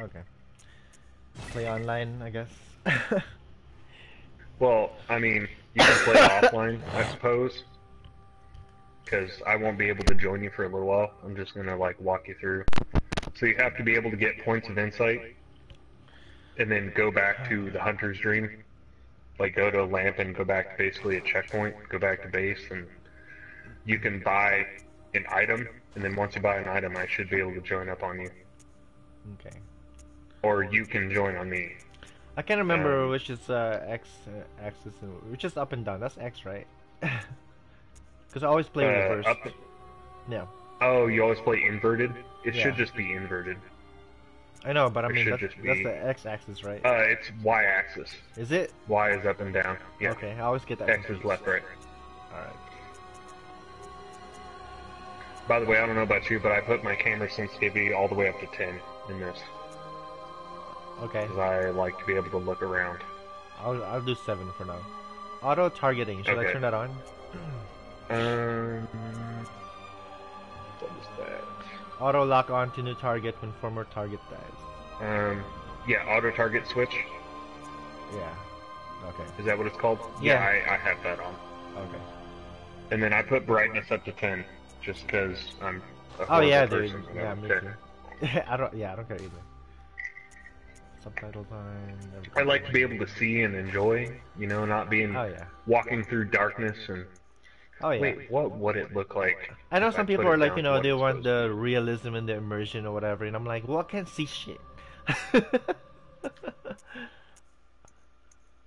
Okay. Play online, I guess. Well, I mean, you can play offline, I suppose, because I won't be able to join you for a little while. I'm just gonna like walk you through. So you have to be able to get points of insight, and then go back to the hunter's dream. Like go to a lamp and go back to basically a checkpoint, go back to base, and you can buy an item, and then once you buy an item, I should be able to join up on you. Okay. Or you can join on me. I can't remember which is X axis and which is up and down. That's X, right? Because I always play reverse. Up. Yeah. Oh, you always play inverted? It Yeah. should just be inverted. I know, but I It mean should that's, just be- that's the X axis, right? It's Y-axis. Is it? Y is up and down. Yeah. Okay, I always get that. X is confused. left, right. Alright. By the way, I don't know about you, but I put my camera sensitivity all the way up to 10 in this, Okay. because I like to be able to look around. I'll do 7 for now. Auto targeting. Should I Okay. turn that on? What is that? Auto lock on to new target when former target dies. Yeah, auto target switch. Yeah. Okay. Is that what it's called? Yeah. I have that on. Okay. And then I put brightness up to 10, just because I'm a Oh yeah, horrible dude. person. Yeah, me Okay. too. I don't care either. Subtitle time. Everything. I like to be able to see and enjoy, you know, not being Oh yeah. walking through darkness and Oh yeah. wait, what would it look like? I know if some put people it are like, down you to know, what they it's want supposed to the realism and the immersion or whatever, and I'm like, well, I can't see shit.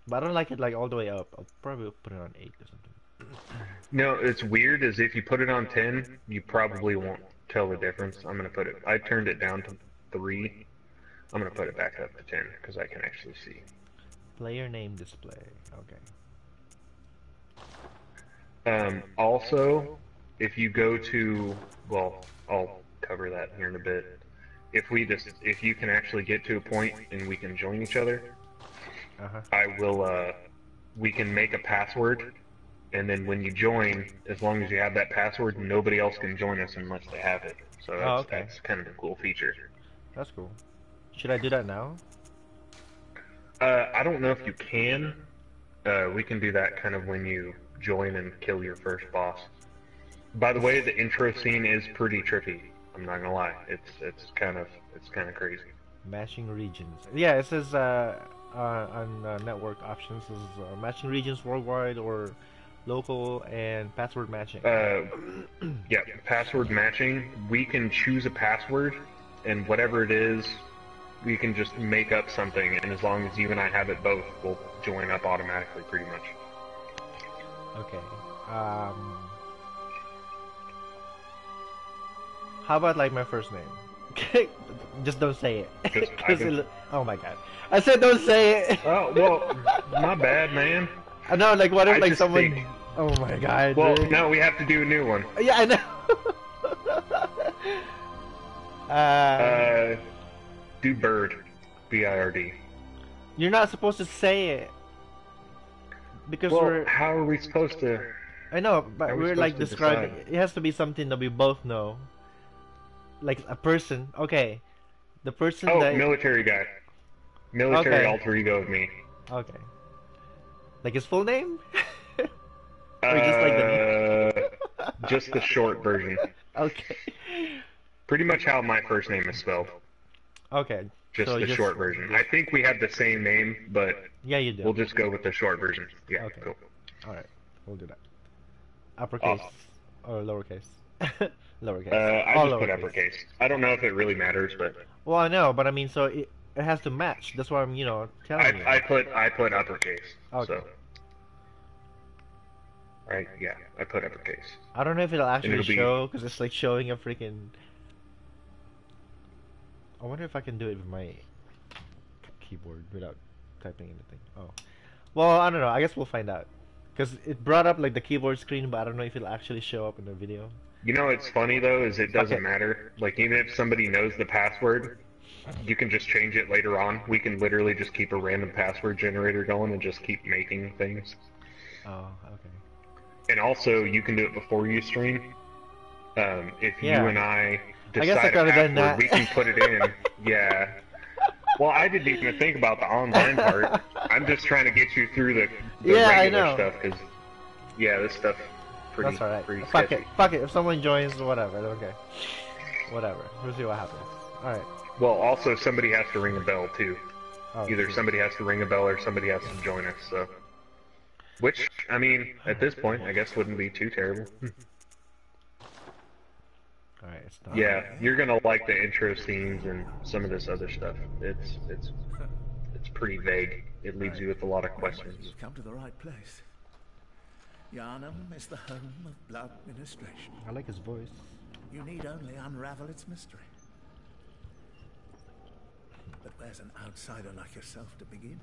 But I don't like it like all the way up. I'll probably put it on 8 or something. be? No, it's weird is if you put it on 10, you probably won't tell the difference. I'm gonna put it. I turned it down to 3. I'm gonna put it back up to 10 because I can actually see. Player name display. Okay. Also, if you go to, well, I'll cover that here in a bit. If you can actually get to a point and we can join each other, I will, we can make a password, and then when you join, as long as you have that password, nobody else can join us unless they have it. So that's kind of a cool feature. That's cool. Should I do that now? I don't know if you can. We can do that kind of when you join and kill your first boss. By the way, the intro scene is pretty trippy. I'm not gonna lie. It's kind of crazy. Matching regions. Yeah, it says on network options, it says matching regions worldwide or local and password matching. Yeah, password matching. We can choose a password, and whatever it is, we can just make up something, and as long as you and I have it both, we'll join up automatically, pretty much. Okay. How about like my first name? Just don't say it. Oh my god. I said don't say it. Oh, well, my bad, man. I know, like what if I like just someone... think- Oh my god, Well, dude. no, we have to do a new one. Yeah, I know. Do bird. B-I-R-D. You're not supposed to say it. Because Well, we're... how are we supposed to... I know, How but are we we're like supposed to describing... decide? It has to be something that we both know. Like a person. Okay. The person Oh, that... military guy. Military Okay. alter ego of me. Okay. Like his full name? Or just like the... Just the short version. Okay. Pretty much how my first name is spelled. Okay. Just so the short version. I think we have the same name, but Yeah, you do. we'll just go with the short version. Yeah, Okay. cool. Alright, we'll do that. Uppercase or lowercase? Lowercase. I All just put lowercase. uppercase. I don't know if it really matters, but Well, I know, but I mean, so it has to match. That's why I'm, you know, telling you. I put uppercase. Okay. So. Right? Yeah, I put uppercase. I don't know if it'll actually it'll be- show, because it's like showing a freaking... I wonder if I can do it with my keyboard without typing anything. Oh. Well, I don't know. I guess we'll find out. Because it brought up like the keyboard screen, but I don't know if it'll actually show up in the video. You know what's funny though is it doesn't Okay. matter. Like even if somebody knows the password, you can just change it later on. We can literally just keep a random password generator going and just keep making things. Oh, okay. And also, you can do it before you stream. If Yeah. you and I I guess I decide a could've done password, that. we can put it in. Yeah. Well, I didn't even think about the online part. I'm just trying to get you through the Yeah, I regular know. stuff, because, yeah, this stuff That's alright. pretty Fuck it. sketchy. Fuck it. If someone joins, whatever. I don't care. Whatever. We'll see what happens. Alright. Well, also, somebody has to ring a bell, too. Oh, Either true. somebody has to ring a bell or somebody has to join us, so. Which, I mean, at this point, I guess wouldn't be too terrible. Alright, it's done. Yeah, you're gonna like the intro scenes and some of this other stuff. It's pretty vague. It leaves you with a lot of questions. You've come to the right place. Yharnam is the home of blood ministration. I like his voice. You need only unravel its mystery. But where's an outsider like yourself to begin?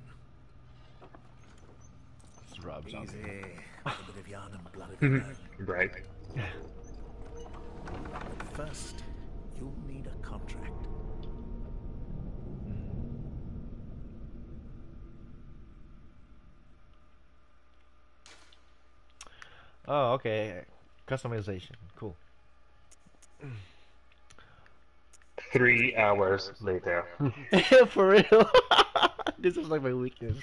It's Rob Easy. Zombie. With a bit of Yharnam blood of your own. Right. But first, you'll need a contract. Oh, okay. Customization. Cool. 3 hours later. For real? This is like my weakness.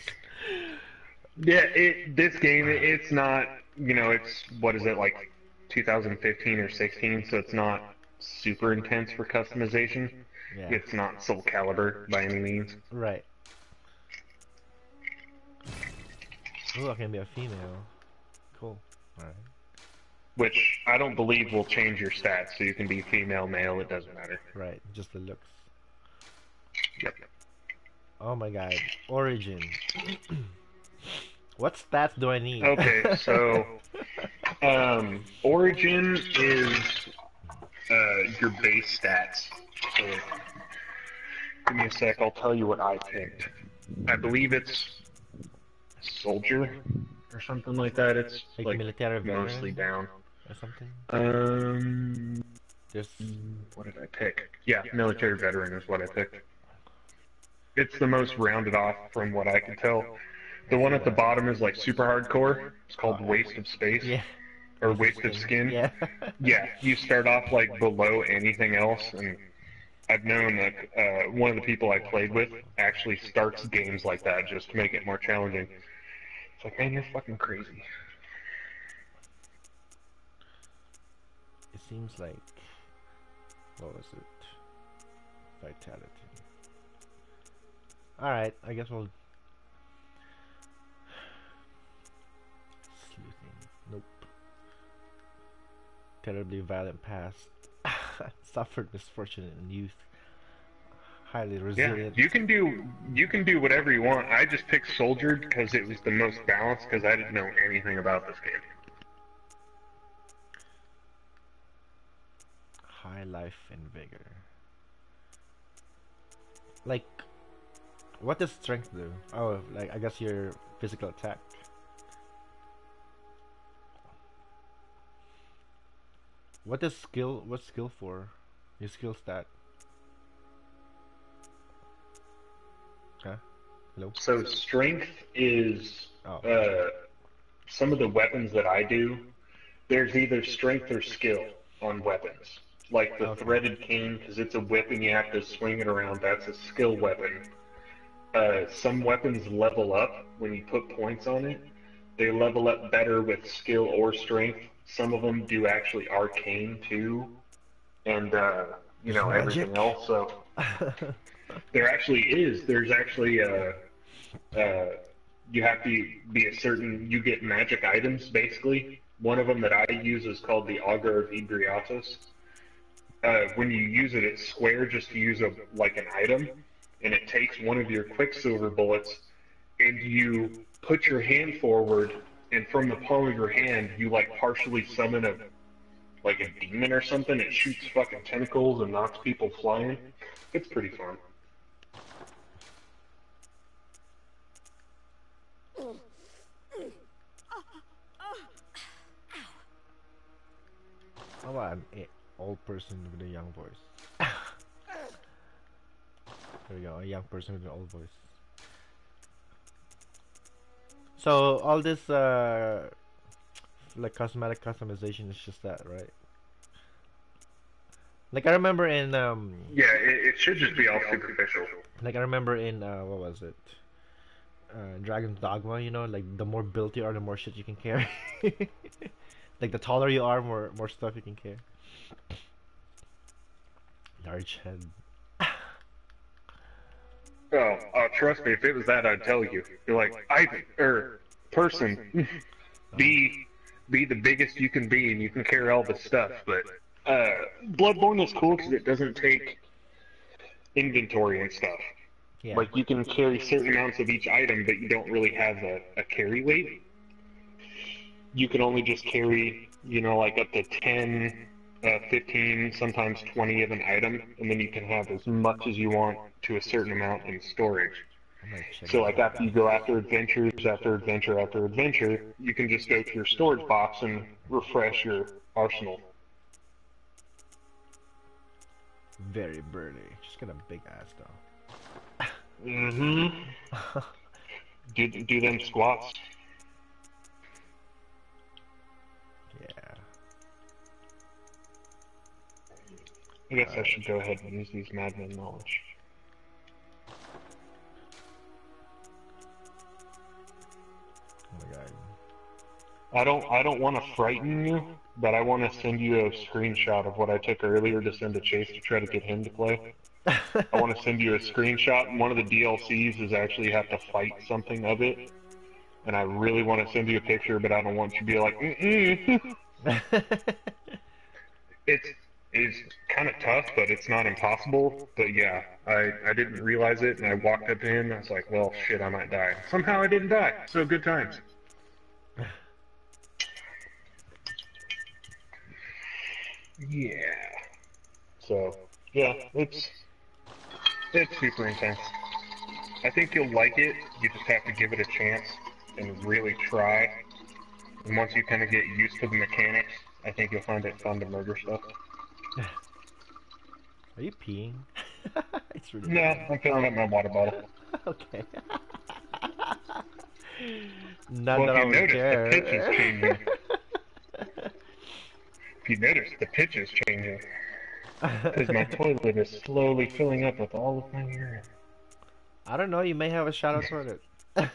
Yeah, this game, it's not, it's, what is it, like 2015 or 16, so it's not super intense for customization. Yeah. It's not Soul Calibur by any means. Right. Ooh, I can be a female. Cool. Alright. Which I don't believe will change your stats, so you can be female, male, it doesn't matter. Right. Just the looks. Yep. Oh my god. Origin. What stats do I need? Okay, so Origin is your base stats. So, give me a sec, I'll tell you what I picked. I believe it's Soldier or something like that. It's like military veteran mostly down. or something? There's What did I pick? Yeah, military veteran is what I picked. It's the most rounded off from what I can tell. The one at the bottom is like super hardcore. It's called Waste of Space. yeah. Or Waste of Skin. Yeah. Yeah, you start off like below anything else, and I've known that one of the people I played with actually starts games like that just to make it more challenging. It's like, man, you're fucking crazy. It seems like, what was it? Vitality. Alright, I guess we'll... Sleuthing. Nope. Terribly violent past. Suffered misfortune in youth. Highly Yeah, resilient. you can do whatever you want. I just picked Soldier because it was the most balanced because I didn't know anything about this game. High life and vigor. Like, what does strength do? Oh, like, I guess your physical attack. What does skill, what's skill for? Your skill stat. Huh? Hello? So strength is Oh. some of the weapons that I do. There's either strength or skill on weapons. Like the Okay. threaded cane, because it's a whip and you have to swing it around. That's a skill weapon. Some weapons level up when you put points on it. They level up better with skill or strength. Some of them do actually arcane too, and everything else. So there actually is. There's actually you have to be a certain. You get magic items basically. One of them that I use is called the Augur of Idriatos. When you use it, it's square just to use an item, and it takes one of your Quicksilver bullets, and you put your hand forward, and from the palm of your hand, you partially summon a demon or something. It shoots fucking tentacles and knocks people flying. It's pretty fun. How about an old person with a young voice? There we go, a young person with an old voice. So all this cosmetic customization is just that, right? Like I remember in Yeah, it should just be all superficial. like I remember in what was it? Dragon's Dogma, you know, like the more built you are, the more shit you can carry. Like the taller you are, more stuff you can carry. Large head. Oh, trust me, if it was that, I'd tell you. You're like, Ivan, person, be be the biggest you can be, and you can carry all this stuff. But Bloodborne is cool because it doesn't take inventory and stuff. Yeah. Like you can carry certain amounts of each item, but you don't really have a carry weight. You can only just carry, like up to 10, 15, sometimes 20 of an item, and then you can have as much as you want to a certain amount in storage. I might check So that like after out. you go after adventures after adventure after adventure, you can just go to your storage box and refresh your arsenal. Very burly. She's got a big ass Mm-hmm. though. Do them squats. Yeah. I guess I should go ahead and use these madman knowledge. Oh my god. I don't want to frighten you, but I want to send you a screenshot of what I took earlier to send to Chase to try to get him to play. I want to send you a screenshot. One of the DLCs is actually you have to fight something of it, and I really want to send you a picture, but I don't want you to be like, mm-mm. It's kind of tough, but it's not impossible. But yeah, I didn't realize it, and I walked up to him, and I was like, well, shit, I might die. Somehow I didn't die, so good times. Yeah. So, yeah, it's super intense. I think you'll like it. You just have to give it a chance and really try. And once you kind of get used to the mechanics, I think you'll find it fun to murder stuff. Are you peeing? It's really No, I'm filling up my water bottle. okay. Not Well, that if I you would notice, the pitch is care. changing. If you notice, the pitch is changing. Because my toilet is slowly filling up with all of my urine. I don't know, you may have a shallow toilet. Trying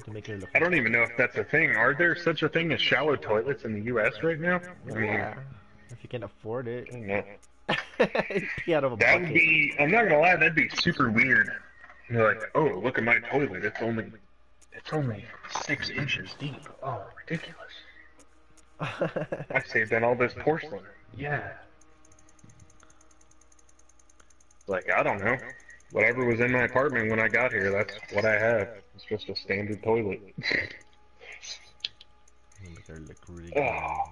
to make it look. I don't even know if that's a thing. Are there such a thing as shallow toilets in the U.S. right now? I mean, Yeah, if you can afford it. I don't know. Pee out of a That bucket. would be, I'm not gonna lie, that'd be super weird. You're like, oh, look at my toilet, it's only 6 inches deep. Oh, ridiculous. I saved in all this porcelain. Yeah. Like, I don't know. Whatever was in my apartment when I got here, that's what I have. It's just a standard toilet. Make her look really good. Oh.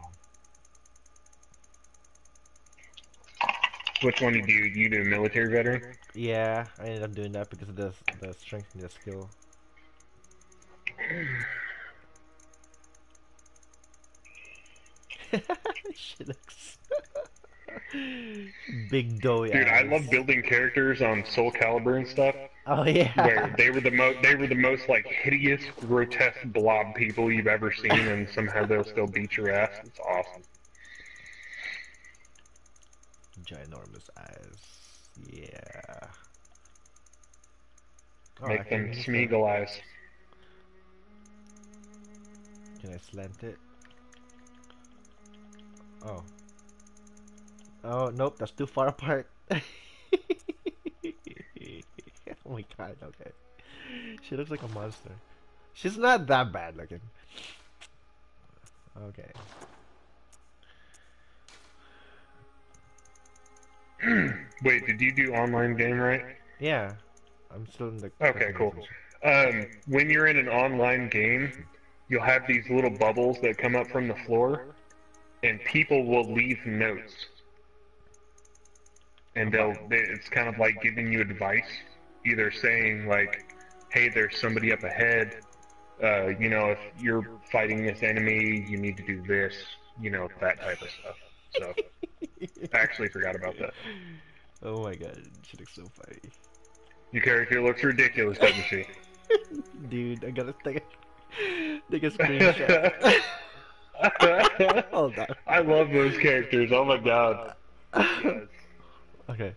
Which one do you do? You do military veteran? Yeah, I ended up doing that because of the strength and the skill. She looks big doughy Dude, I ass. love building characters on Soul Calibur and stuff. Oh yeah. Where they were the most like hideous, grotesque blob people you've ever seen, and somehow they'll still beat your ass. It's awesome. Ginormous eyes. Yeah. Oh, Make I can them use Smeagol eyes. Can I slant it? Oh. Oh, nope, that's too far apart. Oh my god, okay. She looks like a monster. She's not that bad looking. Okay. Wait, did you do online game right? Yeah. I'm still in the Okay, cool. When you're in an online game, you'll have these little bubbles that come up from the floor, and people will leave notes. And it's kind of like giving you advice, either saying like, hey, there's somebody up ahead, if you're fighting this enemy, you need to do this, that type of stuff. So, I actually forgot about that. Oh my god, she looks so funny. Your character looks ridiculous, doesn't she? Dude, I gotta take a screenshot. Hold I love those characters. Oh my god. on. Yes. Okay,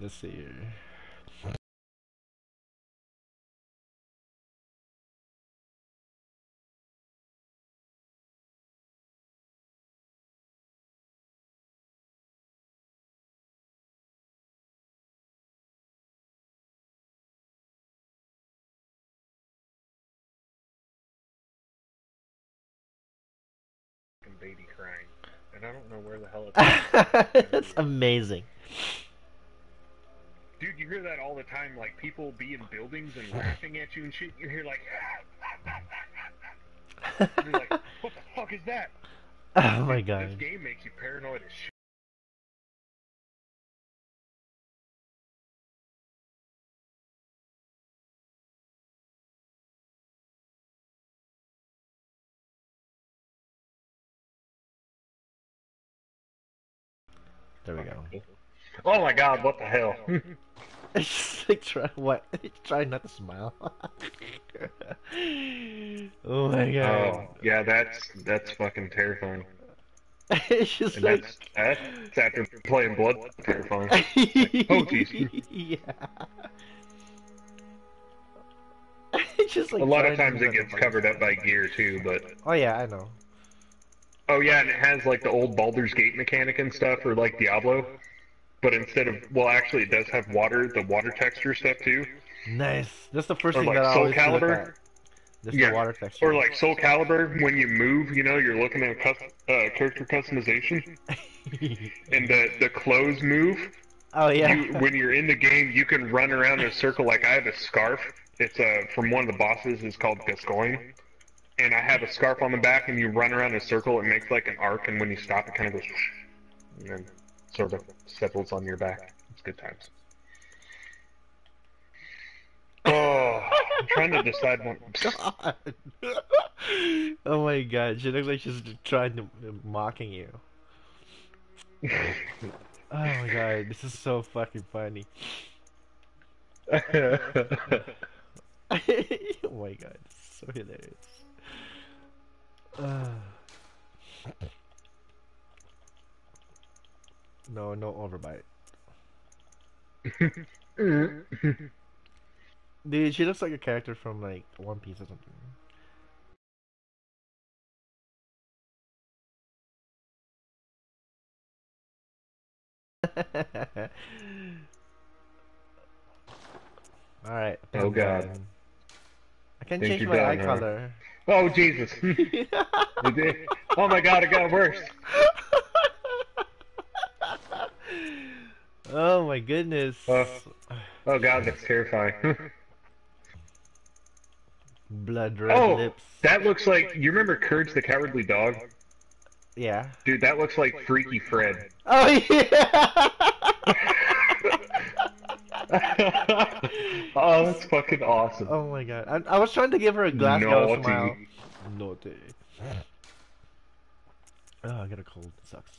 let's see here. Baby crying. And I don't know where the hell it's at. That's amazing. Dude, you hear that all the time, like people be in buildings and laughing at you and shit. You hear like, and you're like, what the fuck is that? Oh my Dude, this god. game makes you paranoid as shit. There we Okay, go. cool. Oh my god, what the hell? It's just like try what? Try not to smile. Oh my god. Oh, yeah, that's fucking terrifying. It's just And like that's after playing Blood terrifying. Like, oh jeez. yeah. It's just A like lot of trying to times move it at gets the covered up fucking by time. gear too, but Oh yeah, I know. oh yeah, and it has like the old Baldur's Gate mechanic and stuff, or like Diablo. But instead of, well, actually, it does have water, the water texture stuff too, Nice. That's the first or thing that like I Soul always look at. Calibur. Just the Yeah, water or texture. like Soul Calibur. When you move, you know, you're looking at character customization, and the clothes move. Oh yeah. You when you're in the game, you can run around in a circle. Like I have a scarf. It's from one of the bosses. It's called Gascoigne, and I have a scarf on the back, and you run around in a circle. It makes like an arc, and when you stop, it kind of goes, and then sort of settles on your back. It's good times. Oh, I'm trying to decide one. God. Oh my god, she looks like she's trying to mocking you. Oh my god, this is so fucking funny. Oh my god, this is so hilarious. Uh, no, no overbite. Dude, she looks like a character from like One Piece or something. Alright, I think Oh I'm God, done. I can think change you're my eye done, huh? color. Oh Jesus! It did. Oh my God, it got worse. Oh my goodness. Oh, oh God, that's terrifying. Blood red Oh, lips. that looks like you remember Courage the Cowardly Dog? Yeah. Dude, that looks like Freaky Fred. Oh yeah. Oh, that's fucking awesome. Oh my god. I was trying to give her a Glasgow smile. Naughty. Naughty. Oh, I got a cold. It sucks.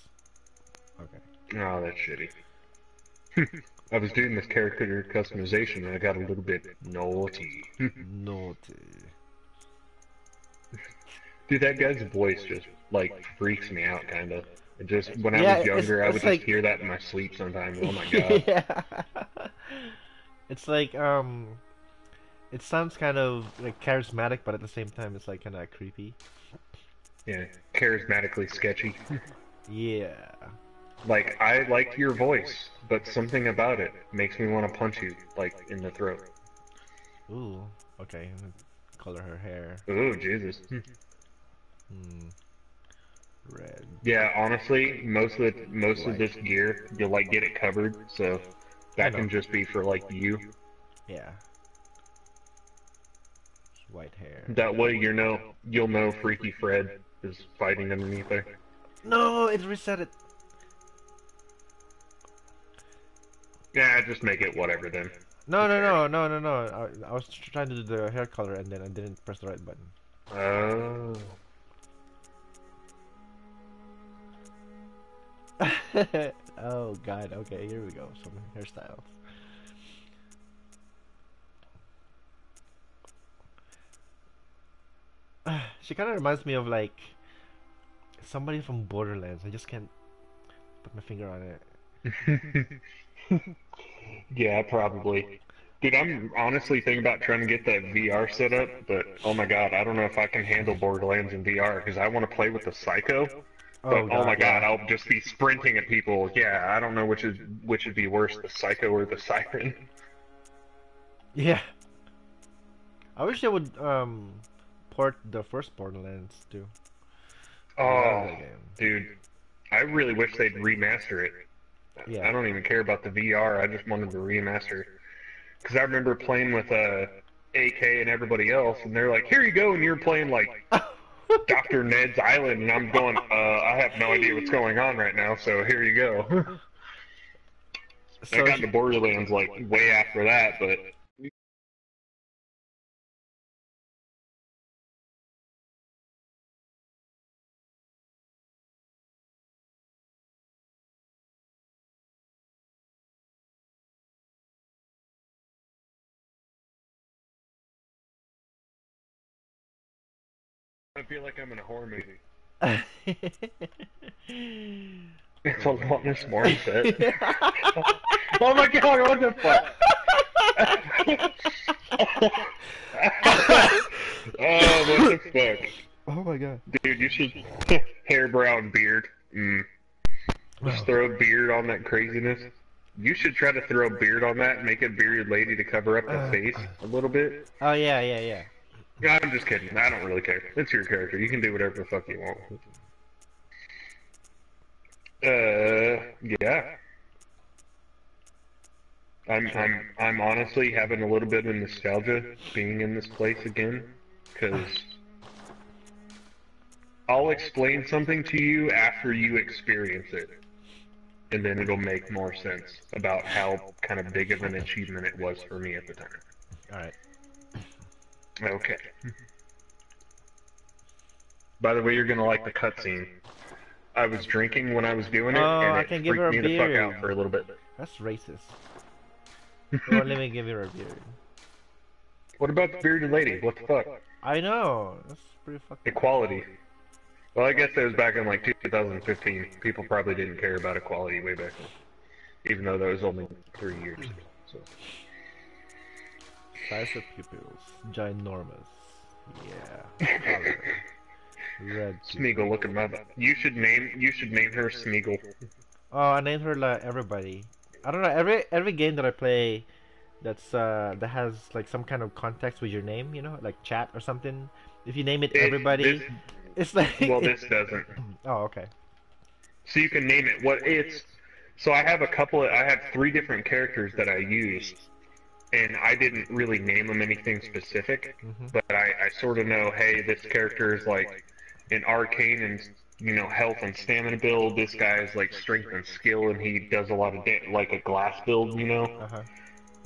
Okay. Oh, that's shitty. I was doing this character customization and I got a little bit naughty. Naughty. Dude, that guy's voice just, like, freaks me out, kinda. It just, when I Yeah, was younger, I would it's just like hear that in my sleep sometimes. Oh my God. yeah. It's like it sounds kind of like charismatic, but at the same time it's like kind of creepy. Yeah, charismatically sketchy. Yeah. Like, I like your voice, but something about it makes me want to punch you, like, in the throat. Ooh. Okay. Color her hair. Oh, Jesus. Hmm. Red. Yeah, honestly, most of this gear, you'll, like, get it covered, so I that know. can just be for, like, you. Yeah. White hair. That way you'll know Freaky Fred is fighting underneath there. No, it reset it. Yeah, just make it whatever then. No, Who no, cares? no, no, no, no. I was trying to do the hair color and then I didn't press the right button. Oh. Oh god, okay, here we go. Some hairstyles. She kind of reminds me of like somebody from Borderlands. I just can't put my finger on it. Yeah, probably. Dude, I'm honestly thinking about trying to get that VR set up, but oh my god, I don't know if I can handle Borderlands in VR because I want to play with the Psycho. But Oh oh my god, god, yeah. I'll just be sprinting at people. Yeah, I don't know which would be worse, the Psycho or the Siren. Yeah. I wish they would port the first Borderlands too. I love Oh, that game. dude, I really wish they'd remaster it. Yeah. I don't even care about the VR. I just wanted to remaster. Because I remember playing with AK and everybody else, and they're like, "Here you go," and you're playing like Dr. Ned's Island, and I'm going, I have no idea what's going on right now, so here you go. I So got into Borderlands like way after that, but I feel like I'm in a horror movie. It's Alanis Morissette. Oh my god, what the fuck? Oh, what the fuck? Oh my god. Dude, you should hair, brow, and beard. Just throw a beard on that craziness. You should try to throw a beard on that and make a bearded lady to cover up the face a little bit. Oh yeah, yeah, yeah. Yeah, I'm just kidding. I don't really care. It's your character. You can do whatever the fuck you want. Yeah. I'm honestly having a little bit of nostalgia being in this place again, because I'll explain something to you after you experience it, and then it'll make more sense about how kind of big of an achievement it was for me at the time. Alright. Okay. By the way, you're gonna like the cutscene. I was drinking when I was doing it, Oh, and I it can give her freaked a me the fuck beard. out for a little bit. That's racist. Don't let me give her a beard. What about the bearded lady? What the fuck? I know. That's pretty fucking. Equality. Well, I guess that was back in like 2015. People probably didn't care about equality way back then, even though that was only 3 years ago. So. Size of pupils, ginormous. Yeah. Color. Red. Smeagol, look at my. You should name her Smeagol. Oh, I named her like everybody. I don't know. Every game that I play, that has like some kind of context with your name, you know, like chat or something. If you name it everybody, it's like. Well, this doesn't. Oh, okay. So you can name it what it's. So I have I have 3 different characters that I use, and I didn't really name them anything specific, but I sort of know, hey, this character is like an arcane and, you know, health and stamina build. This guy's like strength and skill, and he does a lot of like a glass build, you know.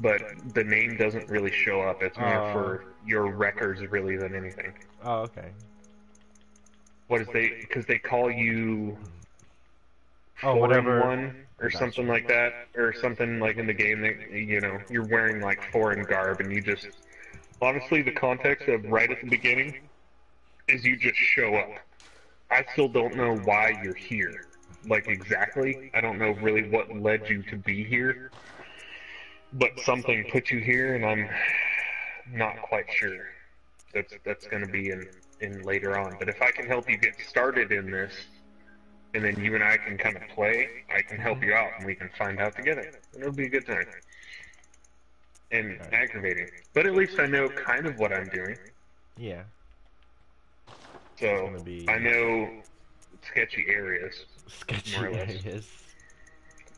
But the name doesn't really show up. It's more for your records, really, than anything. Oh, okay. What is they? Because they call you. Oh, whatever. One or something like that, or something like in the game that, you know, you're wearing like foreign garb, and you just. Honestly, the context of right at the beginning is you just show up. I still don't know why you're here. Like, exactly. I don't know really what led you to be here. But something put you here, and I'm not quite sure. That's going to be in later on. But if I can help you get started in this, and then you and I can kind of play, I can help you out, and we can find out together. And it'll be a good time. And aggravating. But at least I know kind of what I'm doing. Yeah. So, I know sketchy areas. Sketchy more or less. areas.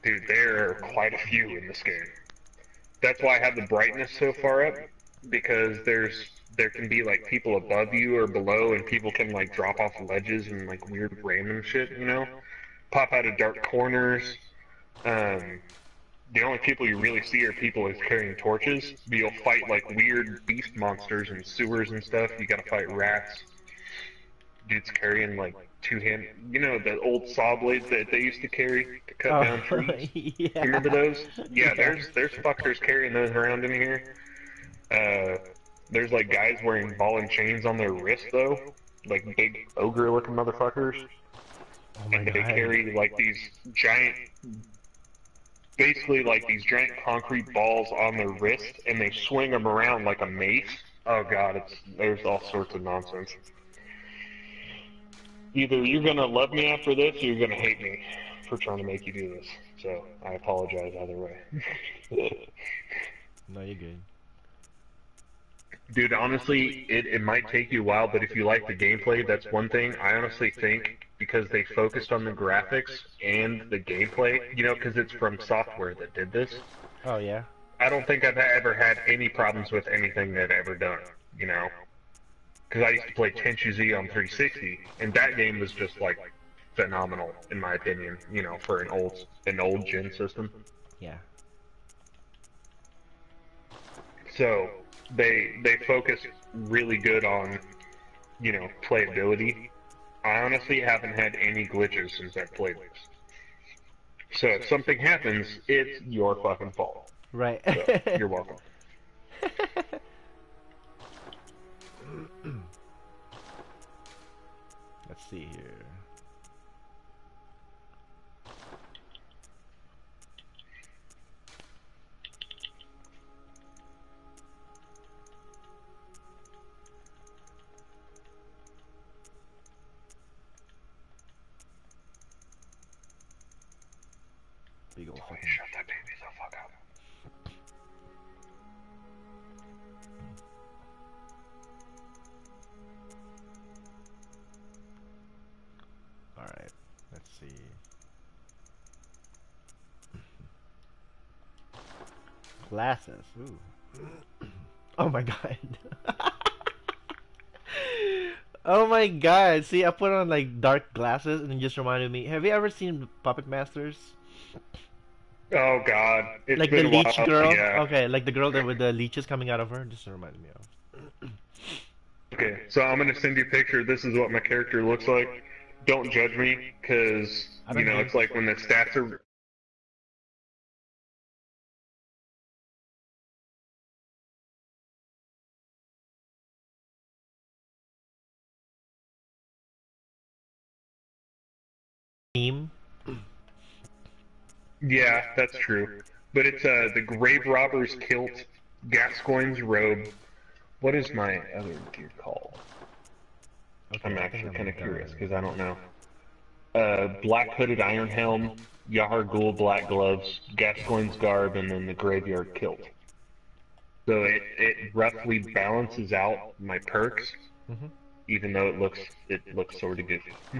Dude, there are quite a few in this game. That's why I have the brightness so far up, because there can be like people above you or below, and people can like drop off ledges and like weird random shit, you know? Pop out of dark corners. The only people you really see are people who's carrying torches. But you'll fight like weird beast monsters in sewers and stuff. You gotta fight rats. Dude's carrying like 2-hand, you know, the old saw blades that they used to carry to cut down trees. Yeah. You remember those? Yeah, there's fuckers carrying those around in here. There's like guys wearing ball and chains on their wrists though, like big ogre-looking motherfuckers. Oh my and they god. carry like these giant, basically like these giant concrete balls on their wrist, and they swing them around like a mace. Oh god, there's all sorts of nonsense. Either you're gonna love me after this, or you're gonna hate me for trying to make you do this. So I apologize either way. No, you're good. Dude, honestly, it might take you a while, but if you like the gameplay, that's one thing. I honestly think because they focused on the graphics and the gameplay, you know, because it's from software that did this, Oh yeah. I don't think I've ever had any problems with anything they've ever done, you know? Because I used to play Tenchu Z on 360, and that game was just, like, phenomenal, in my opinion, you know, for an old gen system. Yeah. So they focus really good on, you know, playability. I honestly haven't had any glitches since I've played this. So if something happens, it's your fucking fault. Right. So, you're welcome. Let's see here. Big ol' fucking. Shut that baby the fuck up. Alright, let's see. Glasses. Ooh. Oh my god. Oh my god. See, I put on like dark glasses and it just reminded me. Have you ever seen Puppet Masters? Oh god, it's Like the been a leech while. girl? Yeah. Okay, like the girl that with the leeches coming out of her. Just reminded me of. Okay, so I'm gonna send you a picture. This is what my character looks like. Don't judge me, cause I you don't know think it's like when the stats are. Meme. Yeah, that's true. But it's the grave robber's kilt, Gascoigne's robe. What is my other gear called? Okay, I'm I actually think kind of done. curious because I don't know. Black hooded iron helm, Yahar Ghul black gloves, Gascoigne's garb, and then the graveyard kilt. So it roughly balances out my perks, Mm-hmm. even though it looks sort of goofy. Ooh,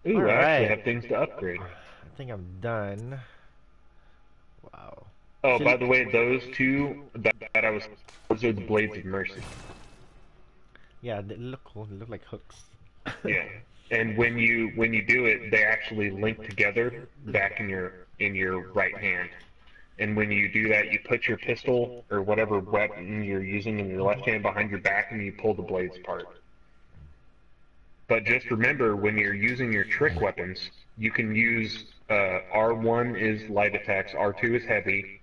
I actually Alright. have things to upgrade. I think I'm done. Wow. Oh, See- by the way, those two those are the blades of mercy. Yeah, they look cool. They look like hooks. Yeah, and when you do it, they actually link together back in your right hand. And when you do that, you put your pistol or whatever weapon you're using in your left hand behind your back, and you pull the blades apart. But just remember, when you're using your trick weapons, you can use R1 is light attacks, R2 is heavy,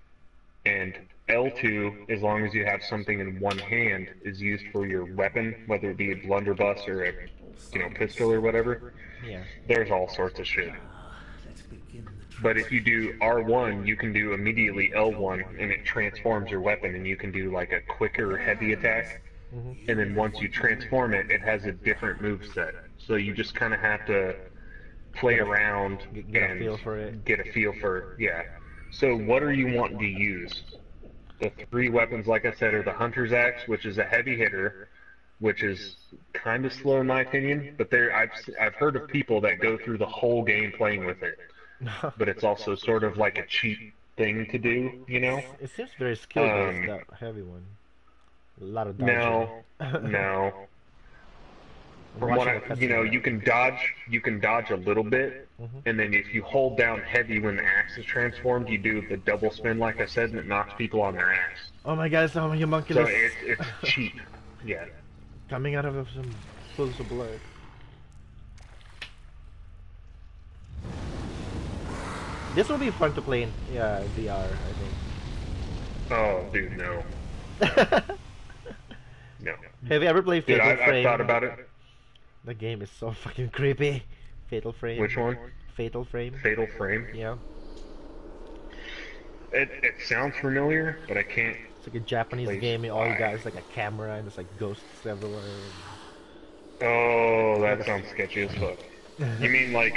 and L2, as long as you have something in one hand, is used for your weapon, whether it be a blunderbuss or a pistol or whatever. Yeah. There's all sorts of shit. Let's begin the But if you do R1, you can do immediately L1, and it transforms your weapon, and you can do like a quicker heavy attack. Mm-hmm. And then once you transform it, it has a different move set. So you just kind of have to play around Get a and feel for it. get a feel for, yeah. So what are you wanting to use? The three weapons, like I said, are the Hunter's Axe, which is a heavy hitter, which is kind of slow in my opinion, but I've heard of people that go through the whole game playing with it. But it's also sort of like a cheap thing to do, you know? It seems very skill based, that heavy one. A lot of dodging. No. From what you can dodge a little bit, and then if you hold down heavy when the axe is transformed, you do the double spin like I said, and it knocks people on their ass. Oh my god, it's a So homunculus it's cheap. Yeah. coming out of some pools of blood. This will be fun to play in VR, I Oh, dude, no. think. No. Have you ever played Dude, Fatal I've Frame? thought about it. The game is so fucking creepy. Fatal Frame. Which one? Fatal Frame. Fatal Frame? Yeah. It sounds familiar, but I can't It's like a Japanese place game, and all you why. got is like a camera, and there's like ghosts everywhere. Oh, Like that sounds sketchy as fuck. You mean like,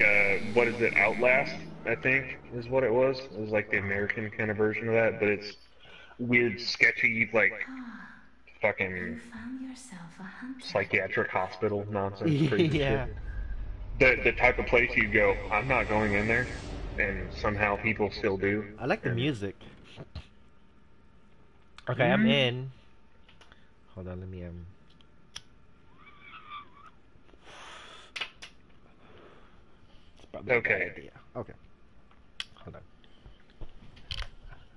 what is it, Outlast, I think, is what it was? It was like the American kind of version of that, but it's weird, sketchy, like, fucking You found yourself a hunter. psychiatric hospital nonsense, crazy yeah. shit. The type of place you go, I'm not going in there, and somehow people still do. I like the and music. Okay, I'm in. Hold on, let me It's probably a bad Okay. idea. Okay. Hold on.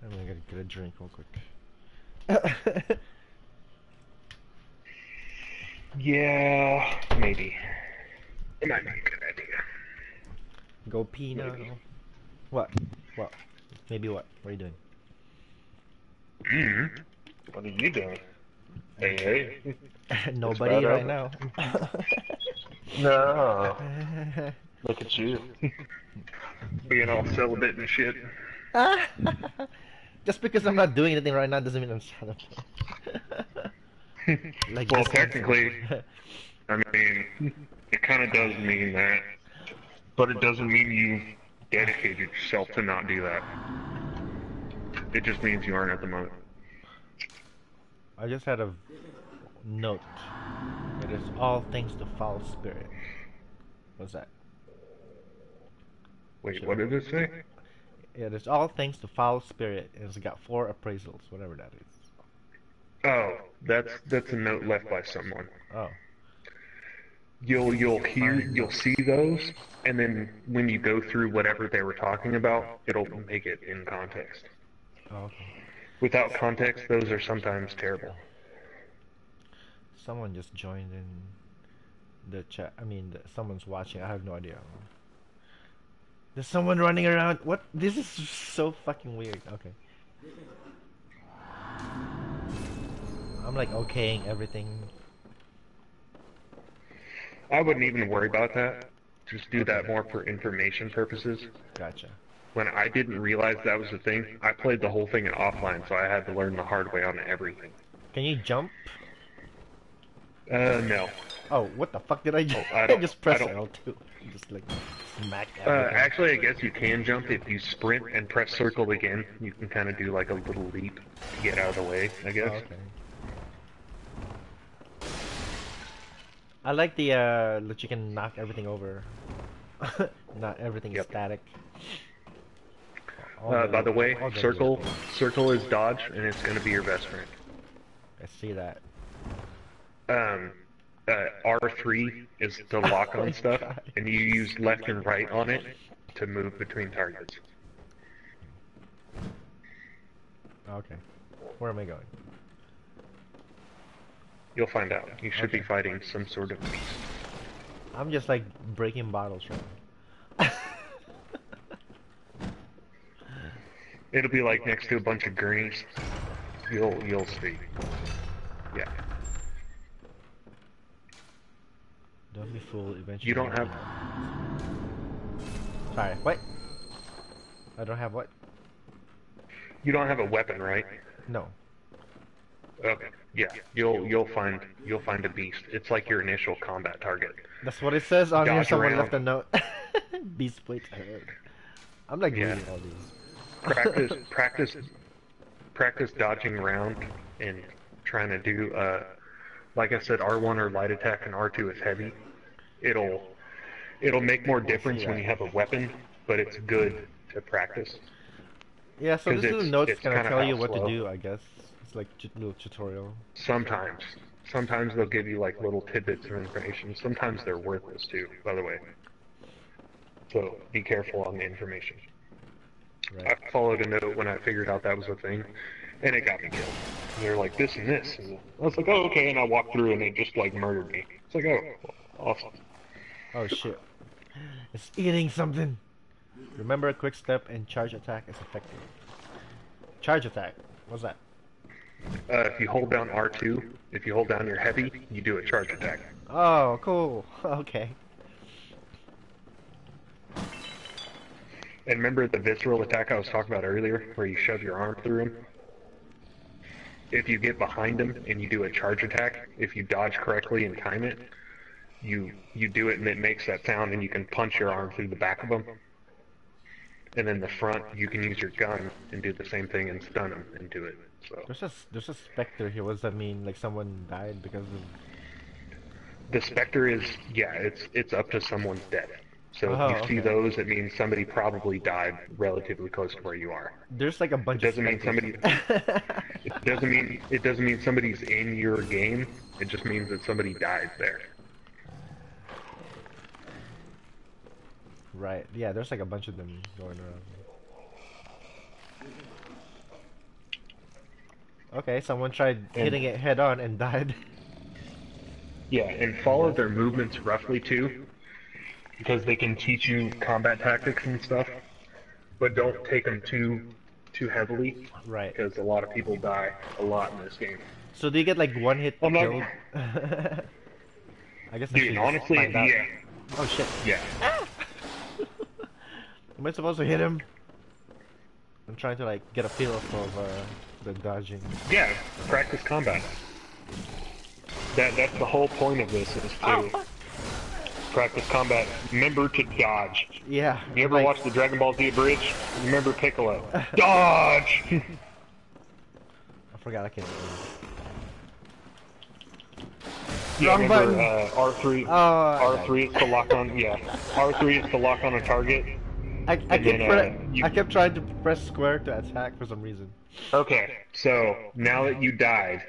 I'm gonna get a drink real quick. Yeah, maybe. It might be a good idea. Go pee now. Maybe. What? What? Maybe what? What are you doing? What are you doing? Hey, hey. Nobody bad right oven. now. No. Look at you. Being all celibate and shit. Just because I'm not doing anything right now doesn't mean I'm celibate. Like Well, this technically, I mean, it kind of does mean that, but it doesn't mean you've dedicated yourself to not do that. It just means you aren't at the moment. I just had a note. It is all thanks to foul spirit. What's that? Wait, what did it say? It is all thanks to foul spirit. It's got 4 appraisals, whatever that is. Oh, that's a note left by someone. Oh. You'll see those, and then when you go through whatever they were talking about, it'll make it in context. Oh, okay. Without context, those are sometimes terrible. Someone just joined in the chat. I mean, someone's watching. I have no idea. There's someone running around. What? This is so fucking weird. Okay. I'm like okaying everything. I wouldn't even worry about that. Just do that more for information purposes. Gotcha. When I didn't realize that was a thing, I played the whole thing in offline, so I had to learn the hard way on everything. Can you jump? No. Oh, what the fuck did I just? I I don't- just pressed I don't- L2. Just like smack everything. Actually, I guess you can jump if you sprint and press circle again. You can kind of do like a little leap to get out of the way, I guess. Oh, okay. I like the that you can knock everything over. Not everything is Yep. static. By the way, all the- circle is dodge, and it's going to be your best friend. I see that. R3 is to lock Oh my on stuff, God. and you use left and right on it to move between targets. Okay. Where am I going? You'll find out. You should be Okay. fighting some sort of beast. I'm just like breaking bottles right now. It'll be like next to a bunch of gurneys. You'll see. Yeah. Don't be fooled. Eventually. You don't have. Sorry. What? I don't have what? You don't have a weapon, right? No. Okay. Yeah. You'll find a beast. It's like your initial combat target. That's what it says on here. Dodge Someone around. left a note. Beast plates ahead. I'm like Yeah. reading all these. Practice dodging around and trying to do like I said, R1 or light attack and R2 is heavy. It'll make more difference when you have a weapon, but it's good to practice. Yeah, so 'Cause this little it's- note's it's gonna kinda tell how you what to slow. do, I guess. It's like a little tutorial. Sometimes they'll give you like little tidbits of information. Sometimes they're worthless too, by the way. So be careful on the information. Right. I followed a note when I figured out that was a thing, and it got me killed. And they're like this and this, and I was like, oh okay, and I walked through and it just like murdered me. It's like, oh, awesome. Oh shit. It's eating something. Remember, a quick step and charge attack is effective. Charge attack. What's that? If you hold down R2, if you hold down your heavy, you do a charge attack. Oh, cool. Okay. And remember the visceral attack I was talking about earlier, where you shove your arm through him? If you get behind him and you do a charge attack, if you dodge correctly and time it, you do it and it makes that sound and you can punch your arm through the back of him. And then the front, you can use your gun and do the same thing and stun him and do it. So There's a specter here. What does that mean? Like someone died because of... the specter is, yeah, it's up to someone's death. So if Oh, you see okay. those, it means somebody probably died relatively close to where you are. There's like a It bunch of doesn't mean specters. somebody. It doesn't mean somebody's in your game. It just means that somebody died there. Right. Yeah, there's like a bunch of them going around. Okay, someone tried hitting it head on and died. Yeah, and follow their movements roughly too, because they can teach you combat tactics and stuff. But don't take them too heavily, Right. because a lot of people die a lot in this game. So do you get like one hit I'm not- killed? I guess I should Dude, just honestly, find out. yeah, Oh shit. yeah. Am I supposed to hit him? I'm trying to like get a feel of the dodging. Yeah, practice combat. That's the whole point of this, is to practice combat. Remember to dodge. Yeah. You ever like, watch the Dragon Ball Z Abridged? Remember Piccolo. Dodge! I forgot I can't. Yeah, Wrong remember button. R3? Oh, R3 is to lock on, yeah. R3 is to lock on a target. I then, I kept trying to press square to attack for some reason. Okay, so now that you died,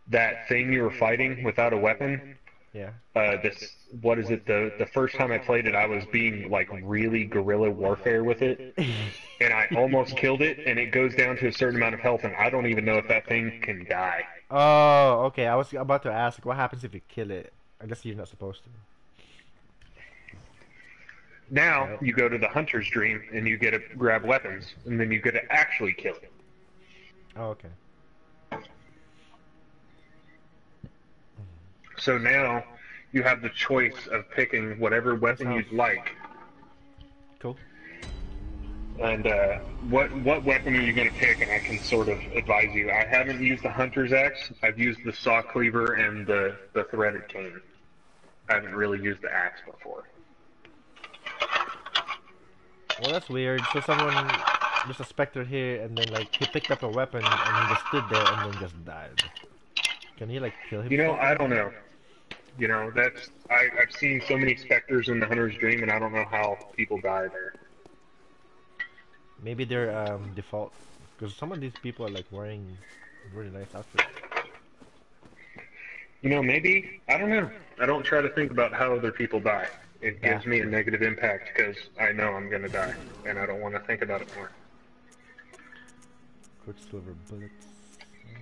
that thing you were fighting without a weapon, Yeah. what is it, the first time I played it, I was being, like, really guerrilla warfare with it, and I almost killed it, and it goes down to a certain amount of health, and I don't even know if that thing can die. Oh, okay. I was about to ask, what happens if you kill it? I guess you're not supposed to. Now, you go to the Hunter's Dream, and you get to grab weapons, and then you get to actually kill it. Oh, okay. So now, you have the choice of picking whatever weapon you'd like. Cool. And what weapon are you going to pick? And I can sort of advise you. I haven't used the Hunter's Axe. I've used the Saw Cleaver and the Threaded Cane. I haven't really used the axe before. Well, that's weird. So there's a specter here, and then like he picked up a weapon and he just stood there and then just died. Can he like kill himself? You know, I don't know. You know, I've seen so many specters in the Hunter's Dream, and I don't know how people die there. Maybe they're default, because some of these people are like wearing really nice outfits. You know, maybe, I don't know. I don't try to think about how other people die. It gives me a negative impact because I know I'm going to die, and I don't want to think about it more. Quicksilver bullets.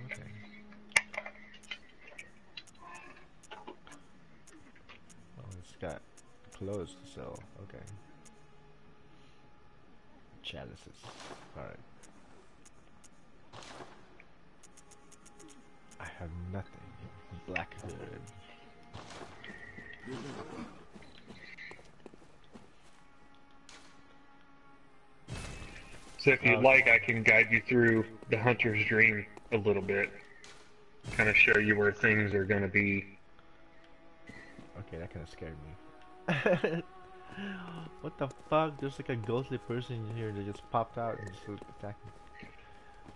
Okay. Oh, it's got clothes to sell. Okay. Chalices. Alright. I have nothing. Black hood. So if you'd like, I can guide you through the Hunter's Dream a little bit. Kind of show you where things are going to be. Okay, that kind of scared me. What the fuck? There's like a ghostly person in here that just popped out and just attacked me.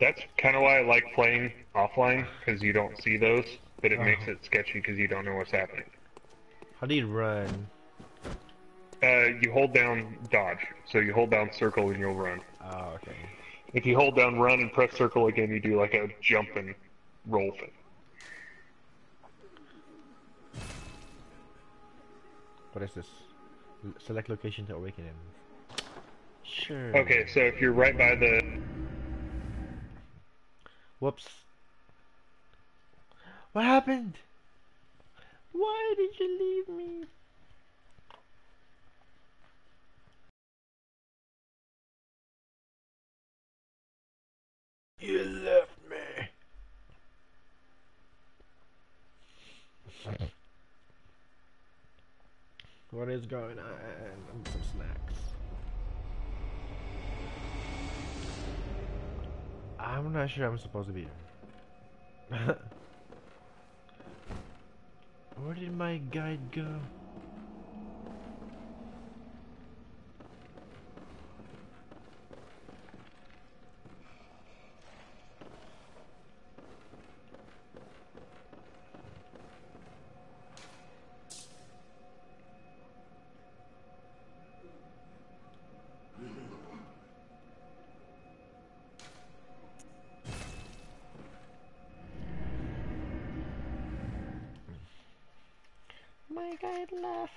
That's kind of why I like playing offline, because you don't see those, but it makes it sketchy because you don't know what's happening. How do you run? You hold down dodge, so you hold down circle and you'll run. Oh, okay. If you hold down run and press circle again, you do like a jump and roll thing. What is this? Select location to awaken him. Sure. Okay, so if you're right by the... Whoops. What happened? Why did you leave me? You left me. is going on? And some snacks. I'm not sure I'm supposed to be here. Where did my guide go? My guide left.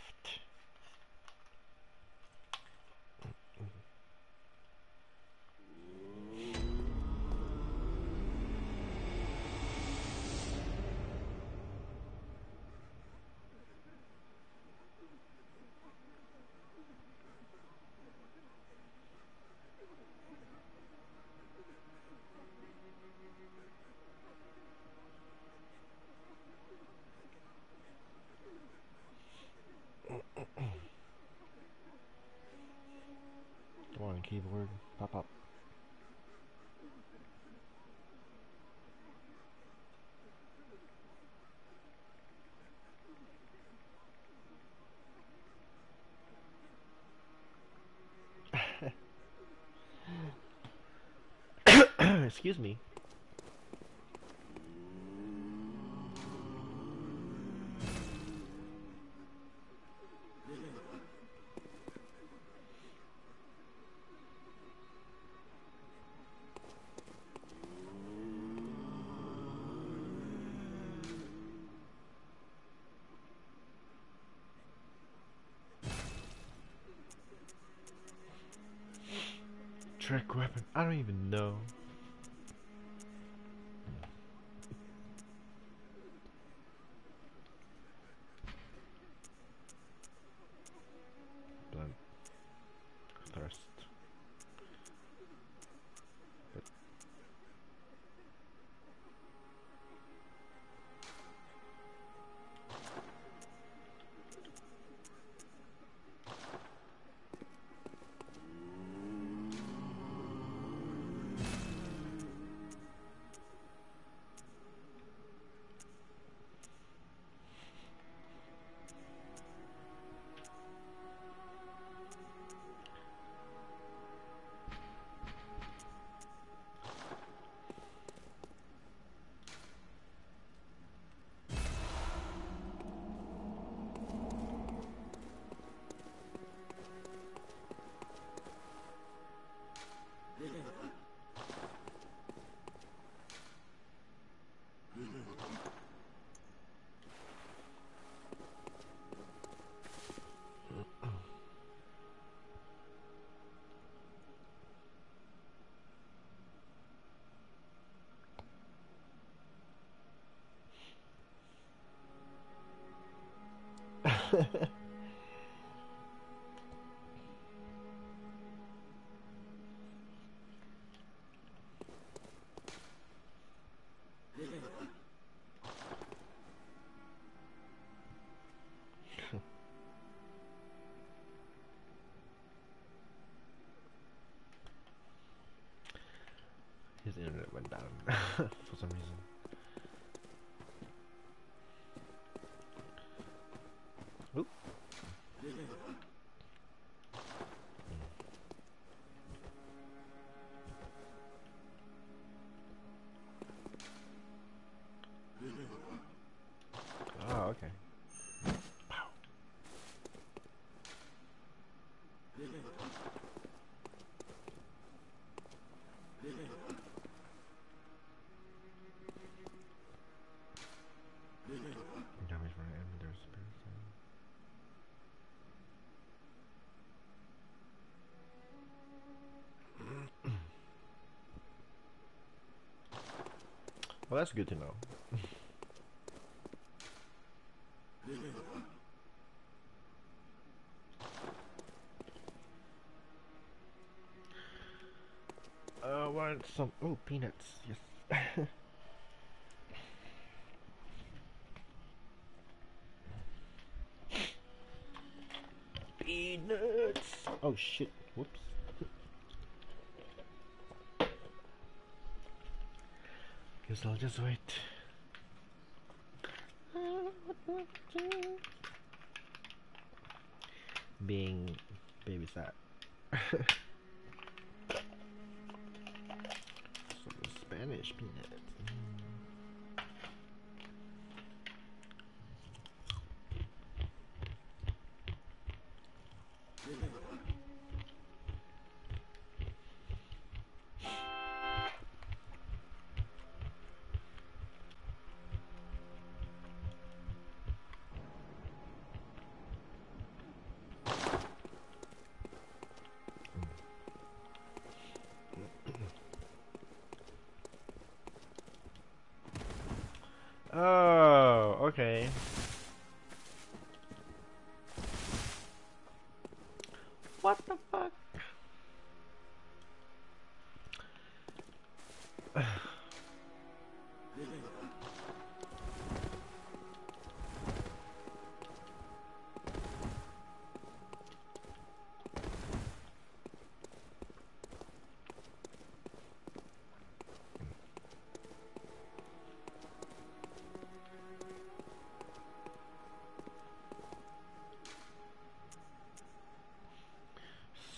Come on, keyboard, pop up. Excuse me. Trick weapon. I don't even know. Blood. Thirst. But his internet went down for some reason. Oop. Oh, okay. Pow. Damage from an enemy, there's spirit. Well, that's good to know. Want some? Oh, peanuts. Yes. Peanuts. Oh shit. Whoops. Guess I'll just wait. Being babysat. Some Spanish peanuts. Oh, okay. What the fuck?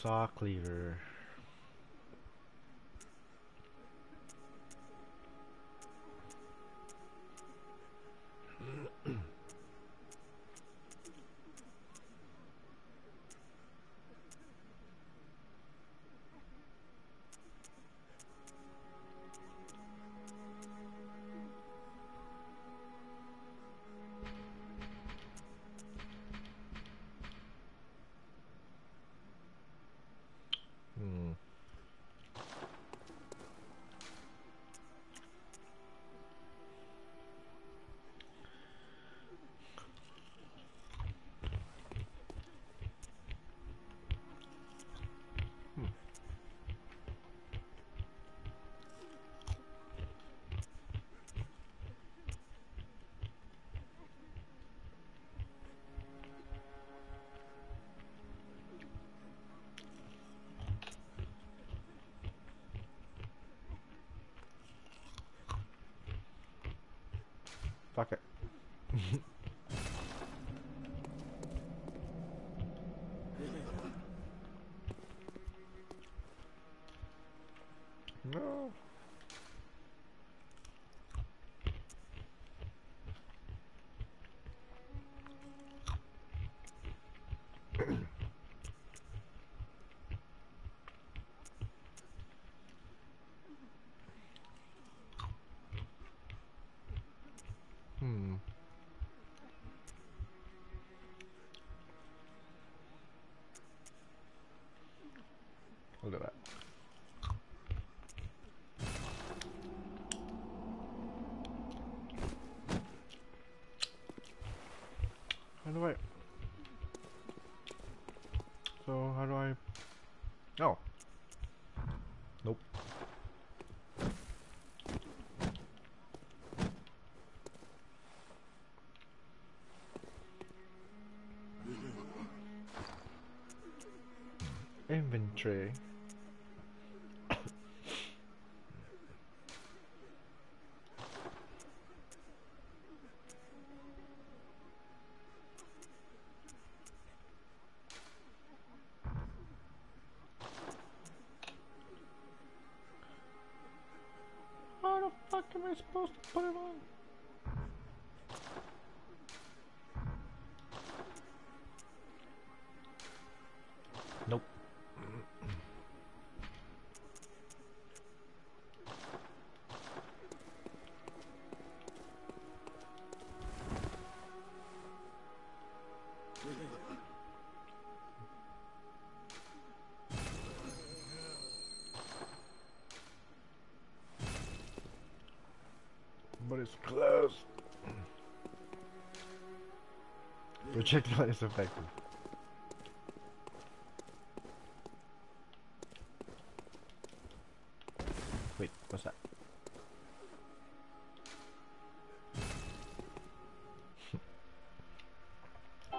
Saw cleaver. Fuck it. No. Look at that. How do I? So how do I? Oh. Nope. Inventory. How the fuck am I supposed to put it on? Nope. But it's closed. Projectile is effective. Wait, what's that?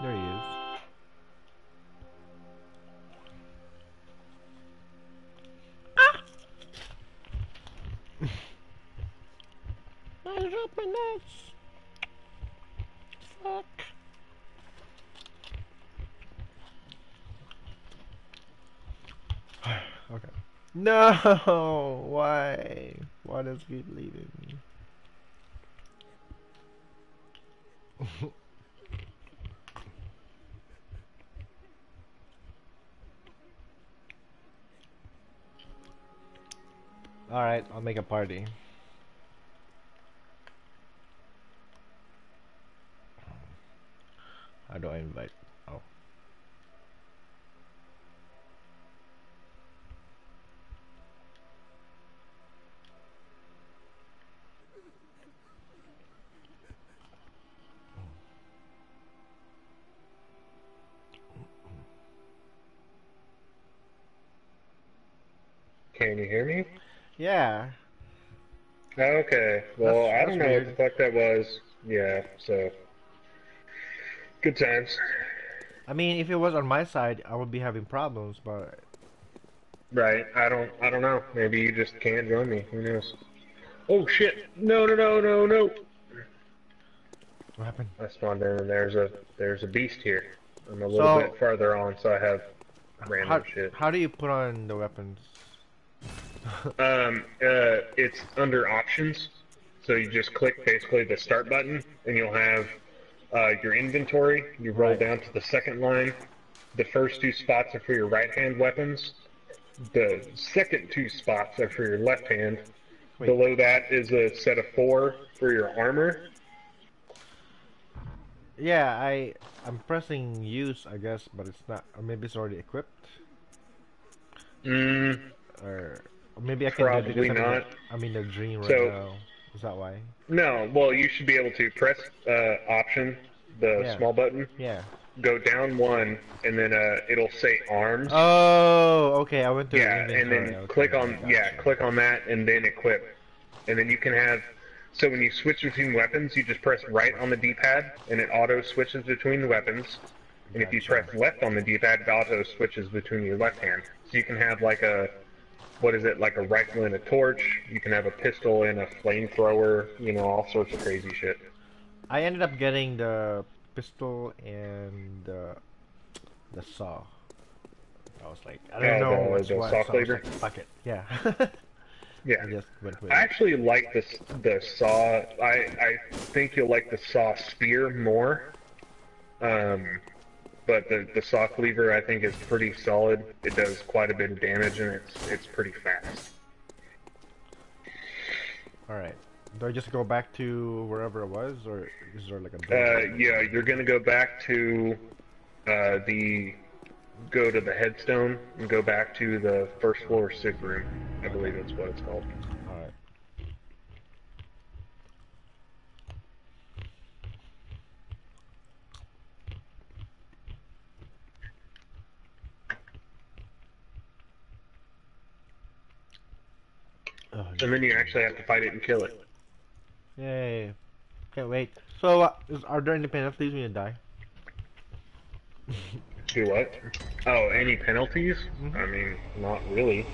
There he is. I dropped my nuts. Fuck. Okay. No! Why? Why does it keep leaving me? Alright, I'll make a party. How do I invite? Oh. Can you hear me? Yeah. Okay. Well, I That's don't know what the weird. fuck that was. Yeah, so. Good times. I mean, if it was on my side, I would be having problems, but Right. I don't know. Maybe you just can't join me. Who knows? Oh shit! No, no, no, no, no! what happened? I spawned in and there's a beast here. I'm a little So, bit farther on, so I have how random shit. how do you put on the weapons? It's under options. So you just click basically the start button, and you'll have your inventory. You roll Right. down to the second line. The first two spots are for your right hand weapons. The second two spots are for your left hand. Wait. Below that is a set of 4 for your armor. Yeah, I'm pressing use, I guess, but it's not. Or maybe it's already equipped, Mm, or maybe I can do it because probably not. I'm in a dream right So, now. Is that why? no, well, you should be able to press option, the Yeah. small button, Yeah. go down one, and then it'll say arms. Oh, okay. I went to Yeah, and inventory. then Okay, I gotcha. click on that, and then equip. And then you can have, so when you switch between weapons, you just press right on the D-pad, and it auto switches between the weapons. And if you Gotcha. press left on the D-pad, it auto switches between your left hand. So you can have like a, what is it, like a rifle and a torch. You can have a pistol and a flamethrower. You know, all sorts of crazy shit. I ended up getting the pistol and the saw. I was like, I don't know what's The what, saw so I was cleaver. like, fuck it. Yeah. Yeah. I just went with I it. actually like the saw. I think you'll like the saw spear more. But the saw cleaver I think is pretty solid. It does quite a bit of damage and it's pretty fast. Alright. Do I just go back to wherever it was, or is there like a door? Yeah, you're gonna go back to go to the headstone and go back to the first floor sick room. I believe that's what it's called. Alright. Oh, And then you actually have to fight it and kill it. yay. Can't wait. So, are there any penalties when you die? Do what? Oh, any penalties? Mhm. I mean, not really.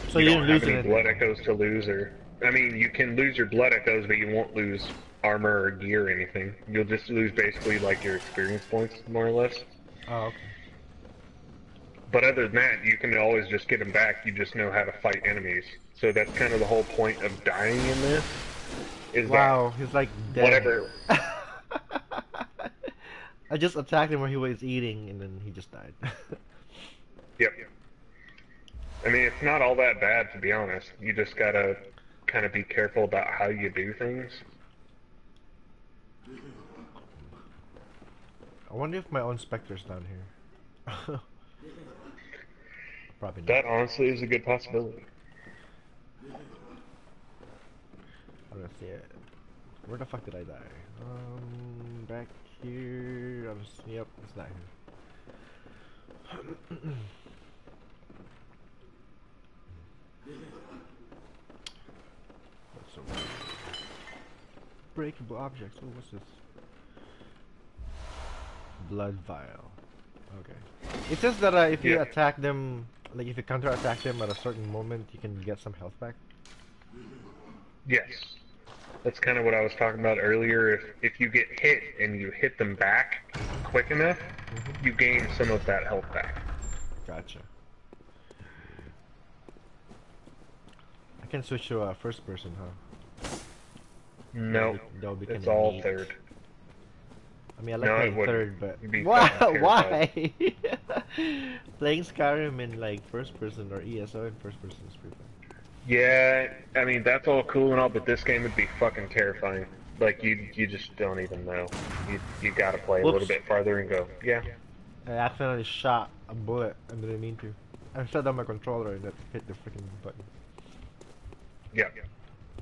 So You you don't didn't have lose any anything? blood echoes to lose, or I mean, you can lose your blood echoes, but you won't lose armor or gear or anything. You'll just lose basically like your experience points, more or less. Oh, okay. But other than that, you can always just get them back. You just know how to fight enemies. So that's kind of the whole point of dying in this. Is Wow, he's like that dead. whatever? I just attacked him when he was eating, and then he just died. Yep. I mean, it's not all that bad to be honest. You just gotta kind of be careful about how you do things. I wonder if my own specter's down here. Probably not. That honestly is a good possibility. I don't see it. Where the fuck did I die? Back here. Yep, it's not here. What's over here? Breakable objects. Oh, what's this? Blood vial. Okay. It says that if you Yeah. attack them, like if you counter-attack them at a certain moment, you can get some health back. Yes. That's kind of what I was talking about earlier. If you get hit and you hit them back quick enough, you gain some of that health back. Gotcha. I can switch to first person, huh? No, That would be it's kinda all neat. third. I mean, I like No, it playing wouldn't. third, but You'd be why? fucking Why? Playing Skyrim in like first person or ESO in first person is pretty fun. Yeah, I mean that's all cool and all, but this game would be fucking terrifying. Like you just don't even know. You gotta play a little Whoops! bit farther and go. Yeah, I accidentally shot a bullet. I didn't mean to. I shut down my controller and that hit the freaking button. yeah,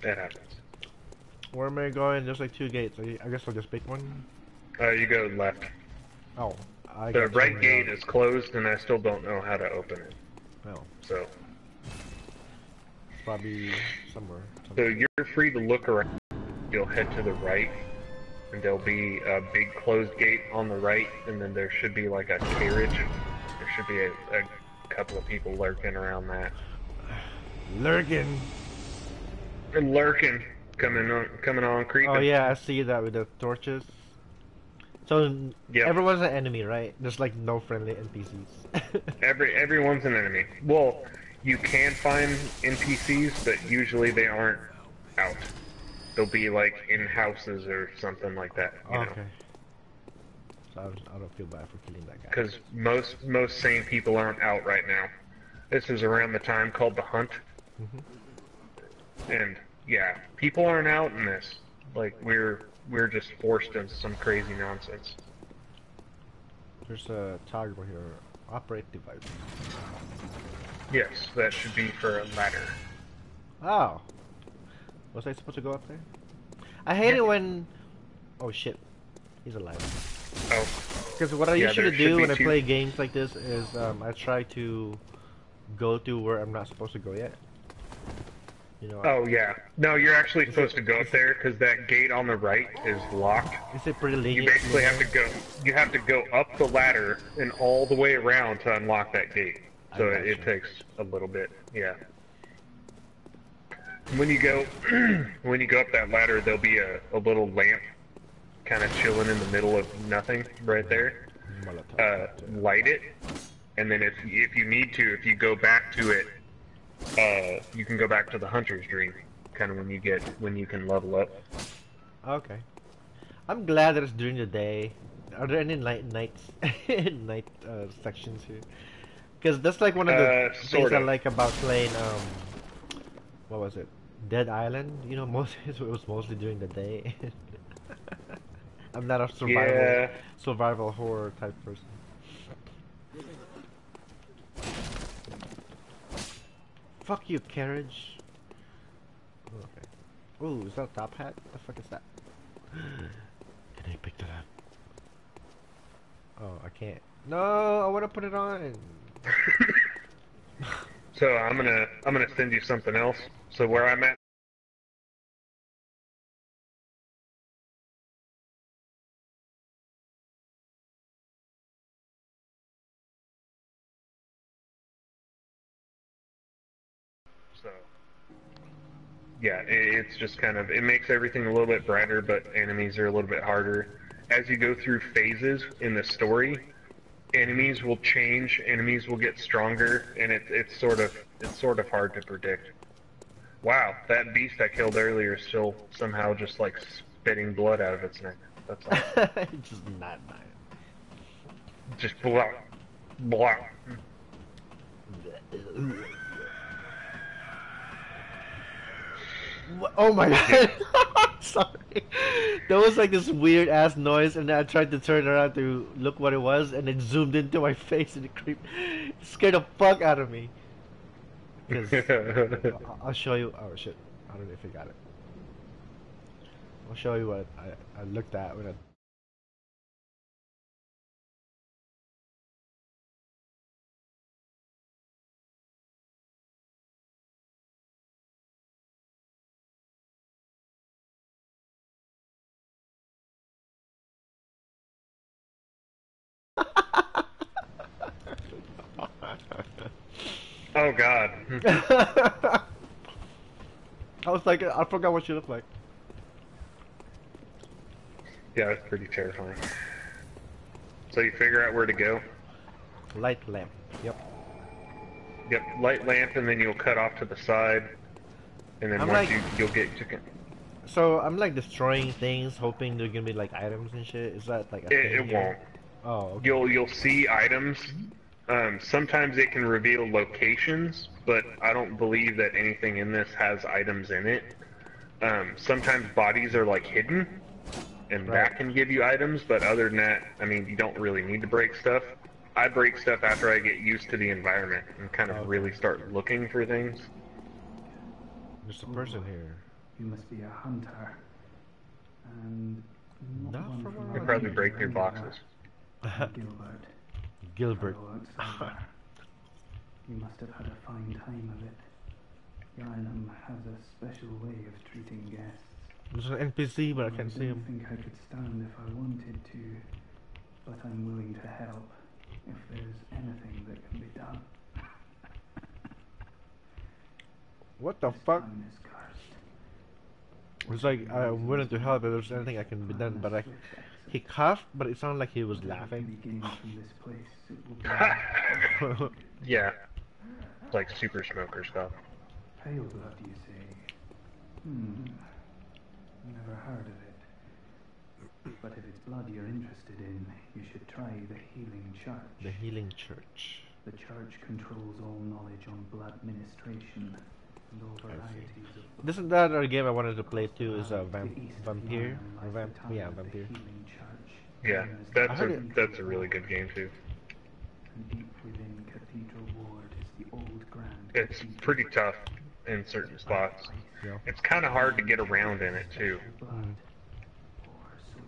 that happens. Where am I going? There's like two gates. I guess I'll just pick one. You go left. Oh, I The got right turned gate around. is closed, and I still don't know how to open it. Oh, So probably somewhere. so you're free to look around. You'll head to the right, and there'll be a big closed gate on the right, and then there should be like a carriage. There should be a couple of people lurking around that. Lurking. And lurking, coming on, creeping. Oh yeah, I see that with the torches. So Yep. everyone's an enemy, right? There's like no friendly NPCs. Everyone's an enemy. Well, you can find NPCs, but usually they aren't out. They'll be like in houses or something like that. You know? Okay. So I don't feel bad for killing that guy. Because most sane people aren't out right now. This is around the time called the hunt, and yeah, people aren't out in this. Like we're just forced into some crazy nonsense. There's a toggle here. Operate device. Yes, that should be for a ladder. Oh. Was I supposed to go up there? I hate it when... Oh shit. He's alive. Oh, Because what I Yeah, usually there should do be when I two- play games like this is I try to go to where I'm not supposed to go yet. You know, oh yeah. No, you're actually supposed to go up there because that gate on the right is locked. is it pretty You lenient? basically have to go. You have to go up the ladder and all the way around to unlock that gate. So I it gotcha. takes a little bit. Yeah. When you go, when you go up that ladder, there'll be a little lamp, kind of chilling in the middle of nothing right there. Molotov. Light it, and then if you need to, if you go back to it, you can go back to the hunter's dream, kind of when you can level up. Okay. I'm glad that it's during the day. Are there any night sections here? Because that's like one of the things Sort I of. like about playing what was it? Dead Island. You know, it was mostly during the day. I'm not a Yeah. survival horror type person. Fuck you, carriage. Oh, okay. Ooh, is that a top hat? What the fuck is that? Can I pick that up? Oh, I can't. No, I want to put it on. So I'm gonna send you something else. So where I'm at. So yeah, it's just kind of, it makes everything a little bit brighter, but enemies are a little bit harder. As you go through phases in the story, enemies will change, enemies will get stronger, and it's sort of hard to predict. Wow, that beast I killed earlier is still somehow just like spitting blood out of its neck. That's all. Just not mine. Just blah, blah. Oh my god! Sorry. That was like this weird ass noise, and then I tried to turn around to look what it was, and it zoomed into my face, and it scared the fuck out of me. Because I'll show you. Oh shit! I don't know if you got it. I'll show you what I looked at when I. Oh god. I was like, I forgot what she looked like. Yeah, it's pretty terrifying. So you figure out where to go. Light lamp. Yep. Yep, light lamp, and then you'll cut off to the side, and then I'm once like- you'll get chicken. So I'm like destroying things, hoping they're gonna be like items and shit. Is that like a thing It here? won't. Oh, okay. You'll see items. Sometimes it can reveal locations, but I don't believe that anything in this has items in it. Sometimes bodies are like hidden, and Right. that can give you items, but other than that, I mean, you don't really need to break stuff. I break stuff after I get used to the environment and kind of Okay. really start looking for things. There's a person here. You must be a hunter. And Not one from from where You I probably am. break through boxes. Gilbert. Gilbert. Fellow outsider. You must have had a fine time of it. Yarnum has a special way of treating guests. There's an NPC, but I can't see don't him. think I could stand if I wanted to, but I'm willing to help if there's anything that can be done. What the This fuck? town is cursed. It's like I'm willing to help if there's anything I can be done, but like he coughed, but it sounded like he was laughing. Beginning from this place, it will be Yeah. It's like super smoker stuff. pale blood, you say? Never heard of it. But if it's blood you're interested in, you should try the Healing Church. The Healing Church. The church controls all knowledge on blood ministration and all varieties of blood. Isn't that our game I wanted to play too? Is To the east of Vampire? Yarnum Or lies the town yeah, of the Vampire. Healing Church, Yeah, known as the that's a really good game too. And deep within Cathedral Ward is the old Grand It's Cathedral. pretty tough in certain spots. Yeah. It's kind of hard to get around in it too. Blood, or so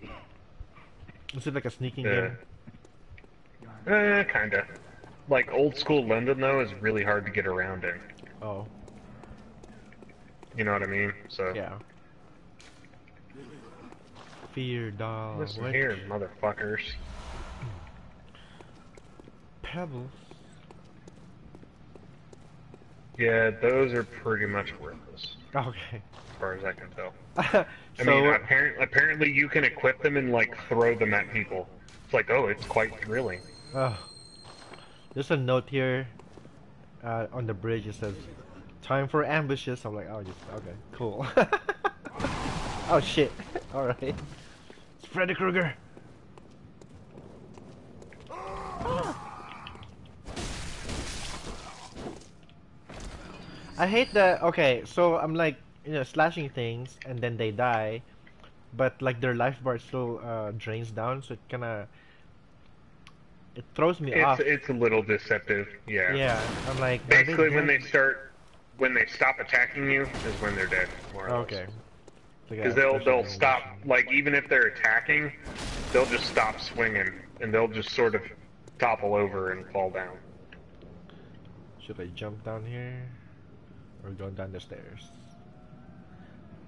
they say. Is it like a sneaking Yeah. game? Kinda. Like old school London though is really hard to get around in. Oh, You know what I mean? So yeah. Fear doll. listen What? here, motherfuckers. Pebbles. Yeah, those are pretty much worthless, Okay. as far as I can tell. So I mean, apparently you can equip them and like throw them at people. It's like, oh, it's quite thrilling. there's a note here on the bridge. It says, "Time for ambushes." I'm like, oh, just okay, cool. Oh shit! All right, it's Freddy Krueger. I hate that. Okay, so I'm like, slashing things, and then they die, but like their life bar still drains down, so it throws me off. It's a little deceptive, yeah. Yeah, I'm like, are they Basically, when dead? when they stop attacking you, is when they're dead, more or less. Okay. So, yeah, Because especially they'll when stop, like even if they're attacking, they'll just stop swinging, and they'll just sort of topple over and fall down. Should I jump down here, or go down the stairs?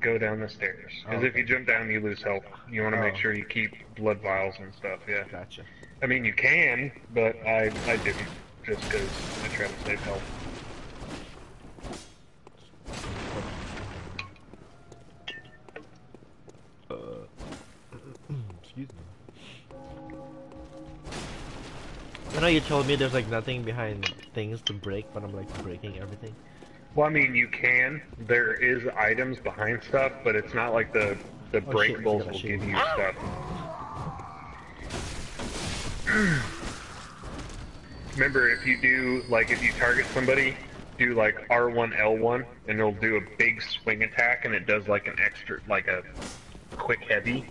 Go down the stairs. Because Oh, if you jump down, you lose health. You want to make Oh. sure you keep blood vials and stuff, yeah. Gotcha. I mean, you can, but I didn't, just because I try to save health. Excuse me. I know you told me there's like nothing behind things to break, but I'm like breaking everything. Well, I mean, you can. There is items behind stuff, but it's not like the shit, breakables it's gonna will shoot give me. you stuff. Remember, if you do, like, if you target somebody, do like R1, L1, and it'll do a big swing attack, and it does like an extra, like a quick heavy.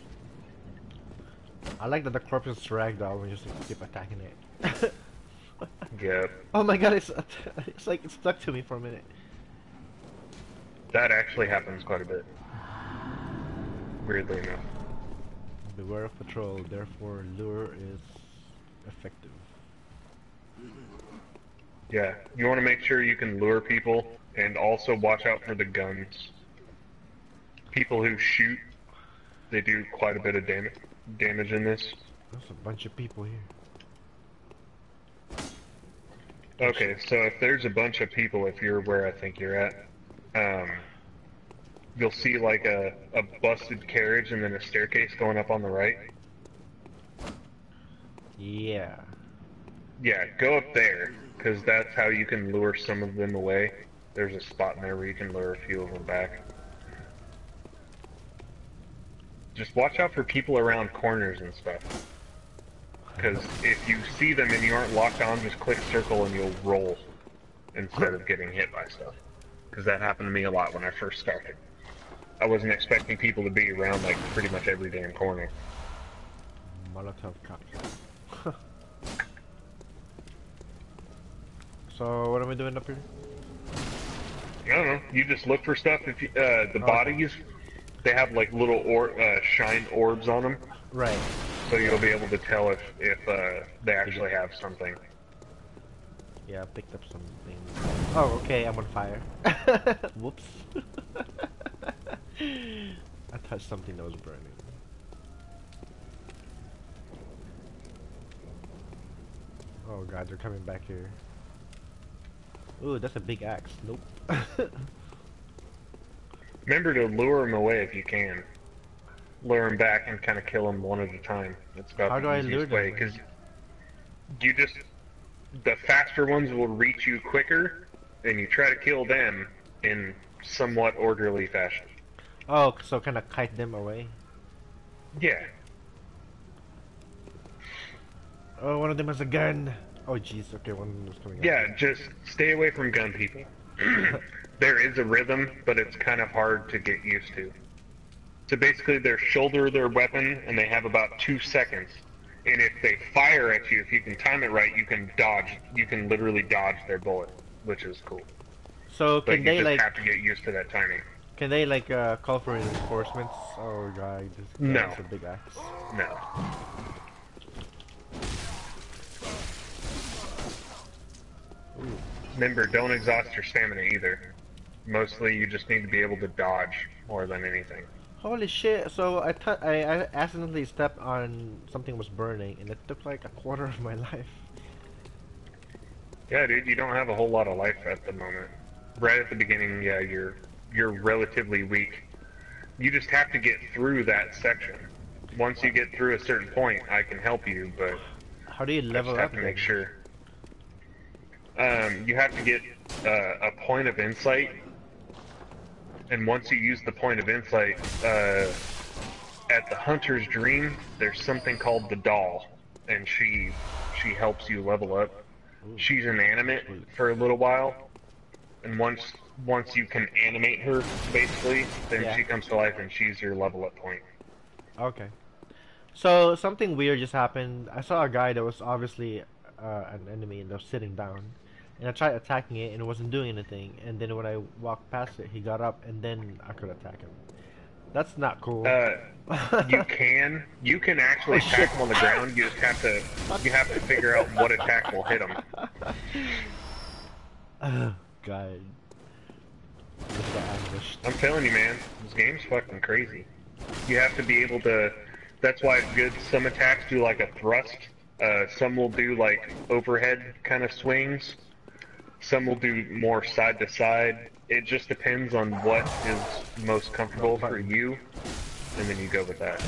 I like that the corpse is ragdoll and just keep attacking it. Yep. Oh my god, it's like it stuck to me for a minute. That actually happens quite a bit. Weirdly enough. Beware of patrol, therefore lure is effective. Yeah, you want to make sure you can lure people, and also watch out for the guns. People who shoot, they do quite a bit of damage in this. There's a bunch of people here. Okay, so if there's a bunch of people, if you're where I think you're at, you'll see like a busted carriage and then a staircase going up on the right. Yeah. Yeah, go up there, because that's how you can lure some of them away. There's a spot in there where you can lure a few of them back. Just watch out for people around corners and stuff. Because if you see them and you aren't locked on, just click circle and you'll roll instead of getting hit by stuff. Because that happened to me a lot when I first started. I wasn't expecting people to be around like pretty much every damn corner. Molotov cocktail. So what am I doing up here? I don't know. You just look for stuff. If you, the bodies, they have like little shine orbs on them. Right. So you'll be able to tell if they actually have something. Yeah, I picked up something. Oh, okay, I'm on fire. Whoops. I touched something that was burning. Oh god, they're coming back here. Ooh, that's a big axe. Nope. Remember to lure them away if you can. Lure them back and kind of kill them one at a time. That's about How the do I lure easiest them? way. Because you just, the faster ones will reach you quicker, and you try to kill them in somewhat orderly fashion. Oh, so kind of kite them away? Yeah. Oh, one of them has a gun. Oh jeez, okay, one of them is coming up. Yeah, just stay away from gun people. There is a rhythm, but it's kind of hard to get used to. So basically, they shoulder their weapon, and they have about 2 seconds. And if they fire at you, if you can time it right, you can dodge. You can literally dodge their bullet, which is cool. So But can you they just like, have to get used to that timing. can they like call for reinforcements? Oh god, this No. guy's a big axe. No. Ooh. Remember, don't exhaust your stamina either. Mostly, you just need to be able to dodge more than anything. Holy shit! So I accidentally stepped on something was burning, and it took like a quarter of my life. Yeah, dude, you don't have a whole lot of life at the moment. Right at the beginning, yeah, you're relatively weak. You just have to get through that section. Once you get through a certain point, I can help you, but How do you I level just have up? to Then? make sure. You have to get a point of insight, and once you use the point of insight, at the hunter's dream, there's something called the doll, and she helps you level up. Ooh. She's inanimate for a little while, and once you can animate her, basically, then Yeah. she comes to life, and she's your level up point. Okay. So something weird just happened. I saw a guy that was obviously an enemy and was sitting down, and I tried attacking it and it wasn't doing anything. And then when I walked past it, he got up, and then I could attack him. That's not cool. You can actually Oh, attack shit. him on the ground. You just have to figure out what attack will hit him. Oh, God. Just got ambushed. I'm telling you, man, this game's fucking crazy. You have to be able to. That's why it's good. Some attacks do like a thrust. Some will do like overhead kind of swings. Some will do more side to side. It just depends on what is most comfortable for you, and then you go with that.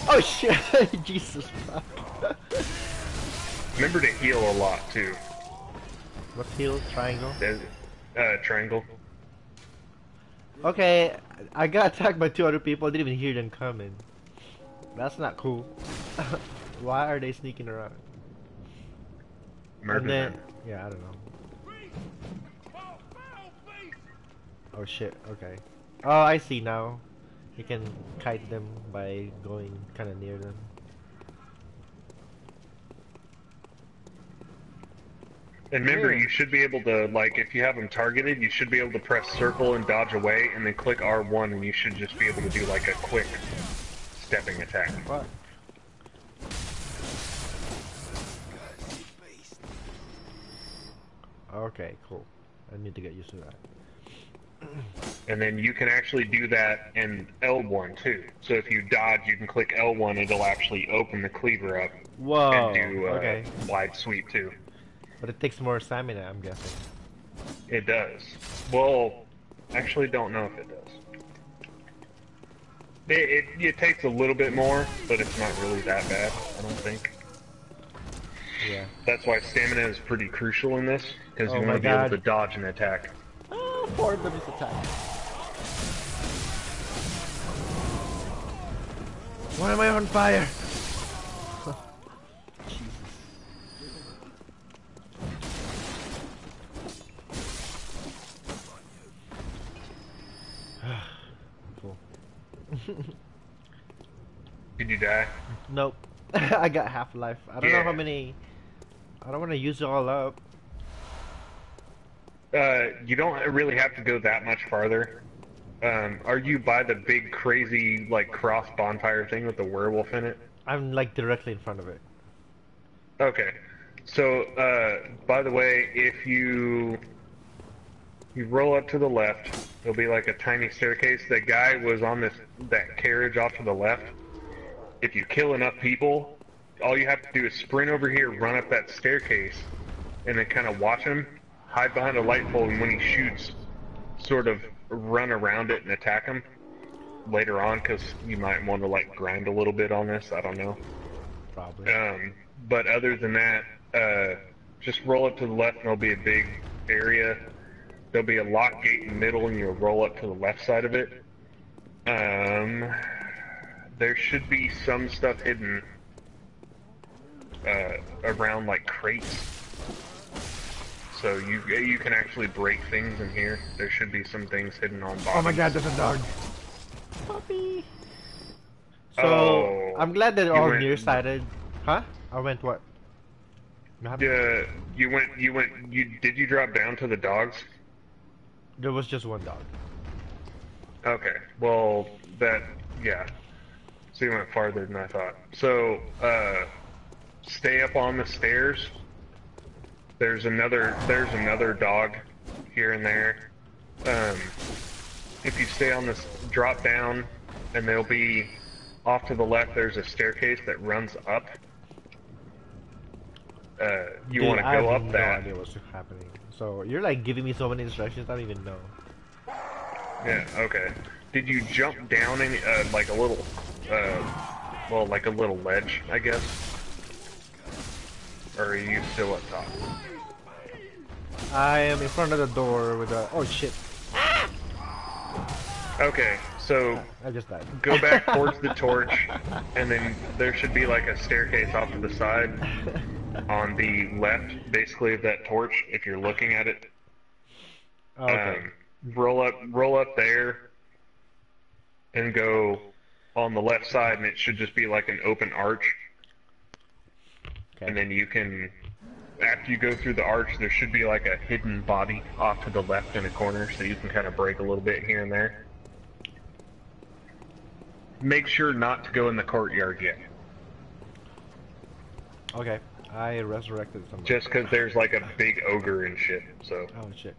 Oh shit! Jesus fuck. Remember to heal a lot too. What's heal? Triangle? There's, triangle. Okay, I got attacked by 2 other people. I didn't even hear them coming. That's not cool. Why are they sneaking around? Murder And then, them. yeah, I don't know. Oh shit, okay. Oh, I see now. You can kite them by going kind of near them. And remember, you should be able to, like, if you have them targeted, you should be able to press circle and dodge away, and then click R1, and you should just be able to do, like, a quick stepping attack. Fuck. Okay, cool. I need to get used to that. And then you can actually do that in L1, too. So if you dodge, you can click L1, it'll actually open the cleaver up Whoa, and do okay. wide sweep, too. But it takes more stamina, I'm guessing. It does. Well, actually, don't know if it does. It takes a little bit more, but it's not really that bad, I don't think. Yeah. That's why stamina is pretty crucial in this, because Oh you my want to be able God. to dodge and attack. Ah, four of them is attack. Why am I on fire? Jesus. Cool. Did you die? Nope. I got half life. I don't know how Yeah. many. I don't want to use it all up. You don't really have to go that much farther. Are you by the big crazy like cross bonfire thing with the werewolf in it? I'm like directly in front of it. Okay. So, by the way, if you roll up to the left, there'll be like a tiny staircase. That guy was on that carriage off to the left. If you kill enough people, all you have to do is sprint over here, run up that staircase, and then kind of watch him, hide behind a light pole, and when he shoots, sort of run around it and attack him later on, because you might want to like grind a little bit on this. I don't know. Probably. But other than that, just roll up to the left and there'll be a big area. There'll be a lock gate in the middle and you'll roll up to the left side of it. There should be some stuff hidden around like crates. So you can actually break things in here. There should be some things hidden on bottom. Oh my God, there's a dog. Puppy. So Oh, I'm glad they're you all went- nearsighted. Huh? I went what? What happened? did you drop down to the dogs? There was just one dog. Okay, well, yeah. So you went farther than I thought. So, stay up on the stairs. There's another dog here and there. If you stay on this, drop down, and there'll be, off to the left, there's a staircase that runs up. You Dude, want to I go have up no that. idea what's happening. So you're like giving me so many instructions, I don't even know. Yeah, okay. Did you jump down any, like a little, like a little ledge, I guess? Or are you still up top? I am in front of the door with a. Oh shit! Okay, so I just died. go back towards the torch, and then there should be like a staircase off to the side on the left, basically of that torch, if you're looking at it. Okay. Roll up there, and go on the left side, and it should just be like an open arch. Okay. And then you can, after you go through the arch, there should be like a hidden body off to the left in a corner, so you can kind of break a little bit here and there. Make sure not to go in the courtyard yet. Okay. I resurrected someone. Just because there's like a big ogre and shit, so. Oh shit.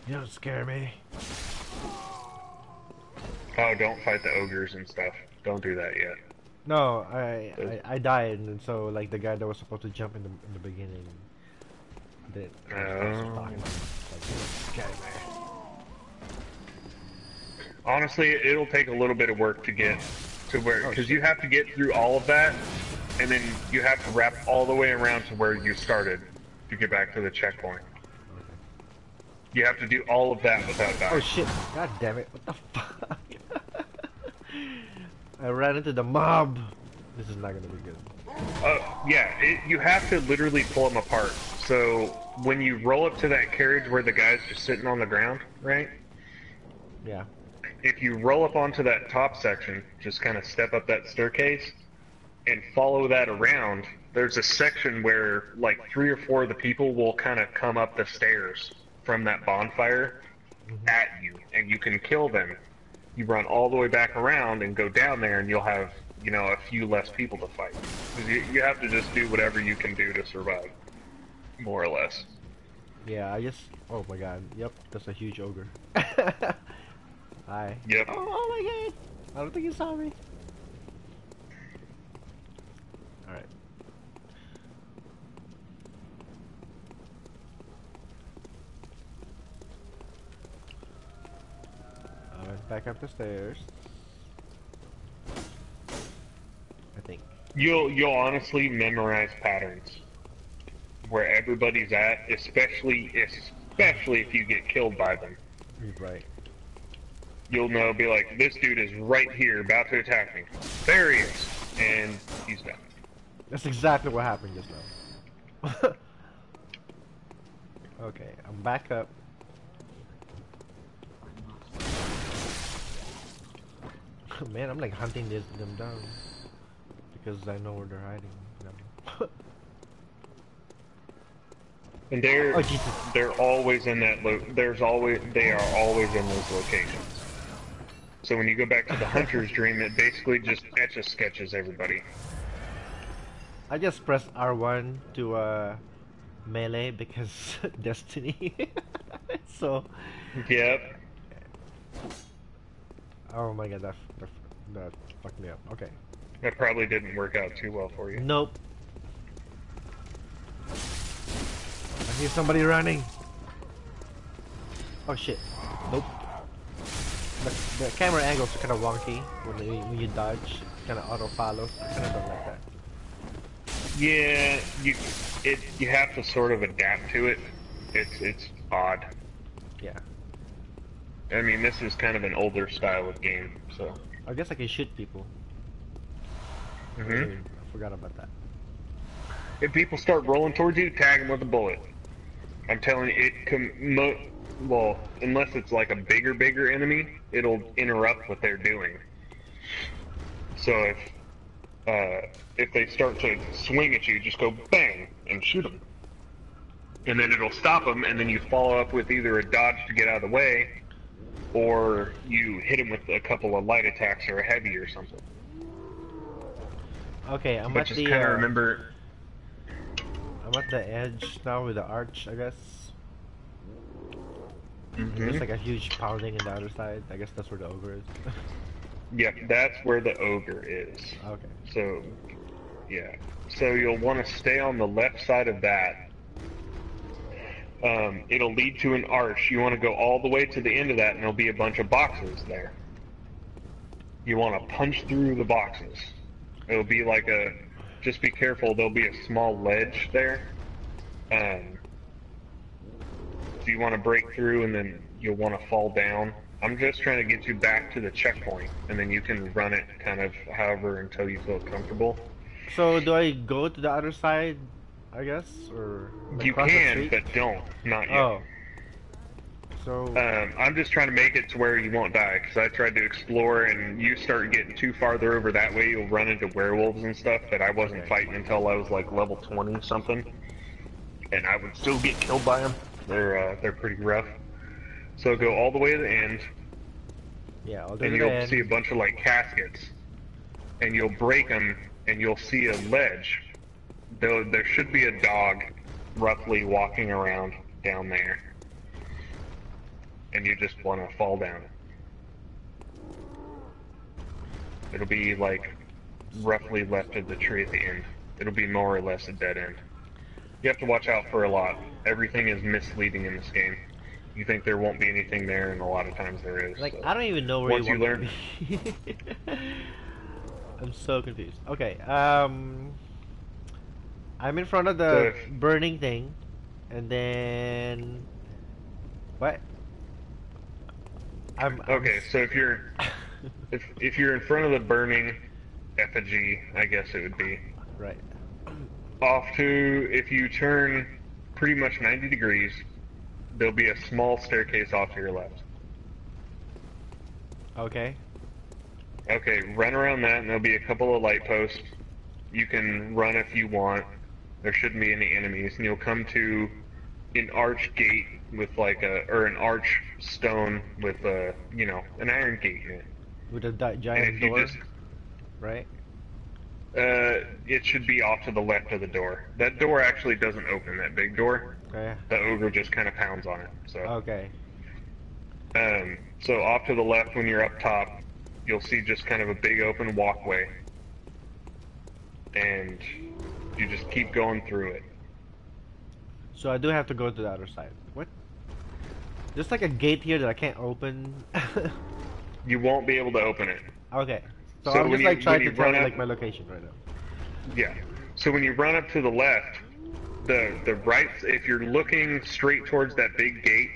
You don't scare me. Oh, don't fight the ogres and stuff. Don't do that yet. No, I died, and so like the guy that was supposed to jump in the beginning did. Oh. Scary man. Honestly, it'll take a little bit of work to get to where, because you have to get through all of that, and then you have to wrap all the way around to where you started to get back to the checkpoint. You have to do all of that without dying. Oh shit! God damn it! What the fuck? I ran into the mob. This is not gonna be good. Yeah, you have to literally pull them apart. So when you roll up to that carriage where the guy's just sitting on the ground, right? Yeah. If you roll up onto that top section, just kind of step up that staircase and follow that around, there's a section where like 3 or 4 of the people will kind of come up the stairs from that bonfire at you, and you can kill them. You run all the way back around and go down there, and you'll have, you know, a few less people to fight. 'Cause you have to just do whatever you can do to survive, more or less. Yeah, I just. Oh my god. Yep, that's a huge ogre. Hi. Yep. Oh my god. I don't think he saw me. Back up the stairs. I think. You'll honestly memorize patterns where everybody's at, especially if you get killed by them. Right. You'll know, be like, this dude is right here, about to attack me. There he is, and he's down. That's exactly what happened just now. Okay, I'm back up. Man, I'm like hunting them down because I know where they're hiding. And Oh Jesus! they're always in that they are always in those locations. So when you go back to the hunter's dream, it basically just sketches everybody. I just pressed R1 to melee because destiny. So. Yep. Oh my god, that fucked me up. Okay. That probably didn't work out too well for you. Nope. I hear somebody running. Oh shit. Nope. The camera angles are kind of wonky when you dodge. Kind of auto follows. I kind of don't like that. Yeah, you have to sort of adapt to it. It's odd. Yeah. I mean, this is kind of an older style of game, so. I guess I can shoot people. Mhm. I forgot about that. If people start rolling towards you, tag them with a bullet. I'm telling you, it can. Well, unless it's like a bigger enemy, it'll interrupt what they're doing. So if they start to swing at you, just go bang and shoot them. And then it'll stop them, and then you follow up with either a dodge to get out of the way, or you hit them with a couple of light attacks or a heavy or something. Okay, I'm But at just the. kind of remember. I'm at the edge now with the arch, I guess. There's like a huge pounding in the other side. I guess that's where the ogre is. Yep, that's where the ogre is. Okay. So, yeah. So you'll want to stay on the left side of that. It'll lead to an arch. You want to go all the way to the end of that, and there'll be a bunch of boxes there. You want to punch through the boxes. It'll be like a... Just be careful, there'll be a small ledge there. So you want to break through, and then you'll want to fall down. I'm just trying to get you back to the checkpoint, and then you can run it kind of however until you feel comfortable. So do I go to the other side, I guess, or like You cross the can, street? but don't. Not yet. Oh. So. I'm just trying to make it to where you won't die, because I tried to explore, and you start getting too farther over that way, you'll run into werewolves and stuff that I wasn't fighting until I was like level 20 something, and I would still get killed by them. They're pretty rough. So go all the way to the end, Yeah, I'll do and the you'll end. see a bunch of like caskets, and you'll break them, and you'll see a ledge. There should be a dog roughly walking around down there, and you just want to fall down. It'll be like roughly left of the tree at the end. It'll be more or less a dead end. You have to watch out for a lot. Everything is misleading in this game. You think there won't be anything there, and a lot of times there is. Like, so. I don't even know where Once you you want learn- me to be. I'm so confused. Okay, I'm in front of the So burning thing, and then what? Okay, so if you're if you're in front of the burning effigy, I guess it would be right. off to, if you turn pretty much 90 degrees, there'll be a small staircase off to your left. Okay. Okay, run around that, and there'll be a couple of light posts. You can run if you want. There shouldn't be any enemies, and you'll come to an arch gate with like an arch stone with an iron gate in it. With a And giant if you door, just, right? it should be off to the left of the door. That door actually doesn't open, that big door. Okay. The ogre just kind of pounds on it. So, Okay. so off to the left when you're up top, you'll see just kind of a big open walkway. And you just keep going through it. So I do have to go to the other side. What? There's like a gate here that I can't open. You won't be able to open it. Okay. So, So I'm when just like you- trying when to you tell run me up- like my location right now. Yeah. So when you run up to the left, the right, if you're looking straight towards that big gate,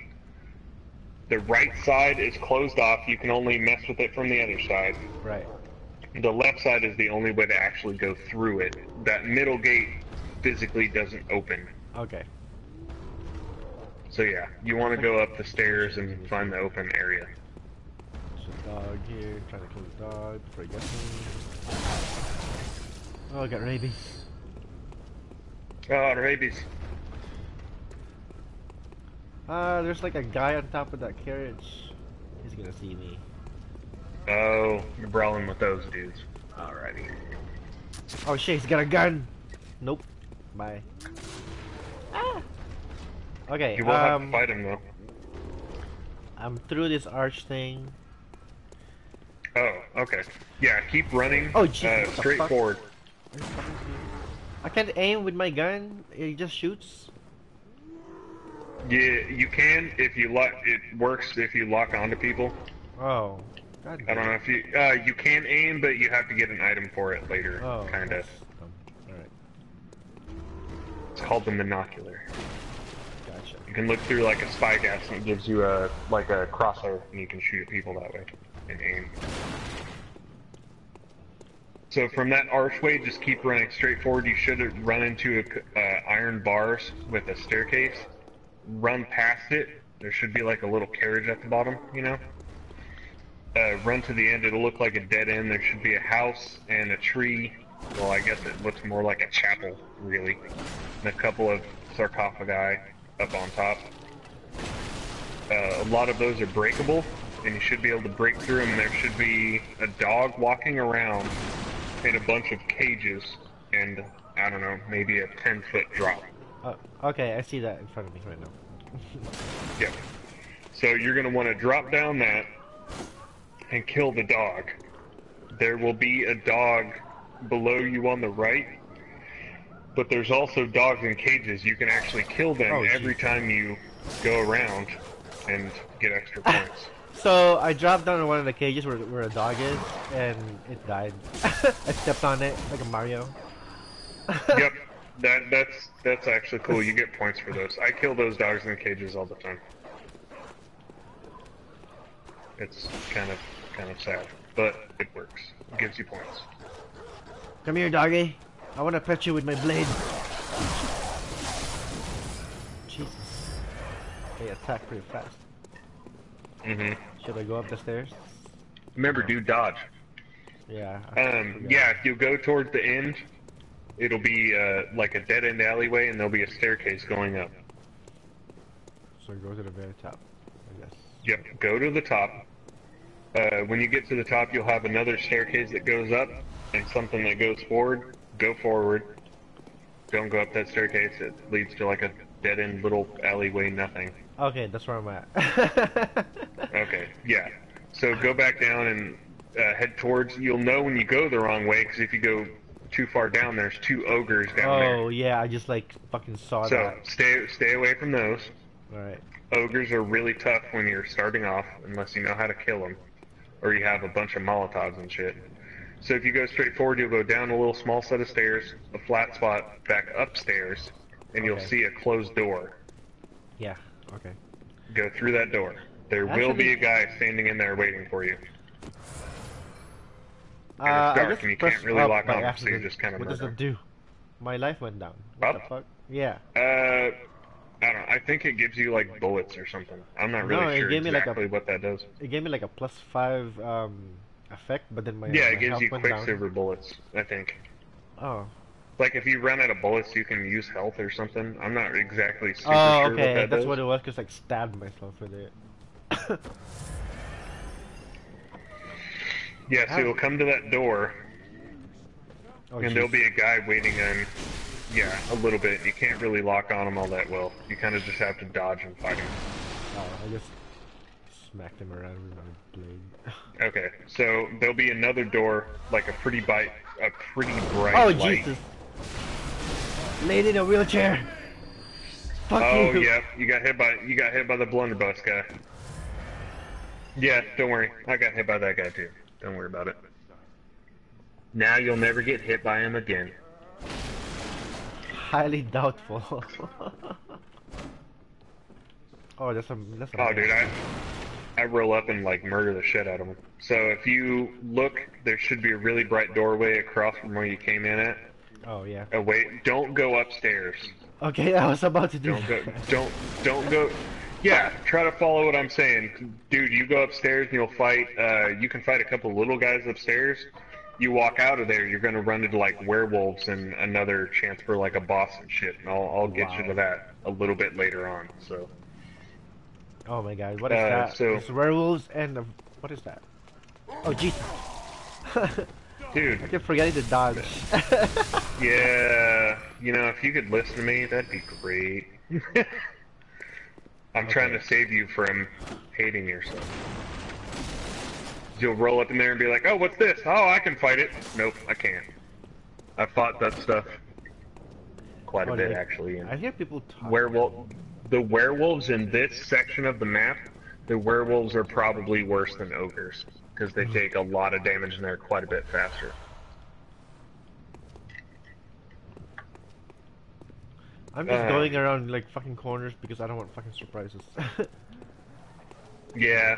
the right side is closed off. You can only mess with it from the other side. Right. The left side is the only way to actually go through it. That middle gate physically doesn't open. Okay. So yeah, you want to go up the stairs and find the open area. There's a dog here, trying to kill the dog before he gets me. Oh, I got rabies. Oh, rabies. There's like a guy on top of that carriage. He's gonna see me. Oh, you're brawling with those dudes. Alrighty. Oh shit, he's got a gun! Nope. Bye. Ah! Okay, You will have to fight him though. I'm through this arch thing. Oh, okay. Yeah, keep running. Oh, jeez, what the straight fuck? forward. I can't aim with my gun. It just shoots. Yeah, you can if you lock. It works if you lock onto people. Oh. God I don't know if you you can aim, but you have to get an item for it later. Oh. Kinda. that's dumb. Alright. It's called the monocular. Gotcha. You can look through like a spy gas and it gives you a like a crosshair and you can shoot at people that way and aim. So from that archway, just keep running straight forward. You should run into iron bars with a staircase. Run past it. There should be like a little carriage at the bottom, you know? Run to the end. It'll look like a dead end. There should be a house and a tree. Well, I guess it looks more like a chapel, really. And a couple of sarcophagi up on top. A lot of those are breakable, and you should be able to break through them. There should be a dog walking around in a bunch of cages, and I don't know, maybe a 10-foot drop. Okay, I see that in front of me right now. Yep. So you're going to want to drop down that and kill the dog. There will be a dog below you on the right, but there's also dogs in cages. You can actually kill them Oh, every geez. time you go around and get extra points. So I dropped down in one of the cages where a dog is, and it died. I stepped on it like a Mario. Yep, that's actually cool. You get points for those. I kill those dogs in cages all the time. It's kind of sad, but it works. It gives you points. Come here, doggy. I want to pet you with my blade. Jesus. They attack pretty fast. Mm-hmm. Should I go up the stairs? Remember, dude, dodge. Yeah. Yeah, if you go towards the end, it'll be like a dead-end alleyway, and there'll be a staircase going up. So go to the very top, I guess. Yep, go to the top. When you get to the top, you'll have another staircase that goes up, and something that goes forward. Go forward. Don't go up that staircase. It leads to like a dead-end little alleyway, nothing. Okay, that's where I'm at. Okay, yeah. So go back down and head towards. You'll know when you go the wrong way, because if you go too far down, there's two ogres down there. Oh yeah, I just like fucking saw So that. stay away from those. Alright. Ogres are really tough when you're starting off, unless you know how to kill them, or you have a bunch of Molotovs and shit. So if you go straight forward, you'll go down a little small set of stairs, a flat spot, back upstairs, and you'll Okay. see a closed door. Yeah. Okay. Go through that door. There will be a guy standing in there waiting for you. And it's I dark, just and you pressed can't really up lock by on him, so you accident. just kind of What does murder it do? My life went down. What Up? the fuck? Yeah. I don't know. I think it gives you like bullets or something. I'm not really No, it sure gave me like a- exactly what that does. It gave me like a +5 effect, but then my Yeah, my it gives health you went down. quicksilver bullets, I think. Oh. Like if you run out of bullets, you can use health or something. I'm not exactly super Oh, sure okay. what that That's does. what it was. Cause like stabbed myself with it. Yeah, so you'll come to that door, Oh, and there'll jeez. be a guy waiting on. Yeah, a little bit. You can't really lock on him all that well. You kind of just have to dodge and fight him. Oh, I just smacked him around with my blade. Okay, so there'll be another door, like a pretty bright Oh light. Jesus! Lady in a wheelchair. Fuck Oh you. yeah, you got hit by the blunderbuss guy. Yeah, don't worry. I got hit by that guy too. Don't worry about it. Now you'll never get hit by him again. Highly doubtful. Oh, that's a Oh, man. dude, I roll up and like murder the shit out of him. So if you look, there should be a really bright doorway across from where you came in at. Oh yeah. Oh wait, don't go upstairs. Okay, I was about to do Don't go. that. Don't go. Yeah, try to follow what I'm saying, dude. You go upstairs and you'll fight. You can fight a couple little guys upstairs. You walk out of there, you're gonna run into like werewolves and another chance for like a boss and shit. And I'll get you to that a little bit later on. So. Oh my god, what is that? So- It's werewolves and what is that? Oh Jesus! Dude. I keep forgetting to dodge. Yeah, you know, if you could listen to me, that'd be great. I'm trying to save you from hating yourself. You'll roll up in there and be like, oh, what's this? Oh, I can fight it. Nope, I can't. I fought that stuff quite a Oh, bit, like, actually. And I hear people talk. the werewolves in this section of the map, the werewolves are probably worse than ogres, because they take a lot of damage and they're quite a bit faster. I'm just going around like fucking corners because I don't want fucking surprises. Yeah.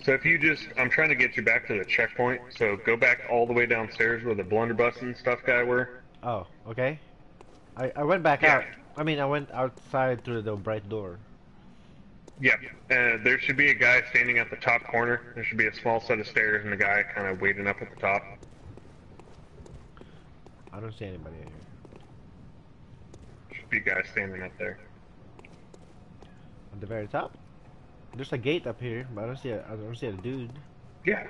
So if you just, I'm trying to get you back to the checkpoint, so go back all the way downstairs where the blunderbuss and stuff guy were. Oh, okay. I went back Yeah. out. I mean, I went outside through the bright door. Yeah. There should be a guy standing at the top corner. There should be a small set of stairs and a guy kind of waiting up at the top. I don't see anybody in here. Should be a guy standing up there. At the very top? There's a gate up here, but I don't see a dude. Yeah.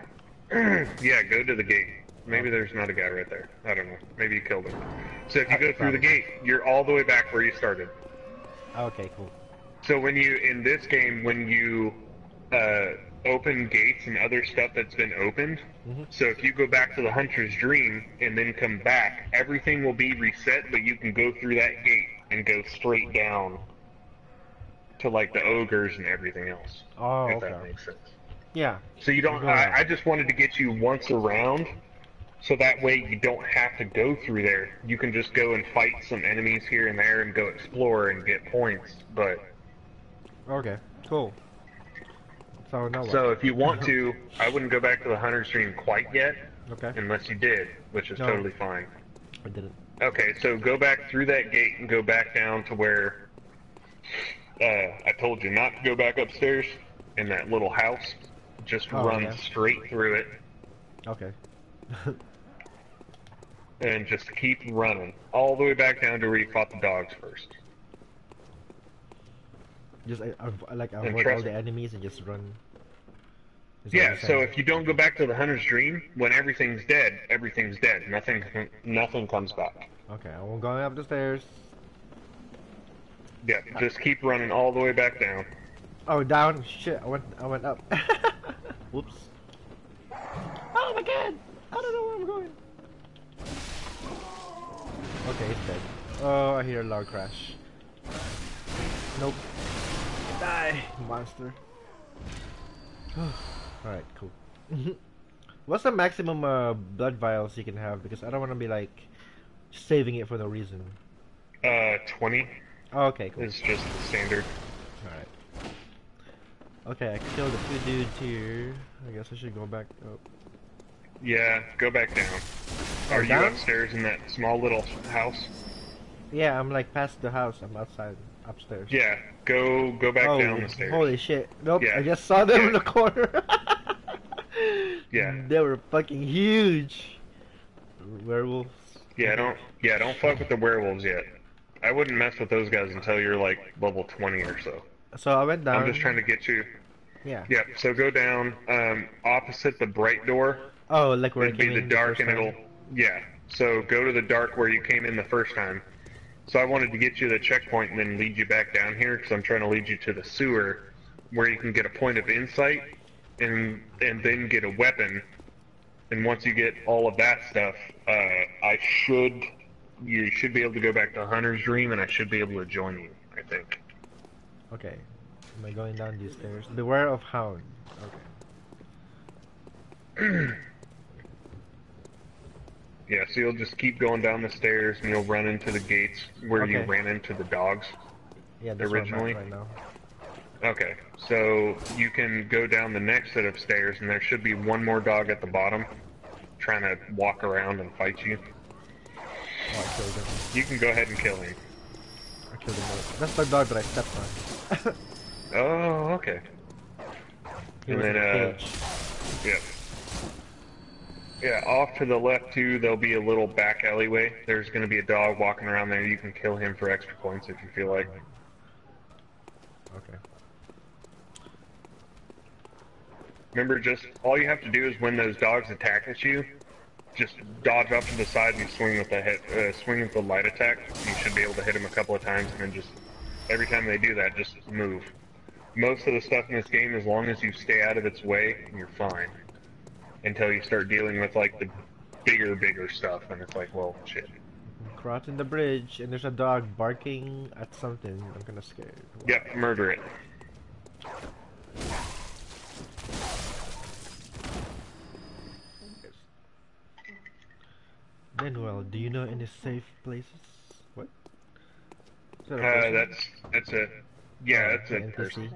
Yeah, go to the gate. Maybe there's not a guy right there. I don't know. Maybe you killed him. So if you go through the gate, you're all the way back where you started. Okay, cool. So when you, in this game, when you open gates and other stuff that's been opened, so if you go back to the Hunter's Dream and then come back, everything will be reset, but you can go through that gate and go straight down to like the ogres and everything else. Oh, if okay. that makes sense. Yeah. So you don't, I just wanted to get you once around, so that way you don't have to go through there. You can just go and fight some enemies here and there and go explore and get points, but... Okay, cool. So now what? So if you want to, I wouldn't go back to the Hunter's Dream quite yet, Okay. unless you did, which is No. totally fine. I didn't. Okay, so go back through that gate and go back down to where I told you not to go back upstairs in that little house. Just run yeah. straight through it Okay. and just keep running all the way back down to where you fought the dogs first. Just I like And avoid trust all the me. enemies and just run. Is that Yeah, what you're so saying? if you don't go back to the Hunter's Dream, when everything's dead, everything's dead. Nothing comes back. Okay, I'm going up the stairs. Yeah, just keep running all the way back down. Oh, down. Shit, I went up. Whoops. Oh my god! I don't know where I'm going. Okay, it's dead. Oh, I hear a loud crash. Nope. Die, monster. Alright, cool. What's the maximum blood vials you can have? Because I don't want to be like saving it for no reason. 20 Oh, okay, cool. is just the standard. Alright. Okay, I killed a few dudes here. I guess I should go back up. Yeah, go back down. Are you down? upstairs in that small little house? Yeah, I'm like past the house. I'm outside, upstairs. Yeah, go back Oh, down the stairs. holy shit. Nope, Yeah. I just saw them Yeah. in the corner. Yeah. They were fucking huge. Werewolves. Yeah, don't fuck with the werewolves yet. I wouldn't mess with those guys until you're like level 20 or so. So I went down. I'm just trying to get you. Yeah. Yeah, so go down opposite the bright door. Oh, like where It'd it be came the in dark first and time? it'll... Yeah, so go to the dark where you came in the first time. So I wanted to get you to the checkpoint and then lead you back down here, because I'm trying to lead you to the sewer where you can get a point of insight and then get a weapon. And once you get all of that stuff, you should be able to go back to Hunter's Dream, and I should be able to join you, I think. Okay. Am I going down these stairs? Beware of hound. Okay. Yeah, so you'll just keep going down the stairs and you'll run into the gates where you Okay. ran into the dogs Yeah, that's originally. where I'm at right now. Okay, so you can go down the next set of stairs and there should be one more dog at the bottom trying to walk around and fight you. Oh, I killed him. You can go ahead and kill him. I killed him. That's the dog that I stepped on. Oh, okay. He And was in then, a cage. Yeah. Yeah, off to the left too, there'll be a little back alleyway. There's going to be a dog walking around there. You can kill him for extra points if you feel like. Okay. Remember, just all you have to do is when those dogs attack at you, just dodge off to the side and swing with the swing with the light attack. You should be able to hit them a couple of times, and then just every time they do that, just move. Most of the stuff in this game, as long as you stay out of its way, you're fine. Until you start dealing with like the bigger stuff, and it's like, well, shit. Crossing the bridge, and there's a dog barking at something. I'm kinda scared. Yep, murder it. Manuel, do you know any safe places? What? Is that a person? That's a, yeah, Oh, that's a NPC. person.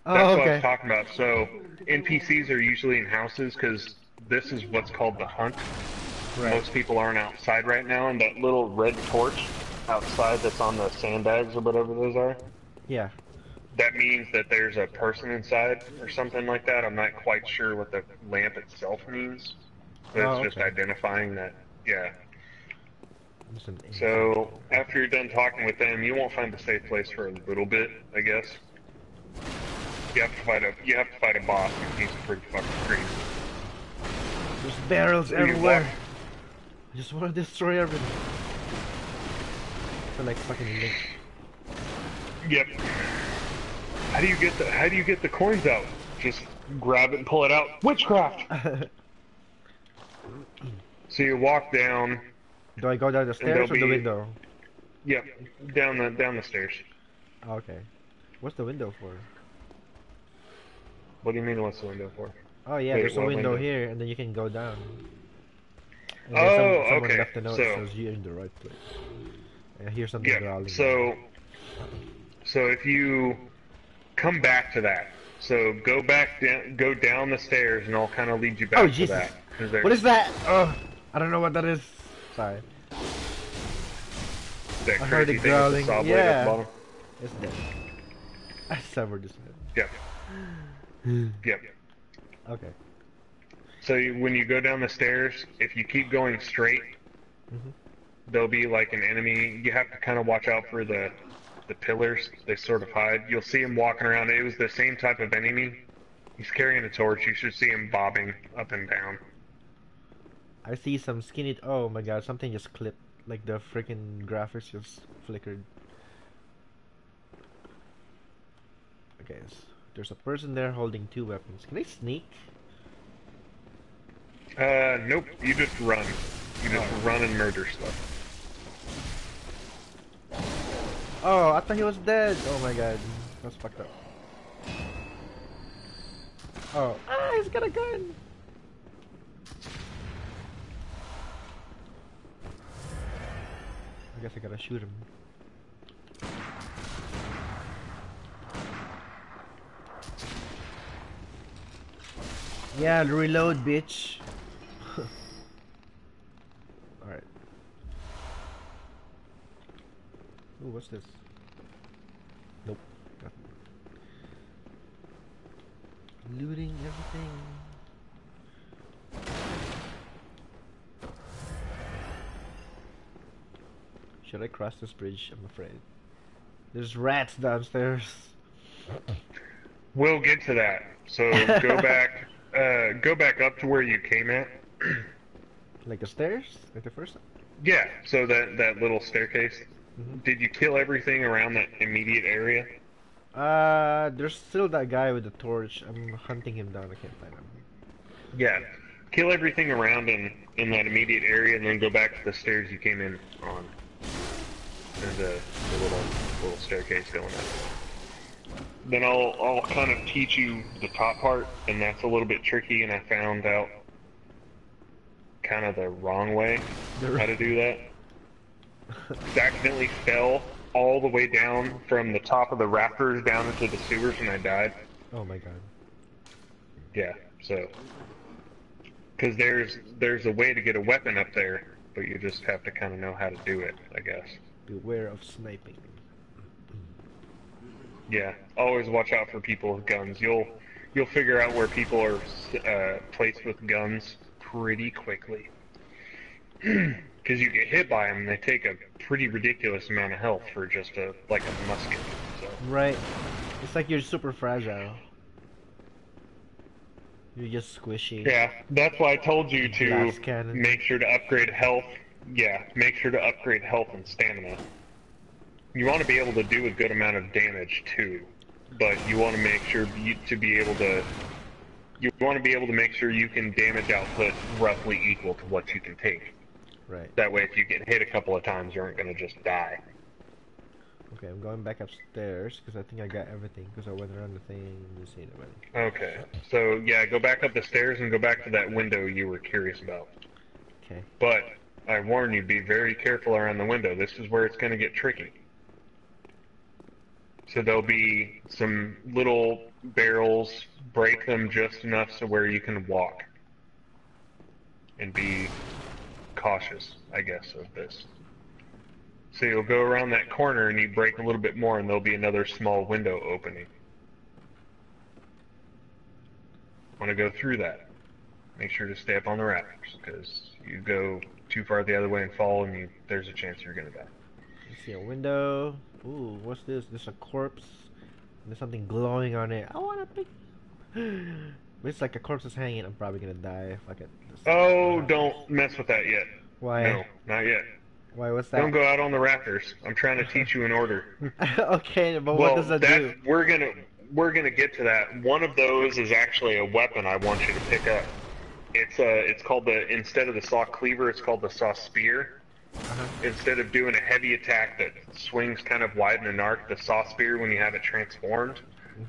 Oh, That's what I okay. was talking about. So, NPCs are usually in houses, because this is what's called the hunt. Right. Most people aren't outside right now, and that little red torch outside that's on the sandbags or whatever those are, Yeah. that means that there's a person inside or something like that. I'm not quite sure what the lamp itself means, but Oh, it's just okay. identifying that, yeah. Just an So, after you're done talking with them, you won't find a safe place for a little bit, I guess. You have to fight a boss, and he's pretty fucking crazy. There's barrels There you everywhere. walk. I just want to destroy everything. I feel like fucking Link. Yep. How do you get the coins out? Just grab it and pull it out. Witchcraft. So you walk down. Do I go down the stairs or the there'll be- window? Yep. Down the stairs. Okay. What's the window for? What do you mean? What's the window for? Oh yeah, Wait, there's a what window window? here, and then you can go down. And then Oh, someone okay. left a note So- that says you're in the right place. I hear something Yeah. growling. So if you come back to that, so go down the stairs, and I'll kind of lead you back Oh to Jesus! that. 'Cause there- What is that? Oh, I don't know what that is. Sorry. that I heard crazy it thing with the growling. saw blade at Yeah. the bottom? It's dead. I severed his head. Yep. Yep. Okay. So when you go down the stairs, if you keep going straight, Mhm. there'll be like an enemy. You have to kind of watch out for the pillars. They sort of hide. You'll see him walking around. It was the same type of enemy. He's carrying a torch. You should see him bobbing up and down. I see some skinny. Oh my god! Something just clipped. Like the freaking graphics just flickered. Okay, there's a person there holding 2 weapons. Can I sneak? Nope. You just run. You just run and murder stuff. Oh, I thought he was dead. Oh my god, that's fucked up. Oh, he's got a gun. I guess I gotta shoot him. Yeah, reload, bitch. Alright. Ooh, what's this? Nope. Nothing. Looting everything. Should I cross this bridge? I'm afraid. There's rats downstairs. We'll get to that. So go back up to where you came at. Like the stairs? Like the first time? Yeah. So that little staircase. Mhm. Did you kill everything around that immediate area? There's still that guy with the torch. I'm hunting him down. I can't find him. Yeah. Kill everything around in that immediate area, and then go back to the stairs you came in on. There's a little staircase going up. Then I'll kind of teach you the top part, and that's a little bit tricky. And I found out kind of the wrong way The- how to do that. Accidentally fell all the way down from the top of the rafters down into the sewers and I died. Oh my god. Yeah, so because there's a way to get a weapon up there, but you just have to kind of know how to do it, I guess. Beware of sniping. Yeah, always watch out for people with guns. You'll figure out where people are placed with guns pretty quickly. Because you get hit by them, and they take a pretty ridiculous amount of health for just like a musket. So. Right. It's like you're super fragile. You're just squishy. Yeah, that's why I told you to Glass cannon. make sure to upgrade health. Yeah, make sure to upgrade health and stamina. You want to be able to do a good amount of damage too, but you want to make sure to be able to. You want to be able to make sure you can damage output roughly equal to what you can take. Right. That way, if you get hit a couple of times, you aren't going to just die. Okay, I'm going back upstairs because I think I got everything because I went around the thing and didn't see anybody. Okay, so yeah, go back up the stairs and go back to that window you were curious about. Okay. But I warn you, be very careful around the window. This is where it's going to get tricky. So there'll be some little barrels, break them just enough so where you can walk. And be cautious, I guess, of this. So you'll go around that corner and you break a little bit more and there'll be another small window opening. Want to go through that. Make sure to stay up on the rafters, because you go too far the other way and fall and there's a chance you're going to die. I see a window. Ooh, what's this? There's a corpse. There's something glowing on it. I want to pick. It's like a corpse is hanging. I'm probably gonna die if I get this. Oh, don't mess with that yet. Why? No, not yet. Why? What's that? Don't go out on the rafters. I'm trying to teach you an order. Okay, but Well, what does that do? we're gonna get to that. One of those is actually a weapon I want you to pick up. It's called instead of the saw cleaver, it's called the saw spear. Instead of doing a heavy attack that swings kind of wide in an arc, the saw spear, when you have it transformed,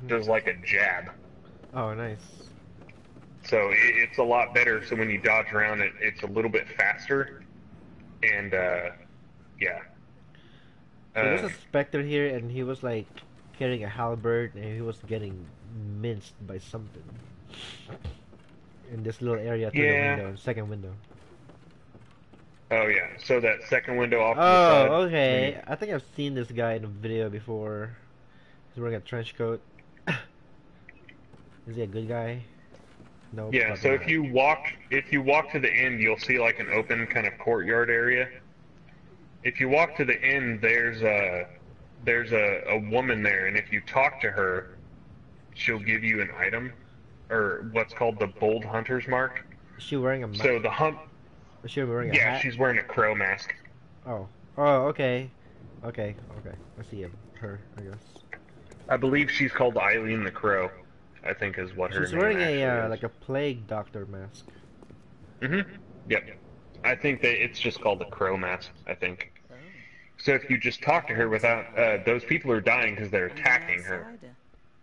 does like a jab. Oh, nice. So it's a lot better. So when you dodge around it, it's a little bit faster. And yeah. So there's a Spectre here, and he was like carrying a halberd, and he was getting minced by something in this little area through the window, second window. Oh yeah, so that second window off to the Oh, side. okay. I think I've seen this guy in a video before. He's wearing a trench coat. Is he a good guy? No. Yeah, probably so not. if you walk to the end, you'll see like an open kind of courtyard area. If you walk to the end, there's a woman there, and if you talk to her, she'll give you an item, or what's called the bold hunter's mark. Is she wearing a mask? So the hunt. Is she wearing a Yeah, hat? she's wearing a crow mask. Oh. Oh, okay. Okay. I see him. Her, I guess. I believe she's called Eileen the Crow, I think is what her She's name wearing actually a is. like a plague doctor mask. Yep. I think that it's just called the Crow mask, I think. So if you just talk to her without, those people are dying because they're attacking her.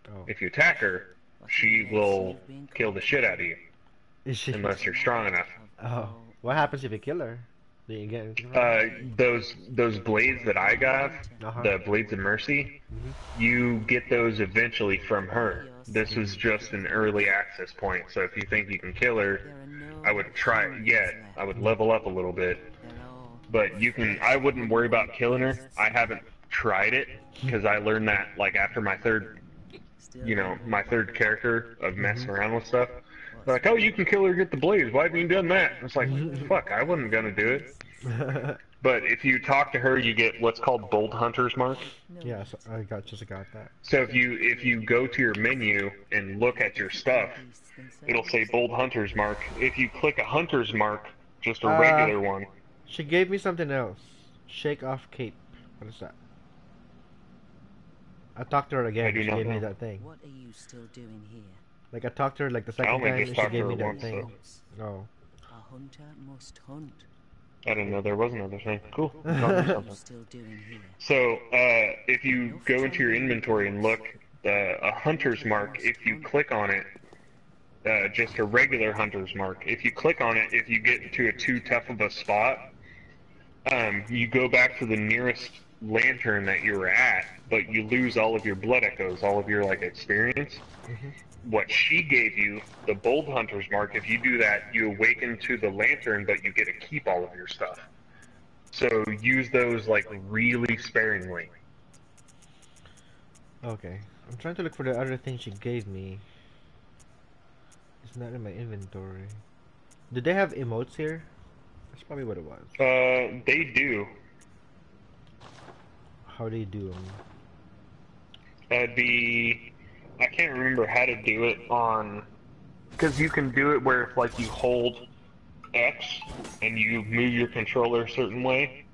Oh. If you attack her, she will kill the shit out of you, Is she? unless you're strong enough. Oh. What happens if you kill her? Do you get anything from her? Those blades that I got, Uh-huh. the Blades of Mercy, you get those eventually from her. This was just an early access point, so if you think you can kill her, I would try it yet. I would level up a little bit. But you can, I wouldn't worry about killing her. I haven't tried it, because I learned that, like, after my third character of messing around with stuff. They're like, oh, you can kill her, get the blades. Why haven't you done that? It's like, fuck, I wasn't gonna do it. But if you talk to her, you get what's called Bold Hunter's Mark. Yeah, so I just got that. So if you go to your menu and look at your stuff, it'll say Bold Hunter's Mark. If you click a Hunter's Mark, just a regular one. She gave me something else. Shake off cape. What is that? I talked to her again. I do She not gave me know. that thing. What are you still doing here? Like I talked to her like the I second only time, just and she talked to gave her me that once, thing. so Oh. A hunter must hunt. I didn't know there was another thing. Cool. What are you still doing here? So, if you go into your inventory and look, a hunter's mark, if you click on it, just a regular hunter's mark. If you click on it, if you get to a too tough of a spot, you go back to the nearest lantern that you were at, but you lose all of your blood echoes, all of your like experience. What she gave you, the bold hunter's mark, if you do that, you awaken to the lantern, but you get to keep all of your stuff. So use those like really sparingly. Okay. I'm trying to look for the other thing she gave me. It's not in my inventory. Did they have emotes here? That's probably what it was. They do. How do you do them? I can't remember how to do it on, because you can do it where if like you hold X and you move your controller a certain way,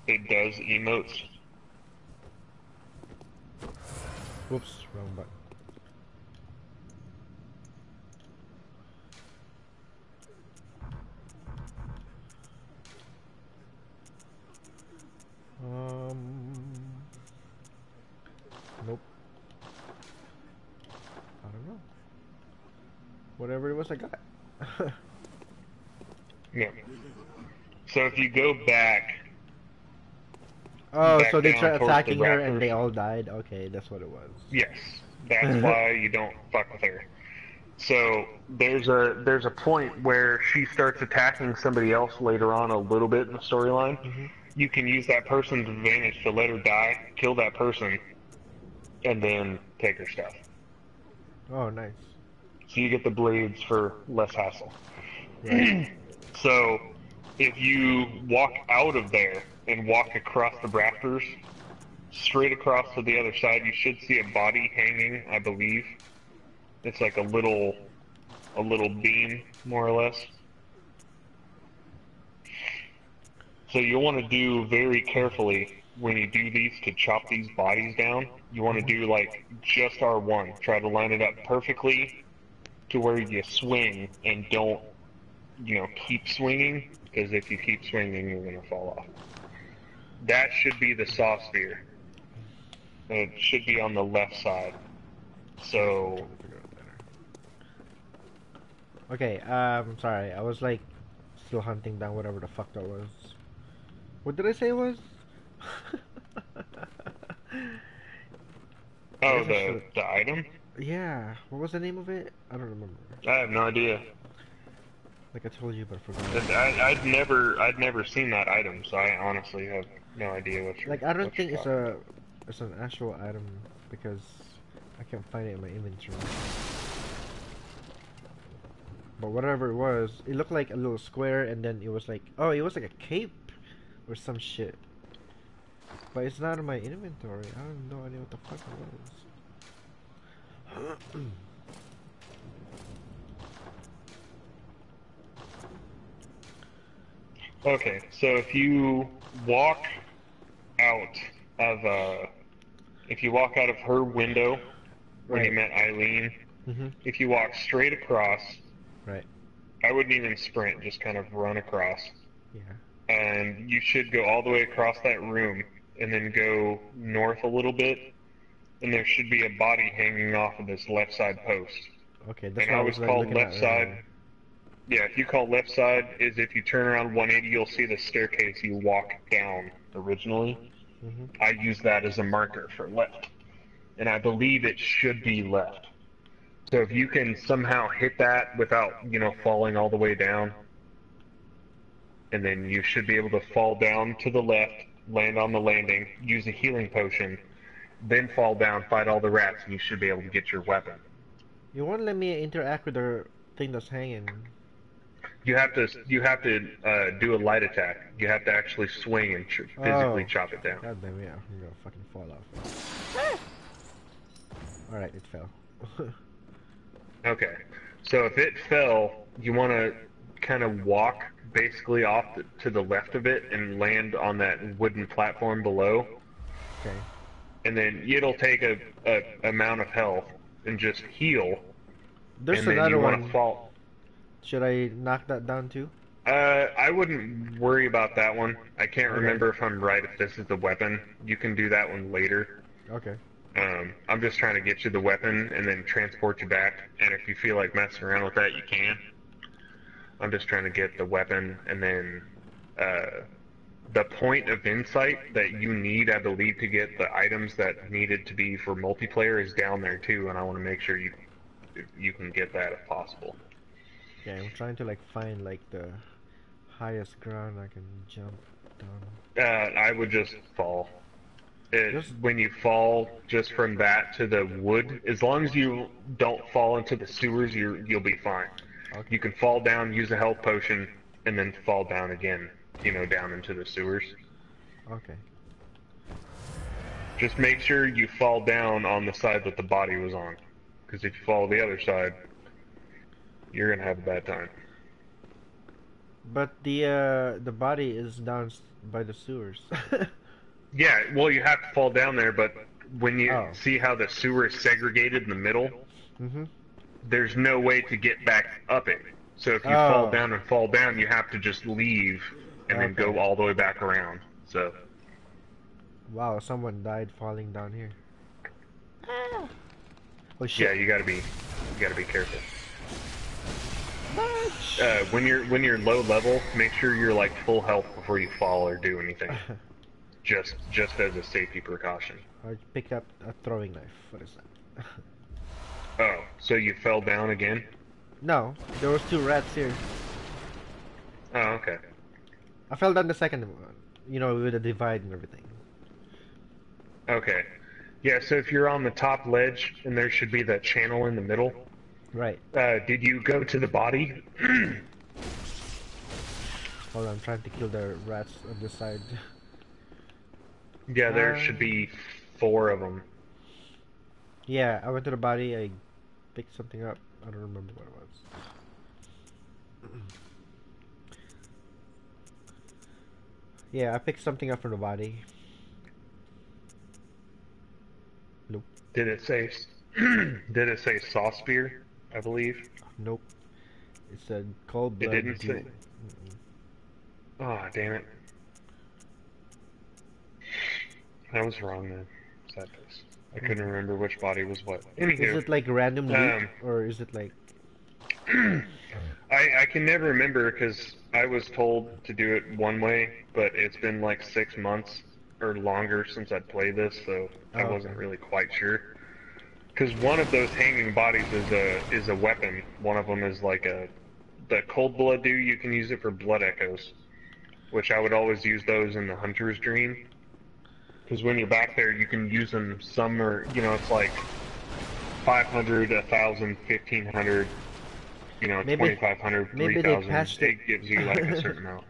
it does emotes. Whoops, wrong button. Nope. I don't know. Whatever it was, I got. Yeah. So if you go back. Oh, back so they down tried towards the attacking her and raptors. they all died? Okay, that's what it was. Yes, that's why you don't fuck with her. So there's a point where she starts attacking somebody else later on a little bit in the storyline. You can use that person's advantage to let her die, kill that person, and then take her stuff. Oh, nice. So you get the blades for less hassle. Right. So if you walk out of there and walk across the rafters, straight across to the other side, you should see a body hanging, I believe. It's like a little beam, more or less. So you'll want to do very carefully when you do these to chop these bodies down. You want to do like just R1. Try to line it up perfectly to where you swing and don't, keep swinging, because if you keep swinging, you're going to fall off. That should be the saw sphere. It should be on the left side. So Okay, sorry, I was like still hunting down whatever the fuck that was. What did I say it was? oh, the item? Yeah, what was the name of it? I don't remember. I have no idea. Like I told you, but I forgot. I'd never seen that item, so I honestly have no idea what you're. Like I don't what think you're it's an actual item because I can't find it in my inventory. But whatever it was, it looked like a little square, and then it was like, oh, it was like a cape or some shit. But it's not in my inventory. I have no idea what the fuck it was. Okay, so if you walk out of her window when you met Eileen, if you walk straight across, right, I wouldn't even sprint, just kind of run across. Yeah. And you should go all the way across that room and then go north a little bit, and there should be a body hanging off of this left side post. Okay, that's and what I I was always like, call looking left at side. earlier. Yeah, if you call left side, is if you turn around 180, you'll see the staircase you walk down originally. I use that as a marker for left. And I believe it should be left. So if you can somehow hit that without, falling all the way down, and then you should be able to fall down to the left, land on the landing, use a healing potion, then fall down, fight all the rats, and you should be able to get your weapon. You won't let me interact with the thing that's hanging. You have to do a light attack. You have to actually swing and physically chop it down. God damn it, I'm gonna fucking fall off. Alright, it fell. Okay, so if it fell, you want to kind of walk basically off to the left of it and land on that wooden platform below. Okay. And then it'll take a amount of health and just heal. There's and then another you one. Want to fall. Should I knock that down too? I wouldn't worry about that one. I can't remember if I'm right if this is the weapon. You can do that one later. Okay. I'm just trying to get you the weapon and then transport you back. And if you feel like messing around with that, you can. I'm just trying to get the weapon and then the point of insight that you need, I believe, to get the items that needed to be for multiplayer is down there too, and I want to make sure you can get that if possible. Yeah, I'm trying to like find like the highest ground I can jump down. I would just fall. Just- When you fall just from that to the wood, as long as you don't fall into the sewers, you'll be fine. Okay. You can fall down, use a health potion, and then fall down again, you know, down into the sewers. Okay. Just make sure you fall down on the side that the body was on. Because if you fall the other side, you're going to have a bad time. But the body is down by the sewers. Yeah, well, you have to fall down there, but when you Oh. see how the sewer is segregated in the middle, there's no way to get back up it. So if you fall down, you have to just leave and then go Okay. all the way back around. So Wow, someone died falling down here. Oh yeah, shit. you gotta be careful. When you're low level, make sure you're like full health before you fall or do anything. just as a safety precaution. I picked up a throwing knife. What is that? Oh, so you fell down again? No, there was 2 rats here. Oh, okay. I fell down the second one. You know, with the divide and everything. Okay. Yeah, so if you're on the top ledge, and there should be that channel in the middle, Right. did you go to the body? Hold on, I'm trying to kill the rats on this side. Yeah, there should be 4 of them. Yeah, I went to the body, I picked something up. I don't remember what it was. Yeah, I picked something up from the body. Nope. Did it say did it say saw spear, I believe? Nope. It said cold It blood. didn't say. duel. Oh, damn it. I was wrong then. Sad face. I couldn't remember which body was what. Anywho, Is it like random loot, or is it like... I can never remember because I was told to do it one way, but it's been like 6 months or longer since I played this, so I Oh, wasn't okay. really quite sure. Because one of those hanging bodies is a weapon. One of them is like the cold blood do. You can use it for blood echoes, which I would always use those in the hunter's dream. Because when you're back there, you can use them. Some are, you know, it's like 500, 1,000, 1,500. You know, Maybe- 2,500, maybe they 3,000. patched it. It gives you like a certain amount.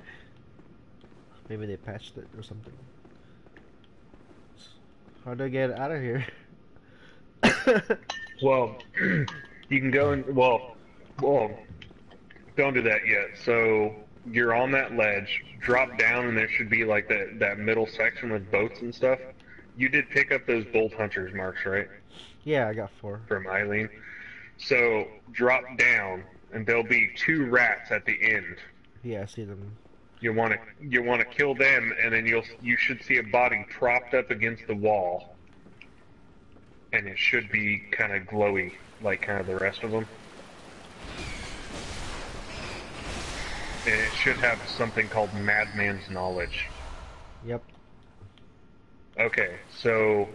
Maybe they patched it or something. How do I get out of here? Well, you can go and well, don't do that yet. So you're on that ledge, drop down, and there should be like that middle section with boats and stuff. You did pick up those bolt hunters marks, right? Yeah, I got 4. From Eileen. So drop down, and there'll be 2 rats at the end. Yeah, I see them. You want to kill them, and then you should see a body propped up against the wall. And it should be kind of glowy, like kind of the rest of them. And it should have something called Madman's Knowledge. Yep. Okay, so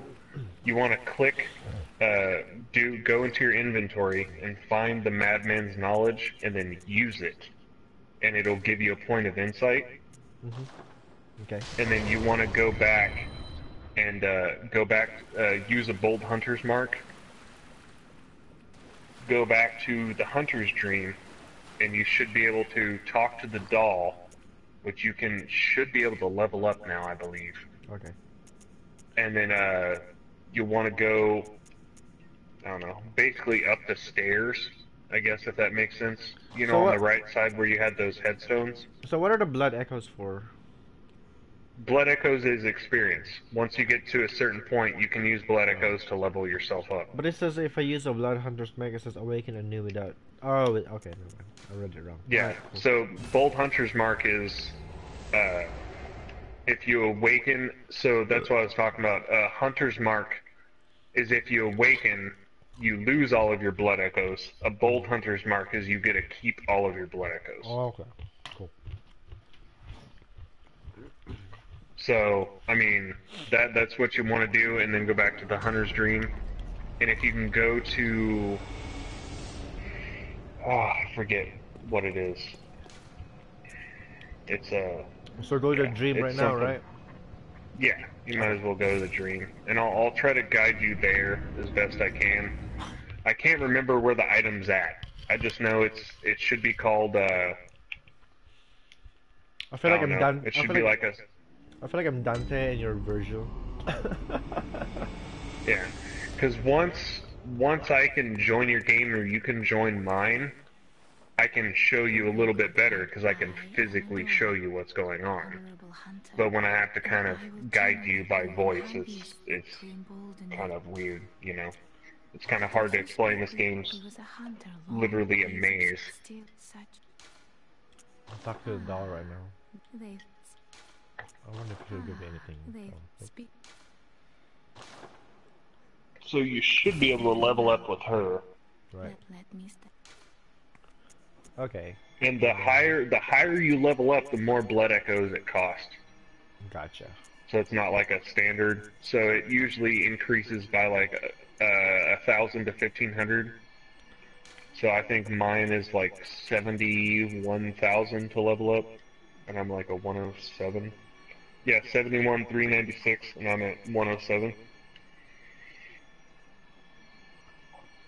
you want to click, go into your inventory and find the Madman's Knowledge, and then use it, and it'll give you a point of insight. Okay. And then you want to go back and use a bold hunter's mark. Go back to the hunter's dream, and you should be able to talk to the doll, which you should be able to level up now, I believe. Okay. And then you'll want to go, I don't know, basically up the stairs, I guess, if that makes sense. You know, So on what- the right side where you had those headstones. So what are the blood echoes for? Blood Echoes is experience. Once you get to a certain point, you can use Blood Echoes to level yourself up. But it says if I use a blood hunter's meg, it says awaken anew without... Oh, okay, never mind. I read it wrong. Yeah, Alright, cool. so Bold Hunter's Mark is, if you awaken, so that's what I was talking about. Hunter's Mark is if you awaken, you lose all of your blood echoes. A bold hunter's mark is you get to keep all of your blood echoes. Oh, okay. Cool. So, I mean, that's what you want to do, and then go back to the hunter's dream. And if you can go to, I forget what it is. It's a. So go to the dream it's right now, something- right? Yeah, you might as well go to the dream, and I'll try to guide you there as best I can. I can't remember where the item's at. I just know it should be called. I feel like I'm done. It should be like a. I feel like I'm Dante and you're Virgil. Yeah, because once I can join your game or you can join mine, I can show you a little bit better because I can physically show you what's going on. Honorable hunter. But when I have to kind of I will guide you by generate voice, your it's beast to embolden kind you. of weird, you know. It's kind of hard to explain. This game's He was a hunter long literally a before maze. still such I'll talk to the doll right now. they I wonder if she'll give me anything. they Oh, nope. speak. So you should be able to level up with her. Right. Let me step. Okay. And the higher you level up, the more blood echoes it costs. Gotcha. So it's not like a standard. So it usually increases by like 1,000 to 1,500. So I think mine is like 71,000 to level up, and I'm like a 107. Yeah, 71,396, and I'm at 107.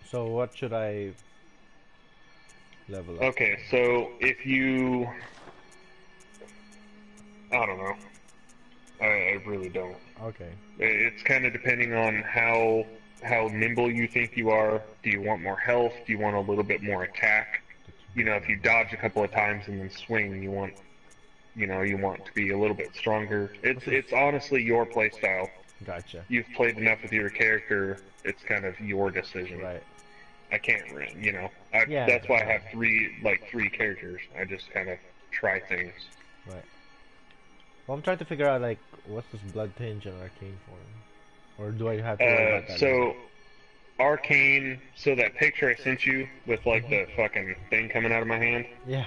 So what should I level up? Okay, so if you, I don't know. I really don't. Okay. It's kind of depending on how nimble you think you are. Do you want more health? Do you want a little bit more attack? You know, if you dodge a couple of times and then swing, you want to be a little bit stronger. It's honestly your playstyle. Gotcha. You've played enough with your character. It's kind of your decision. Right. I can't, Yeah. That's why I have three characters. I just kind of try things. Right. Well, I'm trying to figure out like what's this blood tinge and arcane form, or do I have to worry about that? So arcane. So that picture I sent you with like the fucking thing coming out of my hand. Yeah.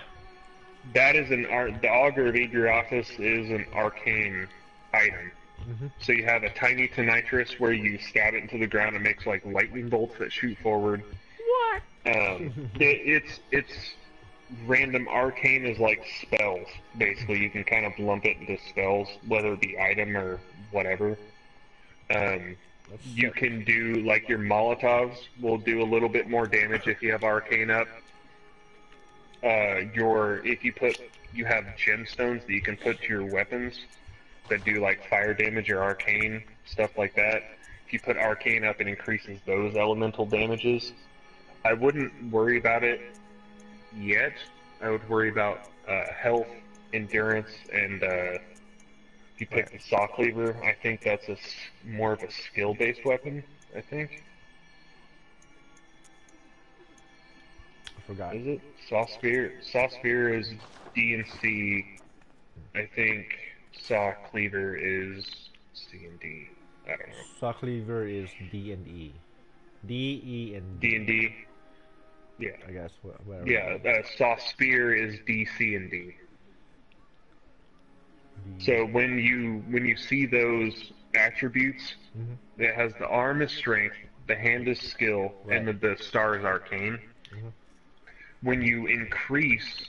That is the auger of Idriotis is an arcane item. Mm-hmm. So you have a tiny tonitrus where you stab it into the ground and makes like lightning bolts that shoot forward. What? It's random. Arcane is like spells, basically. You can kind of lump it into spells, whether it be item or whatever. You can do, like, your Molotovs will do a little bit more damage if you have Arcane up. You have gemstones that you can put to your weapons that do, like, fire damage or Arcane, stuff like that. If you put Arcane up, it increases those elemental damages. I wouldn't worry about it yet. I would worry about health, endurance, and if you pick the Saw Cleaver, I think that's more of a skill-based weapon, I think. I forgot. Is it? Saw Spear? Saw Spear is D and C. I think Saw Cleaver is C and D. I don't know. Saw cleaver is D and E. D, E, and D and D? Yeah. I guess whatever. Yeah, Saw Spear is D, C, and D. So when you see those attributes, it has the arm is strength, the hand is skill, and the star is arcane. When you increase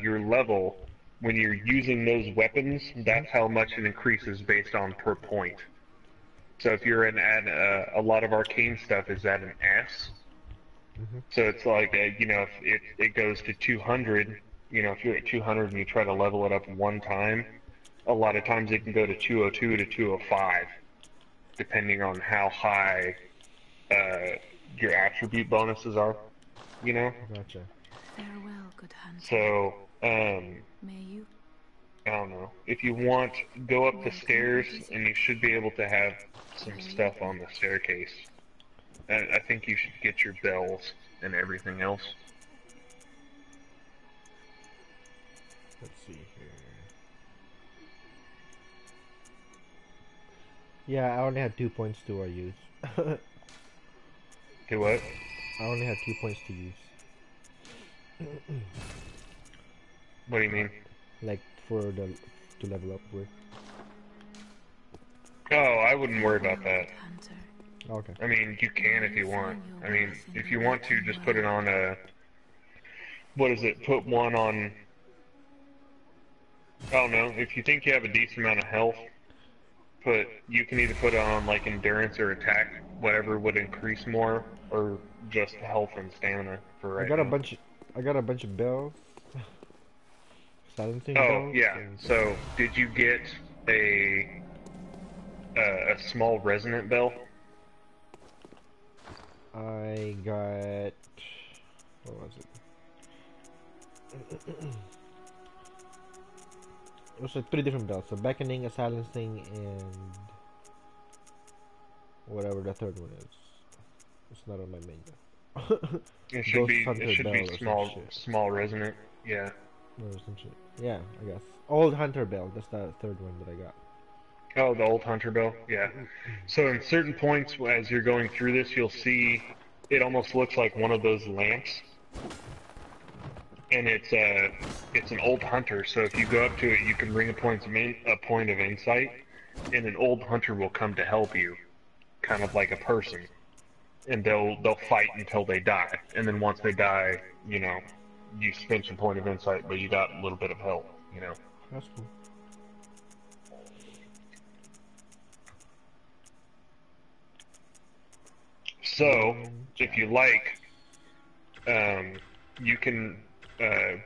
your level, when you're using those weapons, that's how much it increases based on per point. So if you're at a lot of arcane stuff is at an S. So it's like, if it goes to 200, if you're at 200 and you try to level it up one time, a lot of times it can go to 202 to 205, depending on how high your attribute bonuses are, Gotcha. Farewell, good hunter. So, May you I don't know. If you want, go up the stairs, and you should be able to have some stuff on the staircase. I think you should get your bells and everything else. Let's see here. Yeah, I only had 2 points to our use. Do what? I only have 2 points to use. What do you mean? Like for the to level up with. Oh, I wouldn't worry about that. Hunter. Okay. I mean, you can if you want. I mean, if you want to, just put it on a... What is it? Put one on... I don't know. If you think you have a decent amount of health, you can either put it on, like, endurance or attack, whatever would increase more, or just health and stamina for right now. I got a bunch of bells. Silencing Oh, bells. yeah. So, did you get a small resonant bell? I got... What was it? It was like 3 different bells. So beckoning, a silencing, and whatever the third one is. It's not on my menu. It should be Bell or some small resonant. Yeah. or some shit. Yeah, I guess. Old Hunter Bell. That's the third one that I got. Oh, the old hunter bell? Yeah. So in certain points as you're going through this, you'll see it almost looks like one of those lamps. And it's an old hunter, so if you go up to it, you can ring a point of insight, and an old hunter will come to help you, kind of like a person. And they'll fight until they die. And then once they die, you know, you spent your point of insight, but you got a little bit of help, you know. That's cool. So, if you like, you can,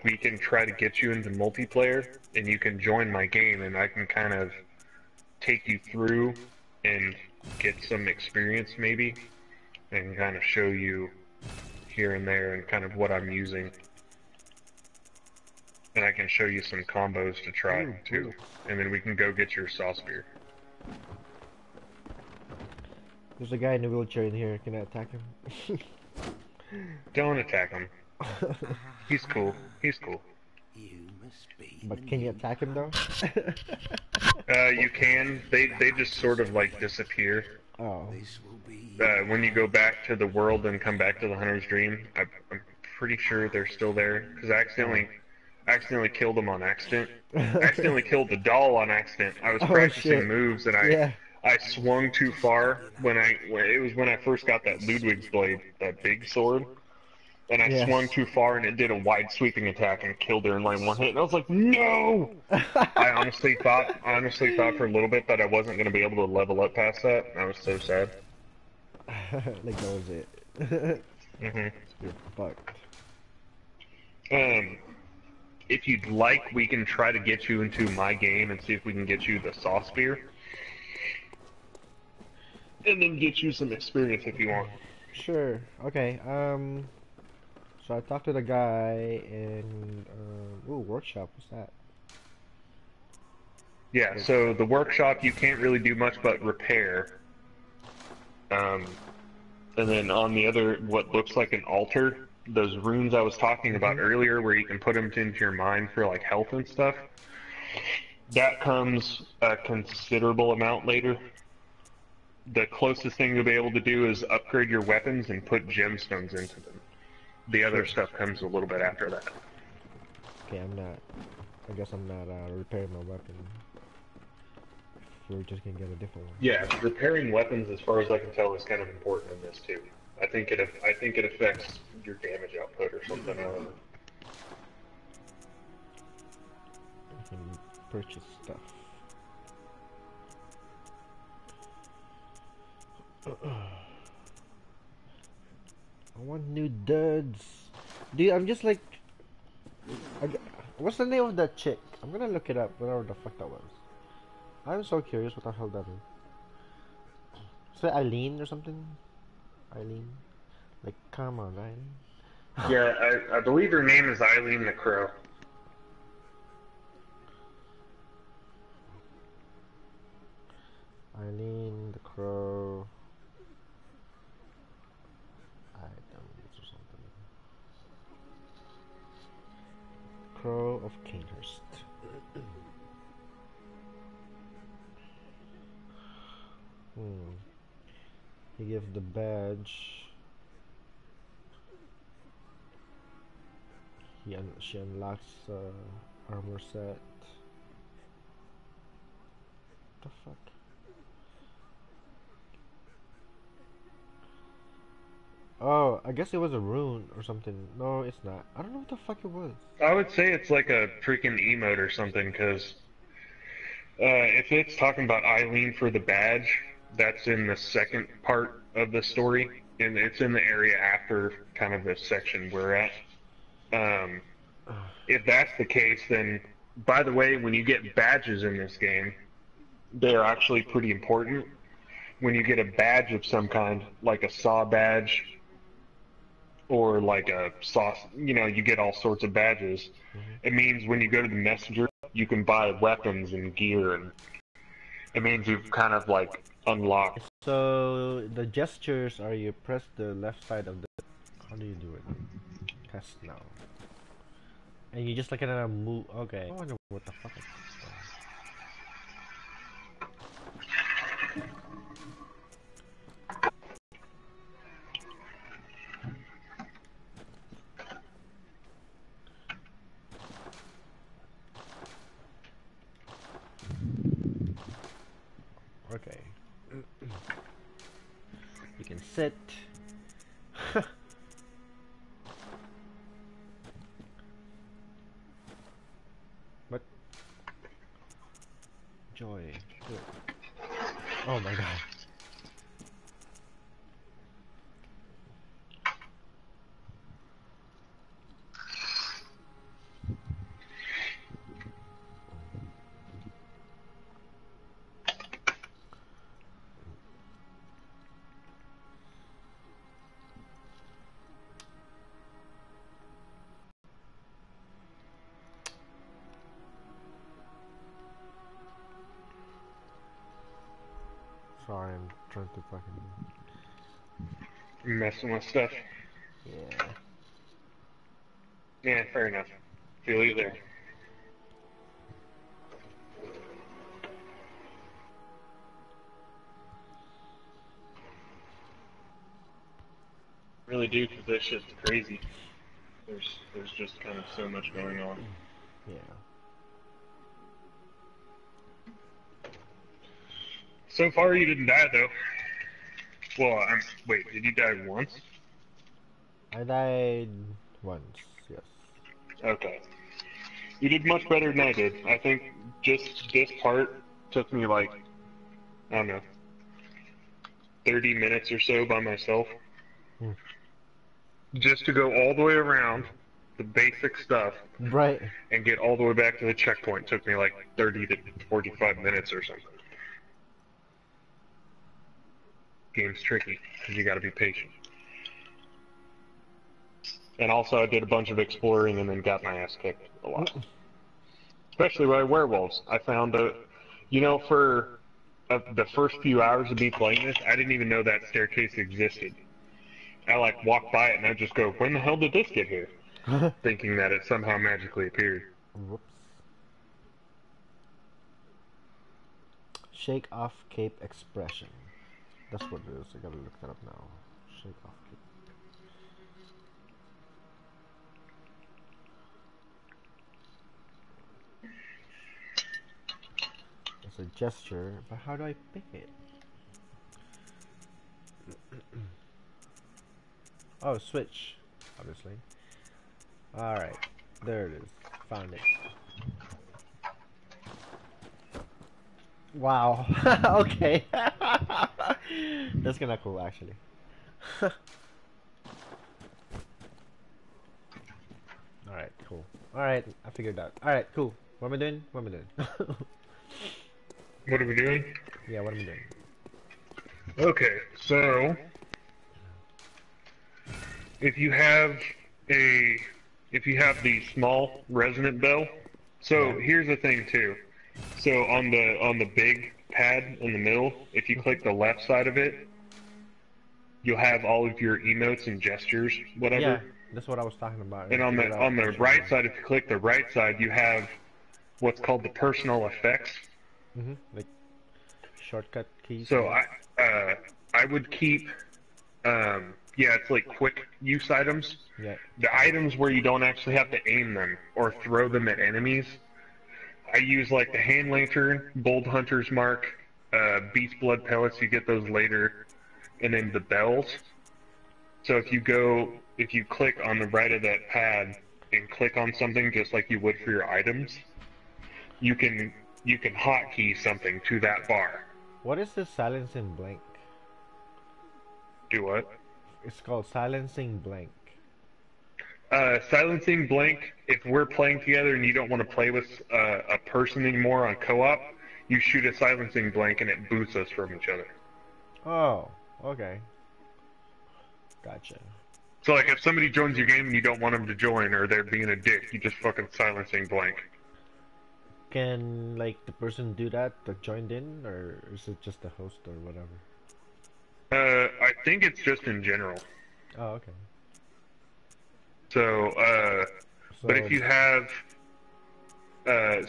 we can try to get you into multiplayer, and you can join my game, and I can kind of take you through and get some experience, maybe, and kind of show you here and there, and kind of what I'm using. And I can show you some combos to try, too. And then we can go get your sauce beer. There's a guy in a wheelchair in here. Can I attack him? Don't attack him. He's cool. He's cool. But can you attack him though? You can. They just sort of like disappear. Oh. When you go back to the world and come back to the Hunter's Dream, I'm pretty sure they're still there. Because I accidentally killed them on accident. I accidentally killed the doll on accident. I was practicing moves and I swung too far when it was when I first got that Ludwig's blade, that big sword. And I swung too far, and it did a wide sweeping attack and killed her in like one hit. And I was like, no! I honestly thought for a little bit that I wasn't going to be able to level up past that. And I was so sad. Like that was it. Mhm. You're fucked. If you'd like, we can try to get you into my game and see if we can get you the sauce beer. And then get you some experience if you want. Sure. Okay. So I talked to the guy and ooh, workshop. What's that? Yeah. So the workshop, you can't really do much but repair. And then on the other, what looks like an altar, those runes I was talking about earlier, where you can put them into your mind for like health and stuff. That comes a considerable amount later. The closest thing you'll be able to do is upgrade your weapons and put gemstones into them. The other stuff comes a little bit after that. Okay, I guess I'm not repairing my weapon. We're just gonna get a different one. Yeah, repairing weapons, as far as I can tell, is kind of important in this too. I think it affects your damage output or something. I can purchase stuff. I want new duds. Dude, I'm just like... what's the name of that chick? I'm gonna look it up, whatever the fuck that was. I'm so curious what the hell that is. Is that Eileen or something? Eileen? Like, come on, Eileen. Yeah, I believe her name is Eileen the Crow. Eileen the Crow. Items or something. Crow of Canehurst. He gives the badge. She unlocks armor set. The fuck? Oh, I guess it was a rune or something. No, it's not. I don't know what the fuck it was. I would say it's like a freaking emote or something, because if it's talking about Eileen for the badge, that's in the second part of the story, and it's in the area after kind of the section we're at. If that's the case, then, by the way, when you get badges in this game, they are actually pretty important. When you get a badge of some kind, like a saw badge, or like a sauce, you know, you get all sorts of badges. It means when you go to the messenger, you can buy weapons and gear, and it means you've kind of like unlocked. So the gestures are you press the left side of the. How do you do it? Test now. And you just like kind of move. Okay. I wonder what the fuck. Okay. You can sit. What? Joy. Do it. Oh my god. Sorry, I'm trying to fucking. Messing with stuff. Yeah. Yeah, fair enough. Feel you there. Really do, because this shit's crazy. There's just kind of so much going on. Yeah. So far, you didn't die though. Well, wait, did you die once? I died once, yes. Okay. You did much better than I did. I think just this part took me like, I don't know, 30 minutes or so by myself. Hmm. Just to go all the way around the basic stuff Right. and get all the way back to the checkpoint took me like 30 to 45 minutes or something. Game's tricky, because you gotta be patient. And also I did a bunch of exploring and then got my ass kicked a lot. Especially by werewolves. I found you know, for the first few hours of me playing this, I didn't even know that staircase existed. I like walked by it and I just go, when the hell did this get here? Thinking that it somehow magically appeared. Whoops. Shake off cape expression. That's what it is. I gotta look that up now. Shake off cape. It's a gesture, but how do I pick it? Oh, switch, obviously. Alright, there it is. Found it. Wow. Okay. That's kinda cool, actually. Alright, cool. Alright, I figured it out. Alright, cool. What am I doing? What am I doing? What are we doing? Yeah, what am I doing? Okay, so if you have the small resonant bell, so here's the thing too. So on the big pad in the middle, if you click the left side of it, you'll have all of your emotes and gestures, whatever. Yeah, that's what I was talking about. And on the right side, if you click the right side, you have what's called the personal effects. Like shortcut keys. So I would keep Yeah, it's like quick use items. Yeah. The items where you don't actually have to aim them or throw them at enemies. I use like the hand lantern, bold hunter's mark, beast blood pellets. You get those later, and then the bells. So if you click on the right of that pad and click on something just like you would for your items, you can hotkey something to that bar. What is this silencing blank? Do what? It's called silencing blank. Silencing blank. If we're playing together and you don't want to play with a person anymore on co-op, you shoot a silencing blank and it boots us from each other. Oh, okay. Gotcha. So like if somebody joins your game and you don't want them to join or they're being a dick, you just fucking silencing blank. Can like the person do that joined in, or is it just the host or whatever? I think it's just in general. Oh, okay. So, but if you have,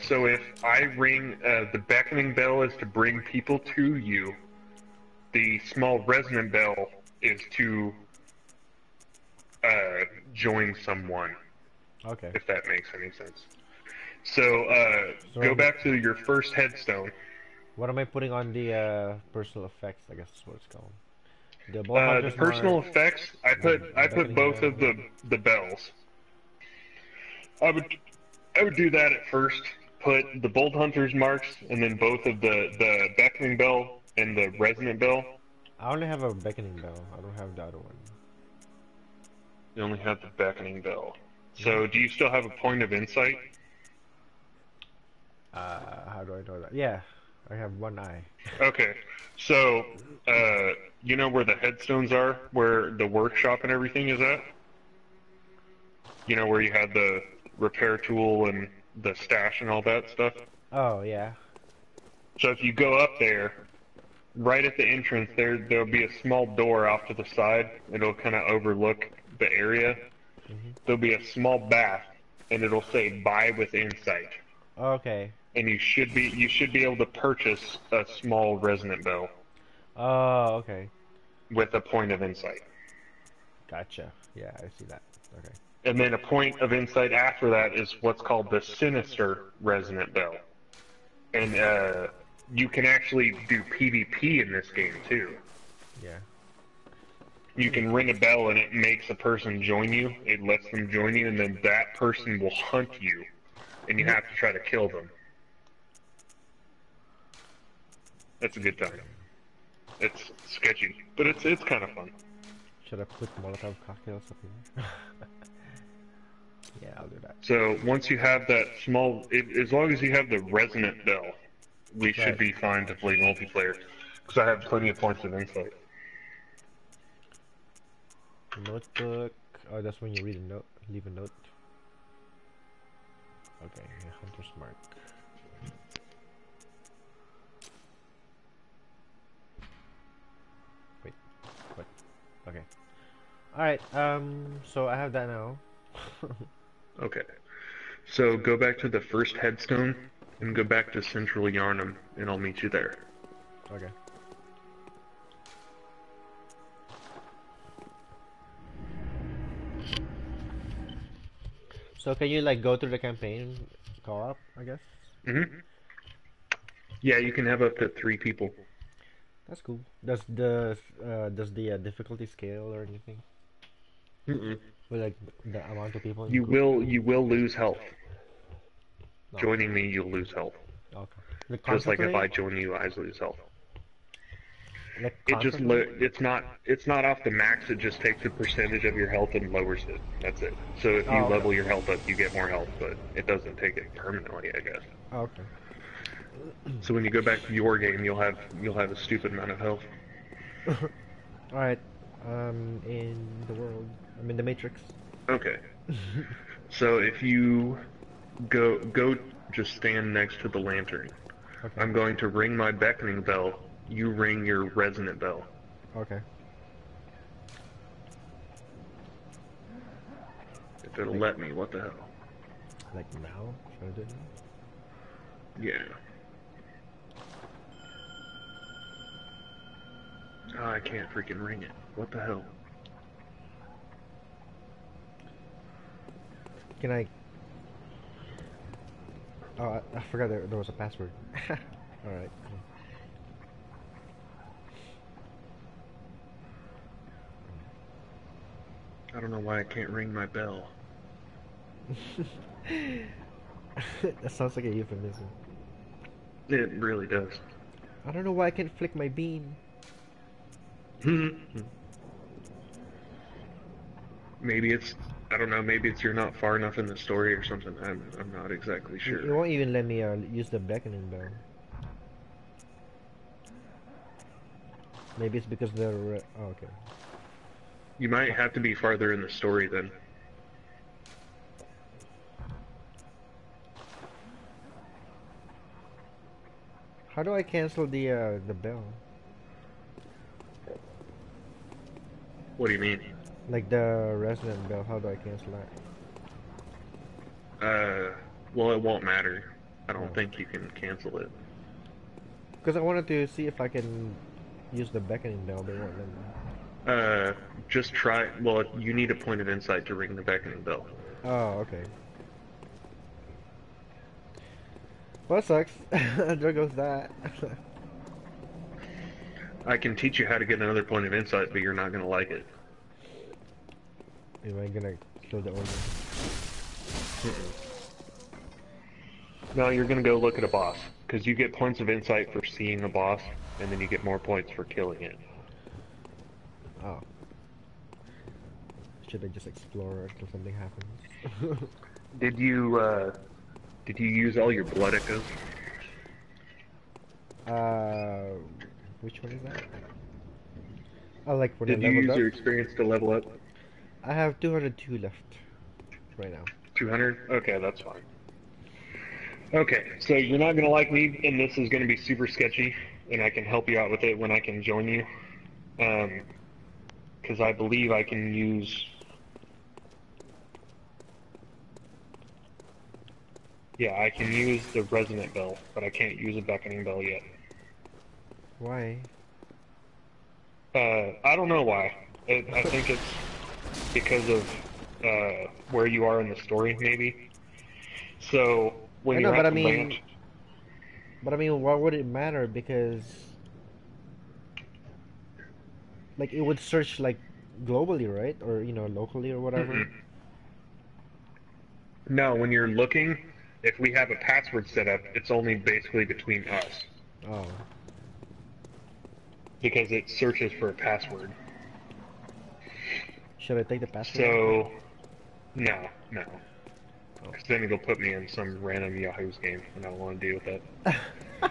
so if I ring, the beckoning bell is to bring people to you. The small resonant bell is to join someone. Okay. If that makes any sense. So, go back to your first headstone. What am I putting on the personal effects? I guess is what it's called. The personal effects, I put both of the bells. I would do that at first. Put the bolt hunter's marks and then both of the beckoning bell and the resonant bell. I only have a beckoning bell. I don't have the other one. You only have the beckoning bell. So do you still have a point of insight? How do I know that? Yeah, I have one eye. Okay, so you know where the headstones are, where the workshop and everything is at? You know where you had the repair tool and the stash and all that stuff? Oh, yeah. So if you go up there, right at the entrance there'll be a small door off to the side. It'll kind of overlook the area. There'll be a small bath, and it'll say buy with insight. Okay. And you should be able to purchase a small resonant bell. Oh, okay. With a point of insight. Gotcha. Yeah, I see that. Okay. And then a point of insight after that is what's called the sinister resonant bell. And you can actually do PvP in this game too. Yeah. You can ring a bell and it makes a person join you. It lets them join you, and then that person will hunt you, and you have to try to kill them. That's a good time. It's sketchy, but it's kind of fun. Should I put Molotov cocktails up here? Yeah, I'll do that. So once you have that small, as long as you have the resonant bell, we should be fine to play multiplayer. Because I have plenty of points of insight. Notebook. Oh, that's when you read a note. Leave a note. Okay, yeah, Hunter's Mark. Wait, what? Okay. Alright, so I have that now. Okay. So go back to the first headstone and go back to Central Yarnum, and I'll meet you there. Okay. So can you like go through the campaign co-op, I guess? Yeah, you can have up to 3 people. That's cool. Does the difficulty scale or anything? With like the amount of people? You will lose health. No. Joining me, you'll lose health. Okay. Just like if I join you, I lose health. Like it's not off the max. It just takes a percentage of your health and lowers it. That's it. So if you level your health up, you get more health, but it doesn't take it permanently, I guess. Oh, okay. So when you go back to your game, you'll have a stupid amount of health. All right. In the world, I'm in the Matrix. Okay. So if you go just stand next to the lantern. Okay. I'm going to ring my beckoning bell. You ring your resonant bell. Okay. If it'll let me, what the hell? Like now? Should I do it now? Yeah. Oh, I can't freaking ring it. What the hell? Can I? Oh, I forgot there was a password. All right. I don't know why I can't ring my bell. That sounds like a euphemism. It really does. I don't know why I can't flick my bean. Maybe it's, I don't know, maybe it's you're not far enough in the story or something. I'm not exactly It sure. won't even let me use the beckoning bell. Maybe it's because they're... oh, okay. You might have to be farther in the story then. How do I cancel the bell? What do you mean? Like the resident bell, how do I cancel that? Well, it won't matter. I don't Oh. think you can cancel it. Because I wanted to see if I can use the beckoning bell, but it won't let me. Just try, well, you need a point of insight to ring the beckoning bell. Oh, okay. Well, that sucks. There goes that. I can teach you how to get another point of insight, but you're not going to like it. Am I gonna kill the order? No, you're going to go look at a boss, because you get points of insight for seeing a boss, and then you get more points for killing it. Oh. Should I just explore until something happens? Did you use all your blood echoes? Which one is that? Oh, like when Did I you leveled use up? your experience to level up? I have 202 left right now. 200? Okay, that's fine. Okay, so you're not going to like me, and this is going to be super sketchy, and I can help you out with it when I can join you. Because I believe I can use... Yeah, I can use the resonant bell, but I can't use a beckoning bell yet. Why? I don't know why. I think it's because of where you are in the story, maybe. So when I you're know, at but I the mean, why would it matter? Because like it would search like globally, right? Or locally or whatever. No, when you're looking, if we have a password set up, it's only basically between us Oh, because it searches for a password. should I take the password? So no. Oh. Because then it'll put me in some random Yahoo's game, and I don't want to deal with that.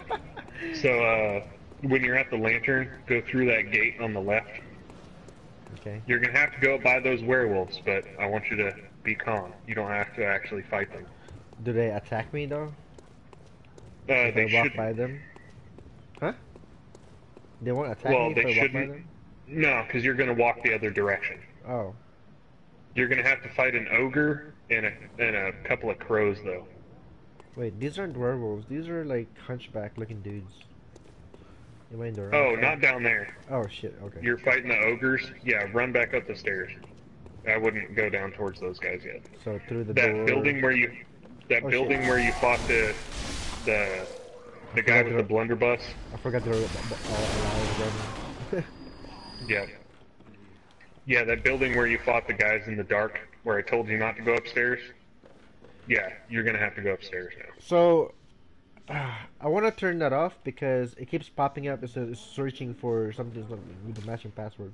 So, when you're at the lantern, go through that gate on the left. Okay. You're going to have to go by those werewolves, but I want you to be calm. You don't have to actually fight them. Do they attack me though? If They I walk shouldn't. by them? Huh? They won't attack Well, me if they I walk by shouldn't. them? No, because you're going to walk the other direction. Oh. You're going to have to fight an ogre and a couple of crows, though. Wait, these aren't werewolves. These are like hunchback looking dudes. Am I in the wrong Oh, side? not down there. Oh shit, okay. You're fighting the ogres? Yeah, run back up the stairs. I wouldn't go down towards those guys yet. So through the That door... building where you... That Oh, building shit. where you fought the guy with the blunderbuss? I forgot to allow them. Yeah. Yeah, that building where you fought the guys in the dark, where I told you not to go upstairs? Yeah, you're gonna have to go upstairs now. So, I want to turn that off because it keeps popping up. It says searching for something with the matching password.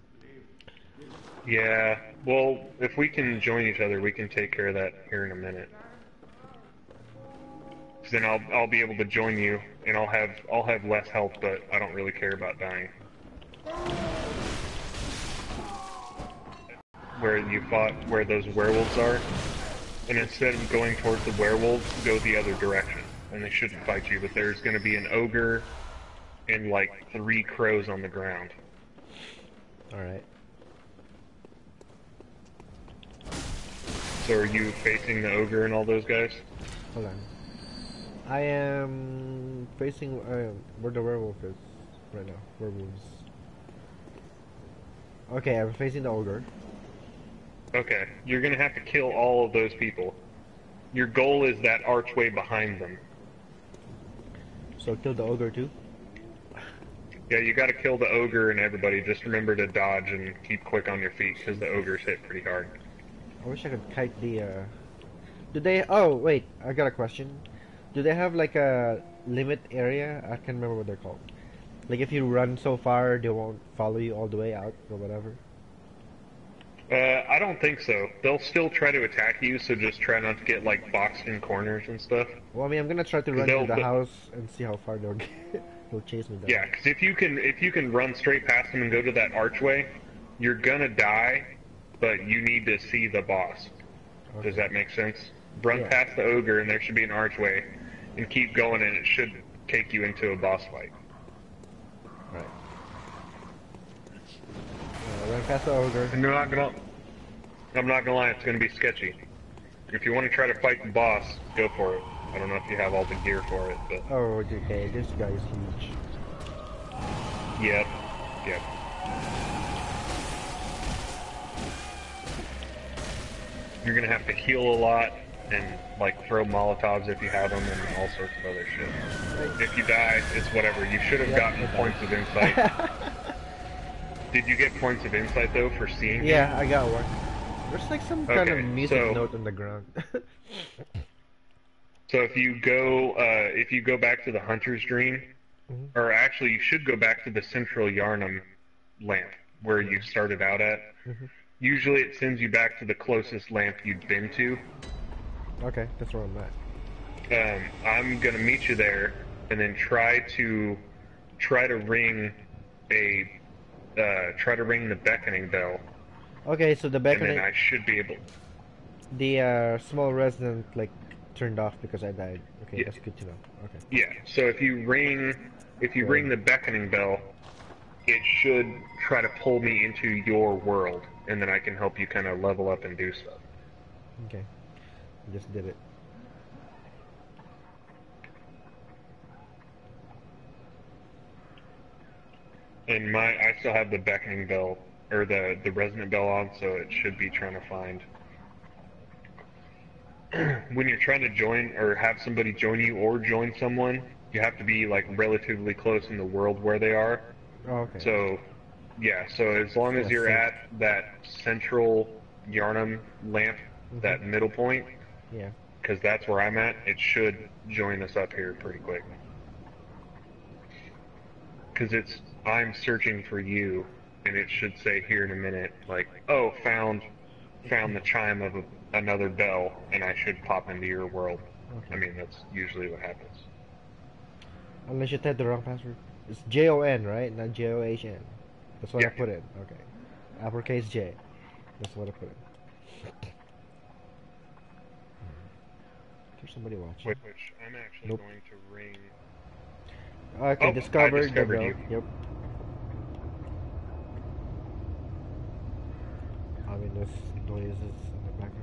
Yeah, well, if we can join each other, we can take care of that here in a minute. 'Cause then I'll be able to join you, and I'll have less health, but I don't really care about dying. Where you fought, where those werewolves are, and instead of going towards the werewolves, go the other direction, and they shouldn't fight you. But there's going to be an ogre and like 3 crows on the ground. All right. So are you facing the ogre and all those guys? Hold on. I am facing where the werewolf is right now. Werewolves. Okay, I'm facing the ogre. Okay, you're gonna have to kill all of those people. Your goal is that archway behind them. So kill the ogre too? Yeah, you gotta kill the ogre and everybody. Just remember to dodge and keep quick on your feet, because the ogres hit pretty hard. I wish I could kite the, Do they... Oh, wait. I got a question. Do they have, like, a limit area? I can't remember what they're called. Like, if you run so far, they won't follow you all the way out, or whatever? I don't think so. They'll still try to attack you, so just try not to get, like, boxed in corners and stuff. Well, I mean, I'm gonna try to run to the house and see how far they'll get. They'll chase me down. Yeah, because if you can run straight past them and go to that archway, you're gonna die, but you need to see the boss. Okay. Does that make sense? Run past the ogre, and there should be an archway, and keep going, and it should take you into a boss fight. Right. Run past the ogre. And I'm not gonna lie, it's gonna be sketchy. If you want to try to fight the boss, go for it. I don't know if you have all the gear for it, but... Oh, okay, this guy is huge. Yep. You're gonna have to heal a lot, and, like, throw Molotovs if you have them, and all sorts of other shit. If you die, it's whatever. You should have gotten points of insight. Did you get points of insight, though, for seeing him? Yeah, I got one. There's, like, some kind of music note on the ground. So if you go back to the Hunter's Dream, or actually you should go back to the Central Yarnum lamp, where you started out at. Usually it sends you back to the closest lamp you'd been to. Okay, that's where I'm at. I'm gonna meet you there, and then try to ring the beckoning bell. Okay, so the beckoning... And then I should be able... The small resonant, like, turned off because I died. Okay, that's good to know. Okay. Yeah, so if you ring the beckoning bell, it should try to pull me into your world, and then I can help you kind of level up and do stuff. Okay. I just did it. And I still have the beckoning bell, or the resonant bell on, so it should be trying to find... When you're trying to join, or have somebody join you, or join someone, you have to be, like, relatively close in the world where they are. Oh, okay. So, yeah, so as long as you're at that central Yarnum lamp, that middle point, because that's where I'm at, it should join us up here pretty quick. Because I'm searching for you, and it should say here in a minute, like, oh, found the chime of another bell, and I should pop into your world. Okay. I mean, that's usually what happens. Unless you type the wrong password. It's Jon, right? Not John. That's what I put in. Okay. Uppercase J. That's what I put in. There's somebody watching. Which I'm actually going to ring... Okay, discovered the bell. You. Yep. Ominous noises in the background.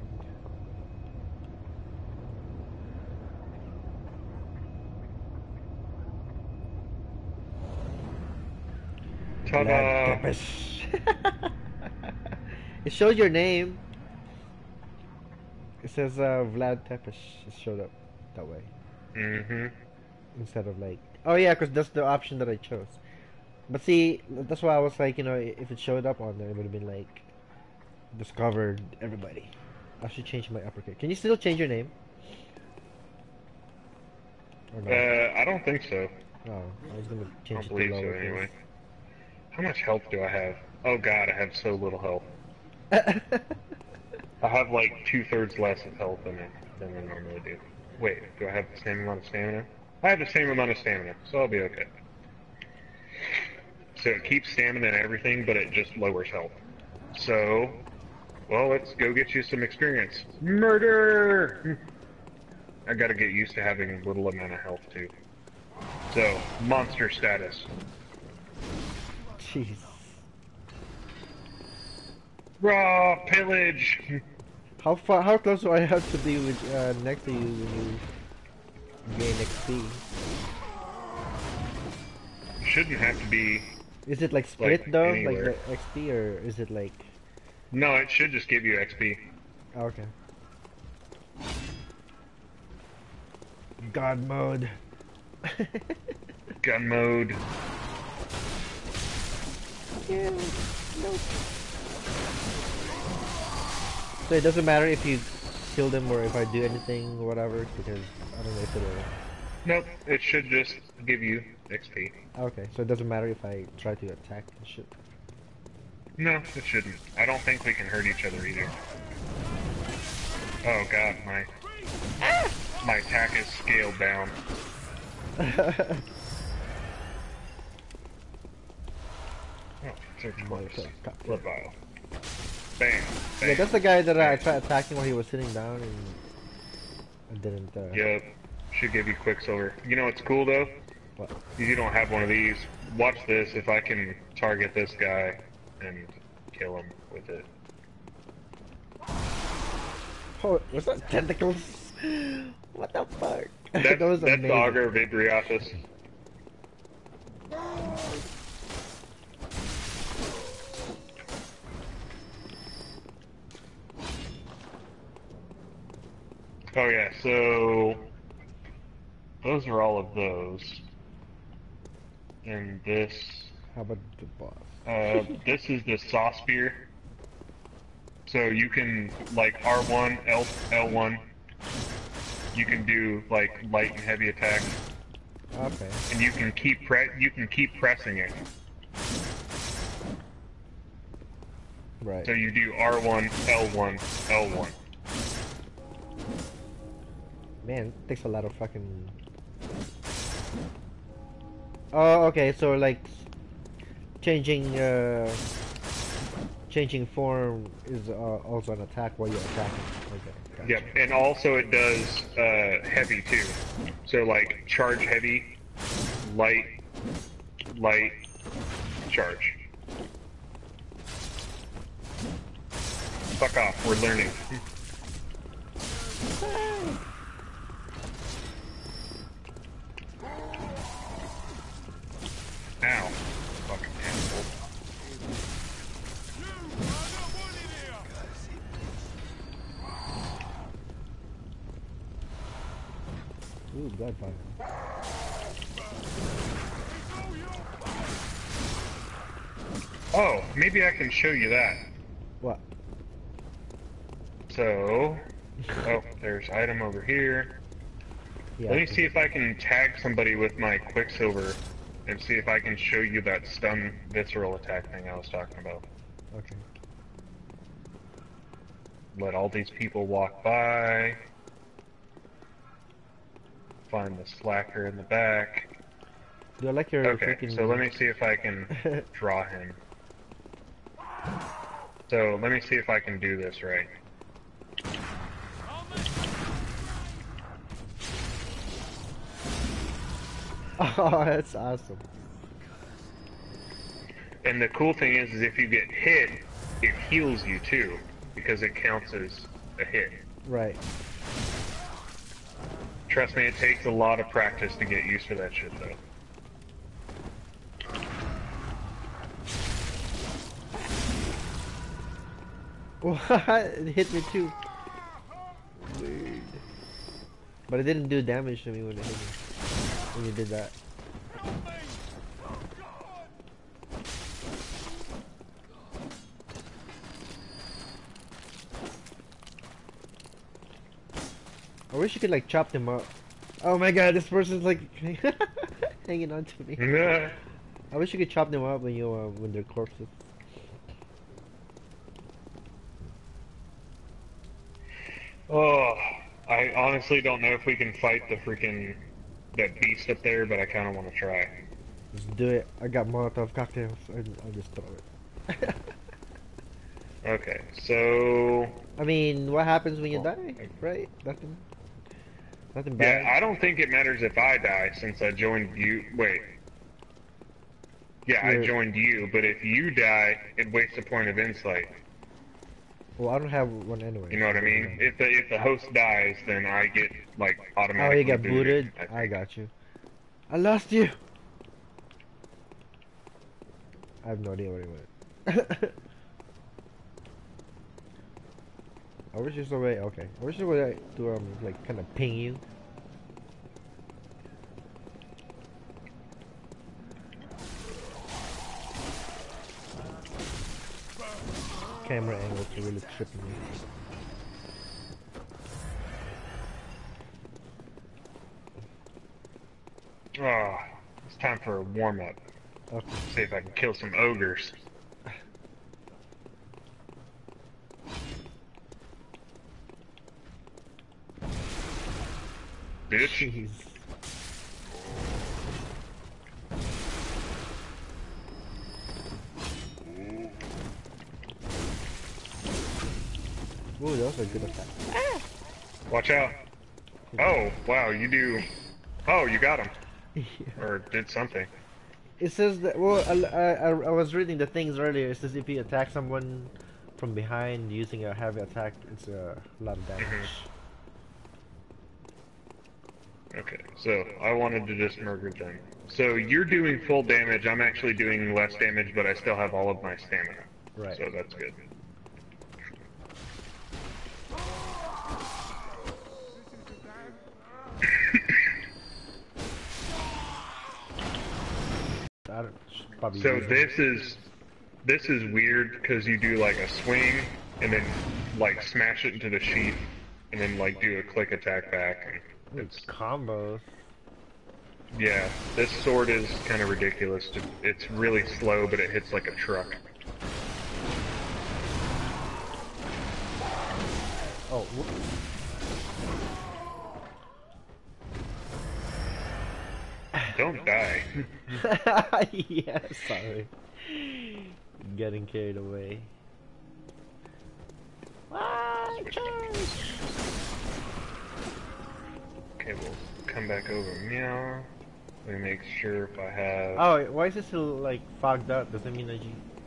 Ta-da! It shows your name. It says Vlad Tepesh. It showed up that way. Instead of like... Oh yeah, because that's the option that I chose. But see, that's why I was like, you know, if it showed up on there, it would have been like... Discovered everybody. I should change my uppercase. Can you still change your name? Or not? I don't think so. Oh, I was gonna change it to lowercase. So anyway. How much health do I have? Oh god, I have so little health. I have like 2/3 less of health than I normally do. Wait, do I have the same amount of stamina? I have the same amount of stamina, so I'll be okay. So it keeps stamina and everything, but it just lowers health. So, well, let's go get you some experience. Murder! I gotta get used to having little amount of health too. So, monster status. Jeez. Raw pillage! How close do I have to be with next to you when you gain XP? You shouldn't have to be... Is it like split though? Anywhere. Like the XP, or is it like... No, it should just give you XP. Oh, okay. God mode. Gun mode. Yeah, no. So it doesn't matter if you kill them or if I do anything or whatever, because I don't know if it'll... Nope, it should just give you XP. Okay, so it doesn't matter if I try to attack and shit. No, it shouldn't. I don't think we can hurt each other either. Oh god, my attack is scaled down. Oh, search place. Blood vial. Bam, bam. Yeah, that's the guy that I tried attacking while he was sitting down and I didn't. Yep, should give you Quicksilver. You know what's cool though? What? You don't have one of these. Watch this. If I can target this guy and kill him with it. Oh, what's that? Tentacles? What the fuck? That's, that was that's amazing. the Augur Vibriatus. Oh yeah, so those are all of those. And this, How about the boss? this is the Saw Spear. So you can, like, R1, L1, you can do, like, light and heavy attacks. Okay. And you can keep pressing it. Right. So you do R1, L1, L1. Man, it takes a lot of fucking... Oh, okay, so like... Changing form is also an attack while you're attacking. Okay, gotcha. Yep, and also it does heavy too. So like charge heavy, light, charge. Fuck off, we're learning. Ow. Fucking asshole. Ooh, Bloodborne. Oh, maybe I can show you that. What? So, oh, there's item over here. Yeah. Let me see if I can tag somebody with my Quicksilver and see if I can show you that stun visceral attack thing I was talking about. Okay. Let all these people walk by. Find the slacker in the back. Do I like your Okay, freaking... so let me see if I can draw him. So let me see if I can do this right. Oh, that's awesome. And the cool thing is if you get hit, it heals you too, because it counts as a hit. Right. Trust me, it takes a lot of practice to get used to that shit though. What? It hit me too. Weird. But it didn't do damage to me when it hit me. When you did that. I wish you could like chop them up. Oh my god, this person's like hanging on to me. Yeah. I wish you could chop them up when you when they're corpses. Oh, I honestly don't know if we can fight the freaking that beast up there, but I kind of want to try. Just do it. I got Molotov cocktails. I'll just throw it. Okay, so I mean, what happens when you die? Right? Nothing. Nothing bad. yeah, I don't think it matters if I die since I joined you. Wait. Yeah, I joined you, but if you die, it wastes a point of insight. Well, I don't have one anyway. You know what I mean? If the host dies, then I get like automatically. Oh, you got booted? I I got you. I lost you! I have no idea where he went. I wish there's a way, okay. I wish there was a way to, like, kind of ping you. camera angles are really tripping me. Oh, it's time for a warm-up. Okay. See if I can kill some ogres. Bitch. Jeez. Ooh, that was a good attack. Watch out. Oh, wow, you do... Oh, you got him. Yeah. Or did something. It says that, well, I was reading the things earlier. It says if you attack someone from behind using a heavy attack, it's a lot of damage. Okay, so I wanted to just murder them. So you're doing full damage, I'm actually doing less damage, but I still have all of my stamina. Right. So that's good. I don't, probably So use this is weird because you do like a swing and then like smash it into the sheath and then like do a click attack back. And it's combos. yeah, this sword is kind of ridiculous. It's really slow, but it hits like a truck. Oh. Don't die. Yeah, sorry. Getting carried away. Why charge? Okay, we'll come back over. Meow. Let me make sure if I have... Oh, why is it still like fogged up? Does that mean that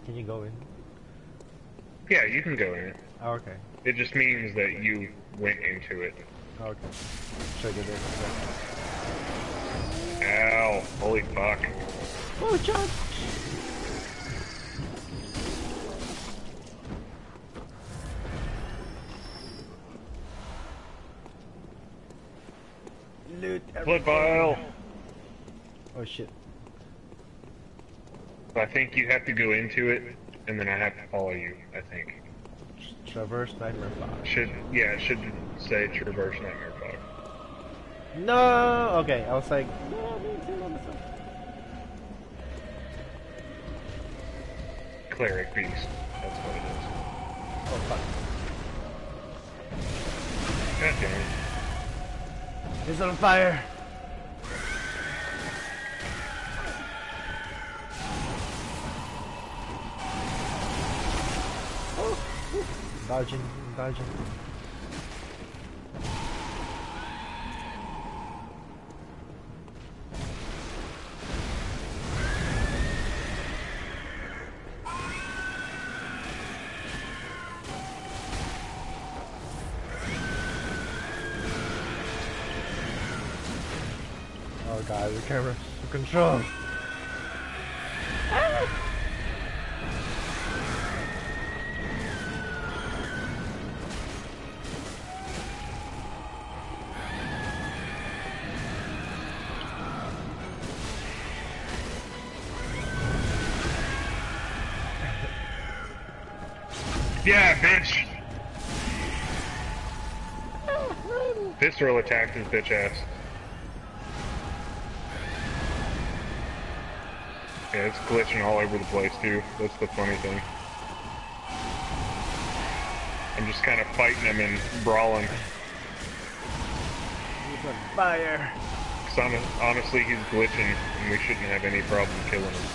can you go in? Yeah, you can go in it. Oh, okay. It just means that you went into it. Oh, okay. Trigger this. Ow. Holy fuck. Oh, jump! Loot Blood vial! Oh shit. I think you have to go into it, and then I have to follow you, I think. Traverse Nightmare Fog. Yeah, it should say Traverse Nightmare Fog. No! Okay, I was like, no, I'm on the side. Cleric Beast. That's what it is. Oh fuck. God damn it. It's on fire! Oh, dodging, dodging. Oh god, the camera's for control. Yeah, bitch! Visceral attacked his bitch ass. Yeah, it's glitching all over the place too. That's the funny thing. I'm just kind of fighting him and brawling. He's on fire. Cause honestly, he's glitching, and we shouldn't have any problem killing him.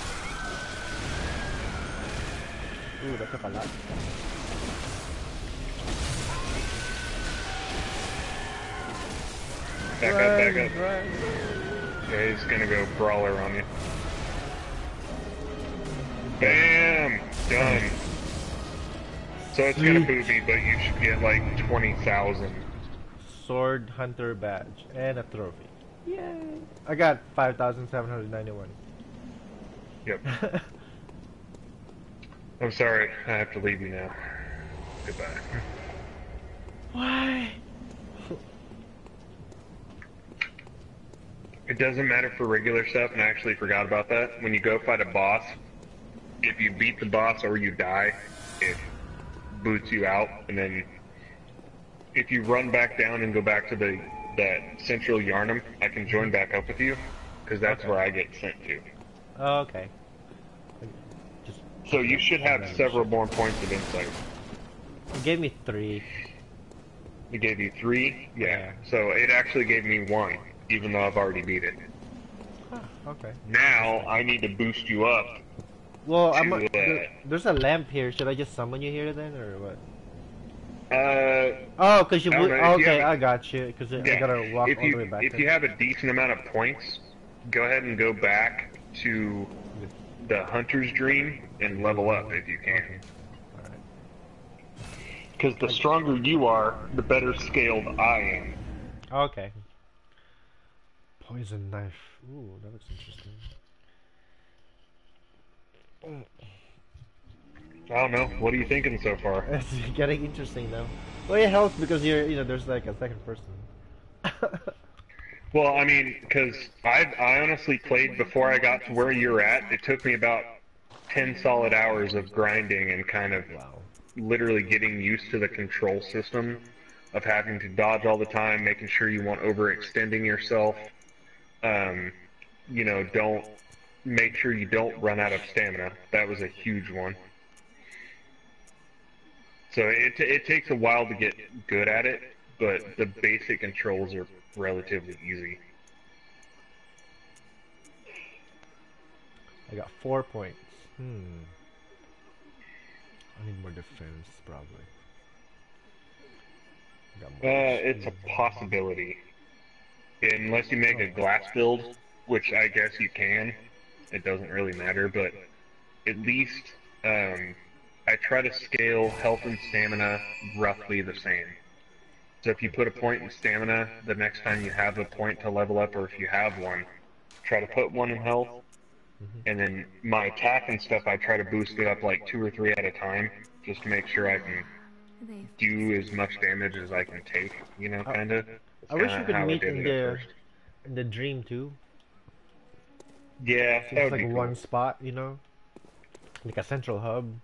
Ooh, that took a lot. Back up, back up. Run. Yeah, he's gonna go brawler on you. Bam! Done. So it's kind of booby, but you should get like 20,000. Sword Hunter badge and a trophy. Yay! I got 5,791. Yep. I'm sorry, I have to leave you now. Goodbye. Why? It doesn't matter for regular stuff, and I actually forgot about that. When you go fight a boss, if you beat the boss or you die, it boots you out, and then if you run back down and go back to that central Yarnum, I can join back up with you, because that's where I get sent to. Oh, okay. Just So you should have random several shit. more points of insight. It gave me 3. It gave you 3? Yeah. Yeah. So it actually gave me 1, even though I've already beat it. Huh, okay. Now I need to boost you up. Well, to, there's a lamp here. Should I just summon you here then, or what? uh, Oh, cause you. I don't know, if you Okay, have I got you. Cause I gotta walk all the way back. if you have a decent amount of points, go ahead and go back to the Hunter's Dream and level up if you can. Alright. Because the stronger you are, the better scaled I am. Okay. Poison knife. Ooh, that looks interesting. I don't know. What are you thinking so far? It's getting interesting though. Well, it helps because there's like a second person. Well, I mean, because I honestly played before I got to where you're at. It took me about 10 solid hours of grinding and kind of literally getting used to the control system of having to dodge all the time, making sure you weren't overextending yourself. Don't make sure you don't run out of stamina. That was a huge one. So it takes a while to get good at it, but the basic controls are relatively easy. I got 4 points. I need more defense, probably. Got more It's a possibility. Unless you make a glass build, which I guess you can. It doesn't really matter, but at least I try to scale health and stamina roughly the same. So if you put a point in stamina, the next time you have a point to level up, or if you have one, try to put 1 in health. And then my attack and stuff, I try to boost it up like 2 or 3 at a time, just to make sure I can do as much damage as I can take, kinda. I wish we could how I meet did in it at the first. dream too. Yeah, So that it's would like be one cool. spot, like a central hub.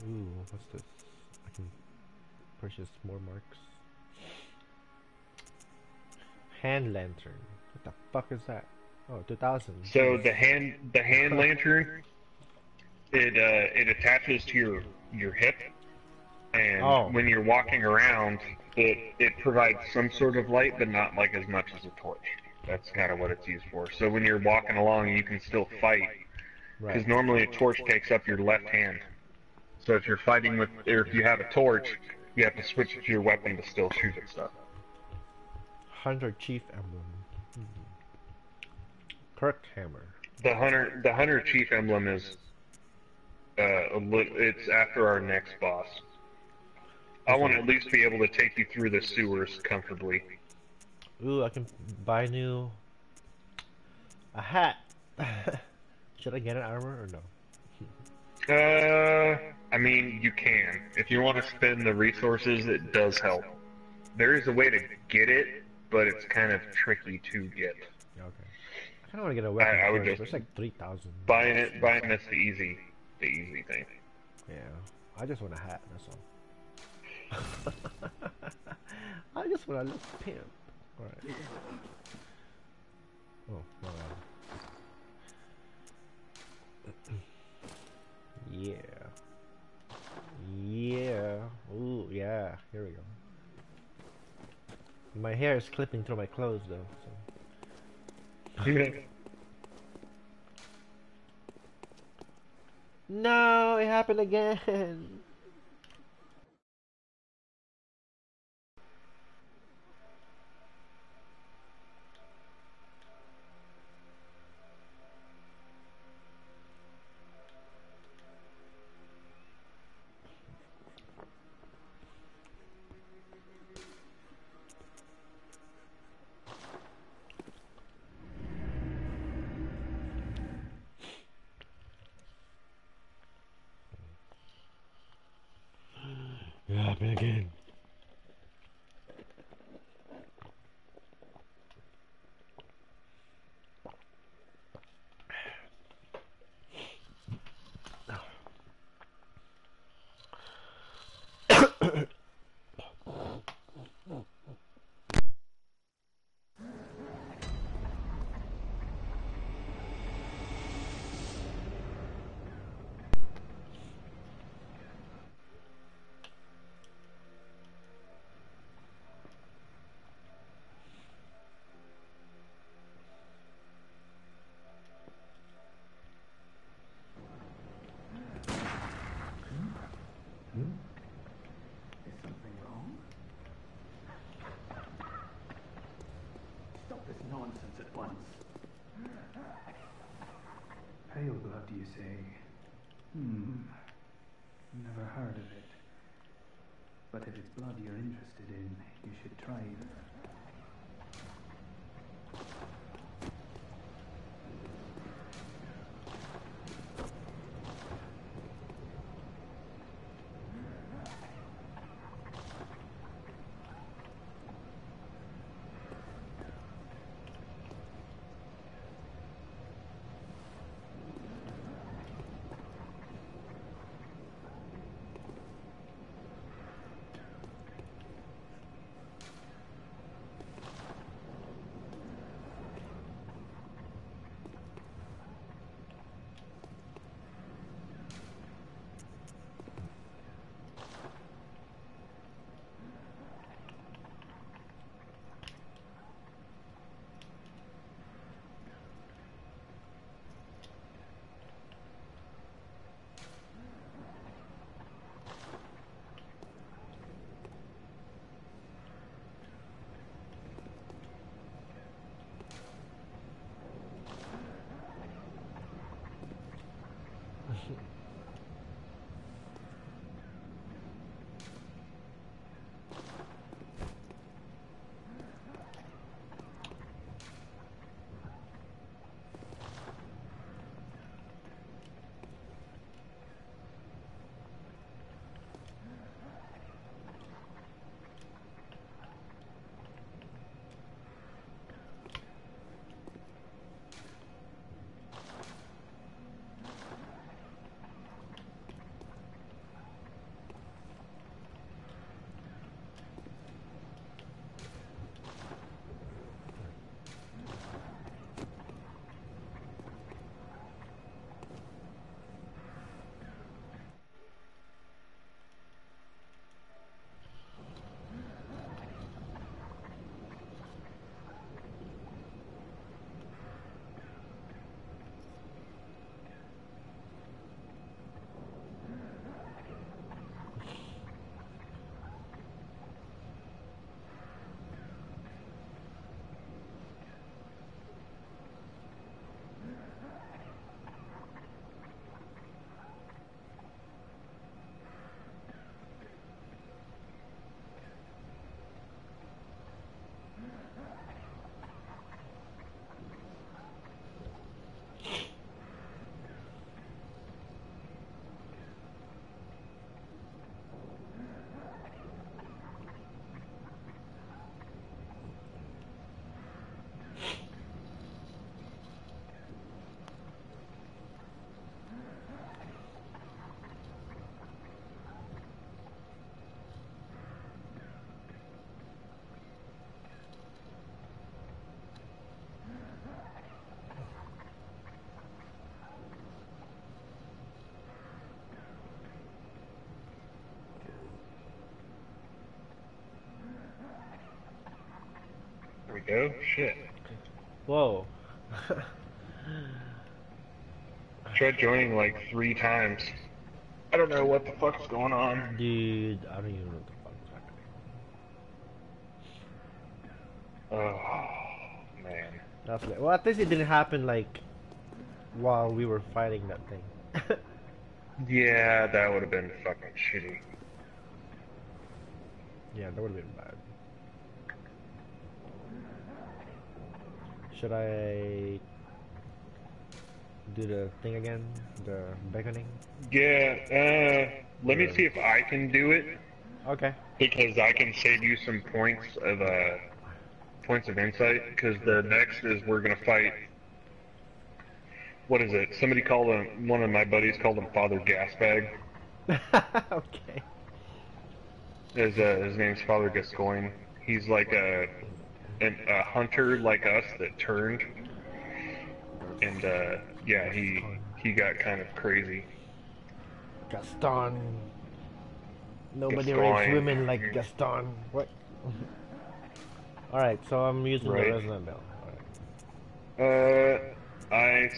Ooh, what's this? I can purchase more marks. Hand lantern. What the fuck is that? Oh, 2000. So the hand lantern, it attaches to your hip, and when you're walking around, it provides some sort of light, but not like as much as a torch. That's kind of what it's used for. So when you're walking along, you can still fight, because normally a torch takes up your left hand. So if you're fighting with, or if you have a torch, you have to switch it to your weapon to still shoot at stuff. Hunter Chief Emblem. Kirk Hammer. The Hunter Chief Emblem is, it's after our next boss. I want to at least be able to take you through the sewers comfortably. Ooh, I can buy a hat. Should I get an armor or no? I mean, you can. If you want to spend the resources, it does help. There is a way to get it, but it's kind of tricky to get. Okay. I kind of want to get a weapon I would first, just but it's like 3,000. buying it's the easy thing. Yeah, I just want a hat, that's all. I just want to look pimp. Alright. Oh, no. Yeah. Yeah. Ooh, yeah. Here we go. My hair is clipping through my clothes though, so. No, it happened again. nonsense at once. Pale blood, you say? Never heard of it. But if it's blood you're interested in, you should try it. There we go. Shit. Whoa. Tried joining like 3 times. I don't know what the fuck's going on. Dude, I don't even know what the fuck is happening. Oh, man. That's like, well, at least it didn't happen like while we were fighting that thing. Yeah, that would have been fucking shitty. Yeah, that would have been bad. Should I do the thing again? The beckoning? Yeah, let me see if I can do it. Okay. Because I can save you some points of insight. Because the next is we're gonna fight. What is it? Somebody called him. One of my buddies called him Father Gasbag. Okay. His name's Father Gascoigne. He's like a hunter like us that turned, and yeah, he got kind of crazy. Gaston. Nobody Gascoigne. rapes women like Gaston. What? Alright, so I'm using the resonant bell. Alright.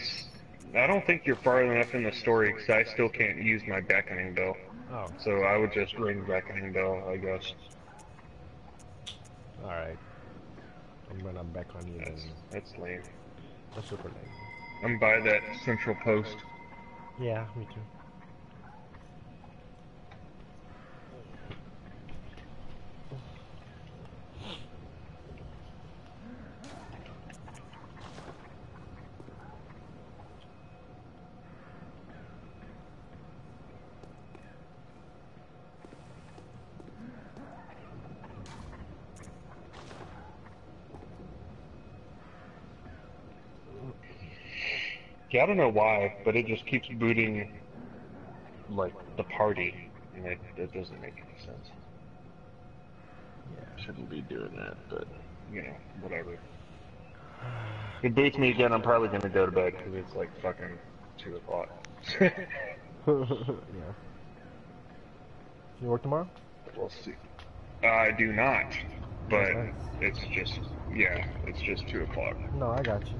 I don't think you're far enough in the story because I still can't use my beckoning bell. Oh. So I would just ring beckoning bell, I guess. Alright. I'm gonna back on you then. That's lame. That's super lame. I'm by that central post. Yeah, me too. Yeah, I don't know why, but it just keeps booting, like, the party, and it doesn't make any sense. Yeah. Shouldn't be doing that, but, you know, whatever. If it boots me again, I'm probably gonna go to bed, because it's like fucking 2 o'clock. Yeah. You work tomorrow? We'll see. I do not, but Nice. it's just 2 o'clock. No, I got you.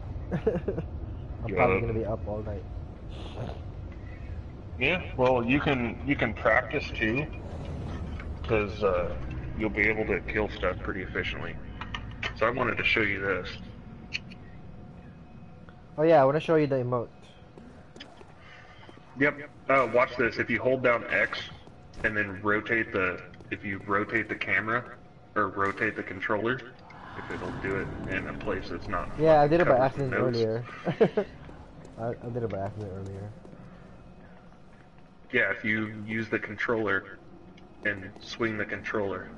I'm You probably up? gonna be up all night. Yeah, well, you can practice too, because you'll be able to kill stuff pretty efficiently. So I wanted to show you this. Oh yeah, I want to show you the emote. Yep. Watch this. If you hold down X and then if you rotate the camera or rotate the controller, if it'll do it in a place that's not. Yeah, I did it by covered accident with notes. earlier. I did it by accident earlier. Yeah, if you use the controller and swing the controller.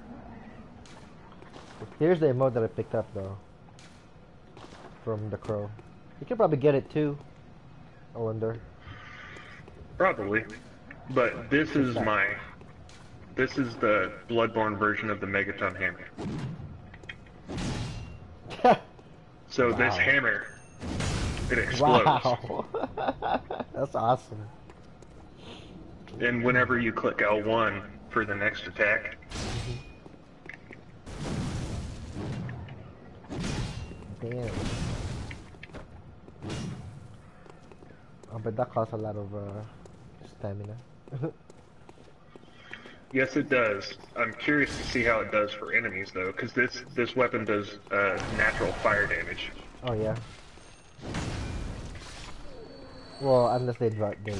Here's the emote that I picked up though. From the crow. You can probably get it too. I wonder. Probably. But this is the Bloodborne version of the Megaton hammer. So Wow. this hammer, it explodes. Wow. That's awesome. And whenever you click L1 for the next attack, Damn. Oh, but that costs a lot of stamina. yes it does. I'm curious to see how it does for enemies though, because this weapon does natural fire damage. Oh yeah. Well, unless they die in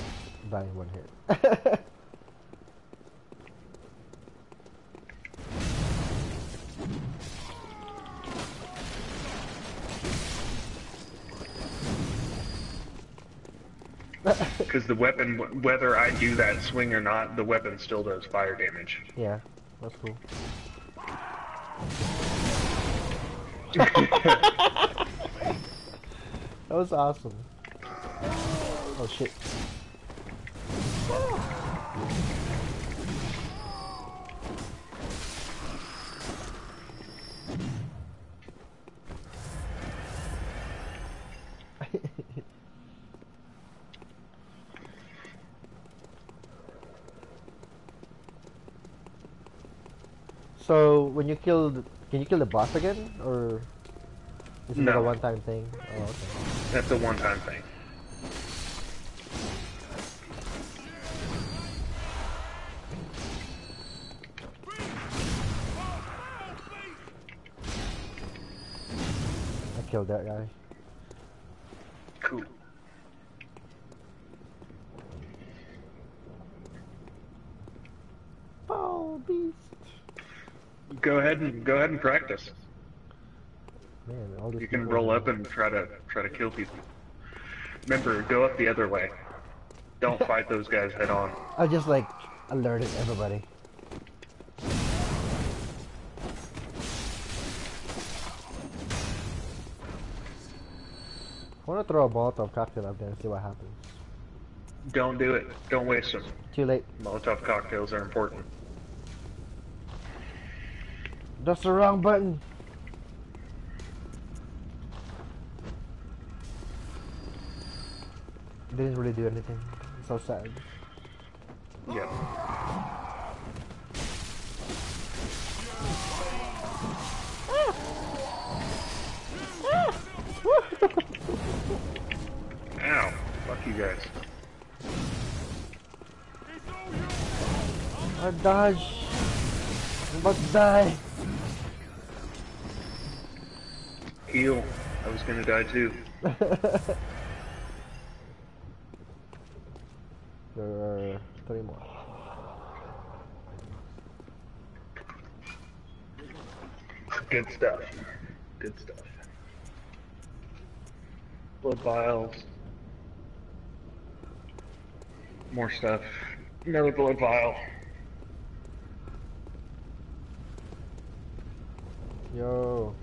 one hit. Because the weapon, whether I do that swing or not, the weapon still does fire damage. Yeah, that's cool. That was awesome. Oh shit. So when you killed, can you kill the boss again, or is it like a No. one-time thing? Oh, okay. That's a one-time thing. I killed that guy. Cool. Oh, beast! Go ahead and practice. Man, all these You can people- roll up and try to kill people. Remember, go up the other way. Don't fight those guys head on. I just like alerted everybody. I want to throw a Molotov cocktail up there and see what happens. Don't do it. Don't waste them. Too late. Molotov cocktails are important. That's the wrong button. Didn't really do anything. It's so sad. Yep. Ow. Fuck you guys. I dodge. I'm about to die. Heal. I was gonna die too. There are 3 more. Good stuff. Good stuff. Blood vials. More stuff. Another blood vial. Yo.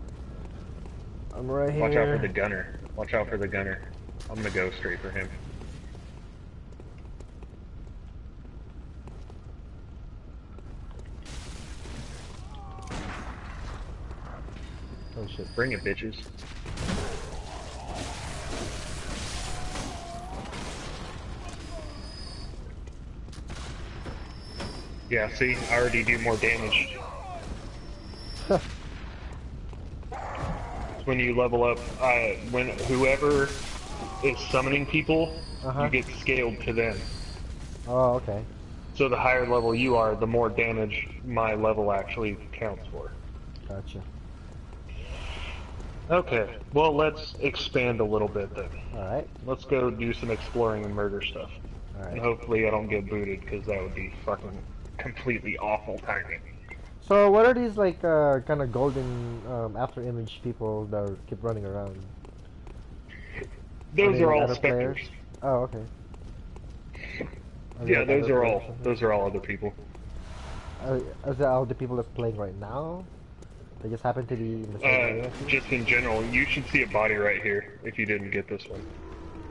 I'm right here. Watch out for the gunner. Watch out for the gunner. I'm gonna go straight for him. Oh shit. Bring it, bitches. Yeah, see? I already do more damage. When you level up, when whoever is summoning people, you get scaled to them. Oh, okay. So the higher level you are, the more damage my level actually counts for. Gotcha. Okay, well let's expand a little bit then. Alright. Let's go do some exploring and murder stuff. Alright. And hopefully I don't get booted, because that would be fucking completely awful timing. So what are these like kind of golden after image people that keep running around? Those are all other specters. players? Oh, okay. Yeah, those are all other people. Is that all the people that's playing right now? They just happen to be in the same area? Just in general, you should see a body right here if you didn't get this one.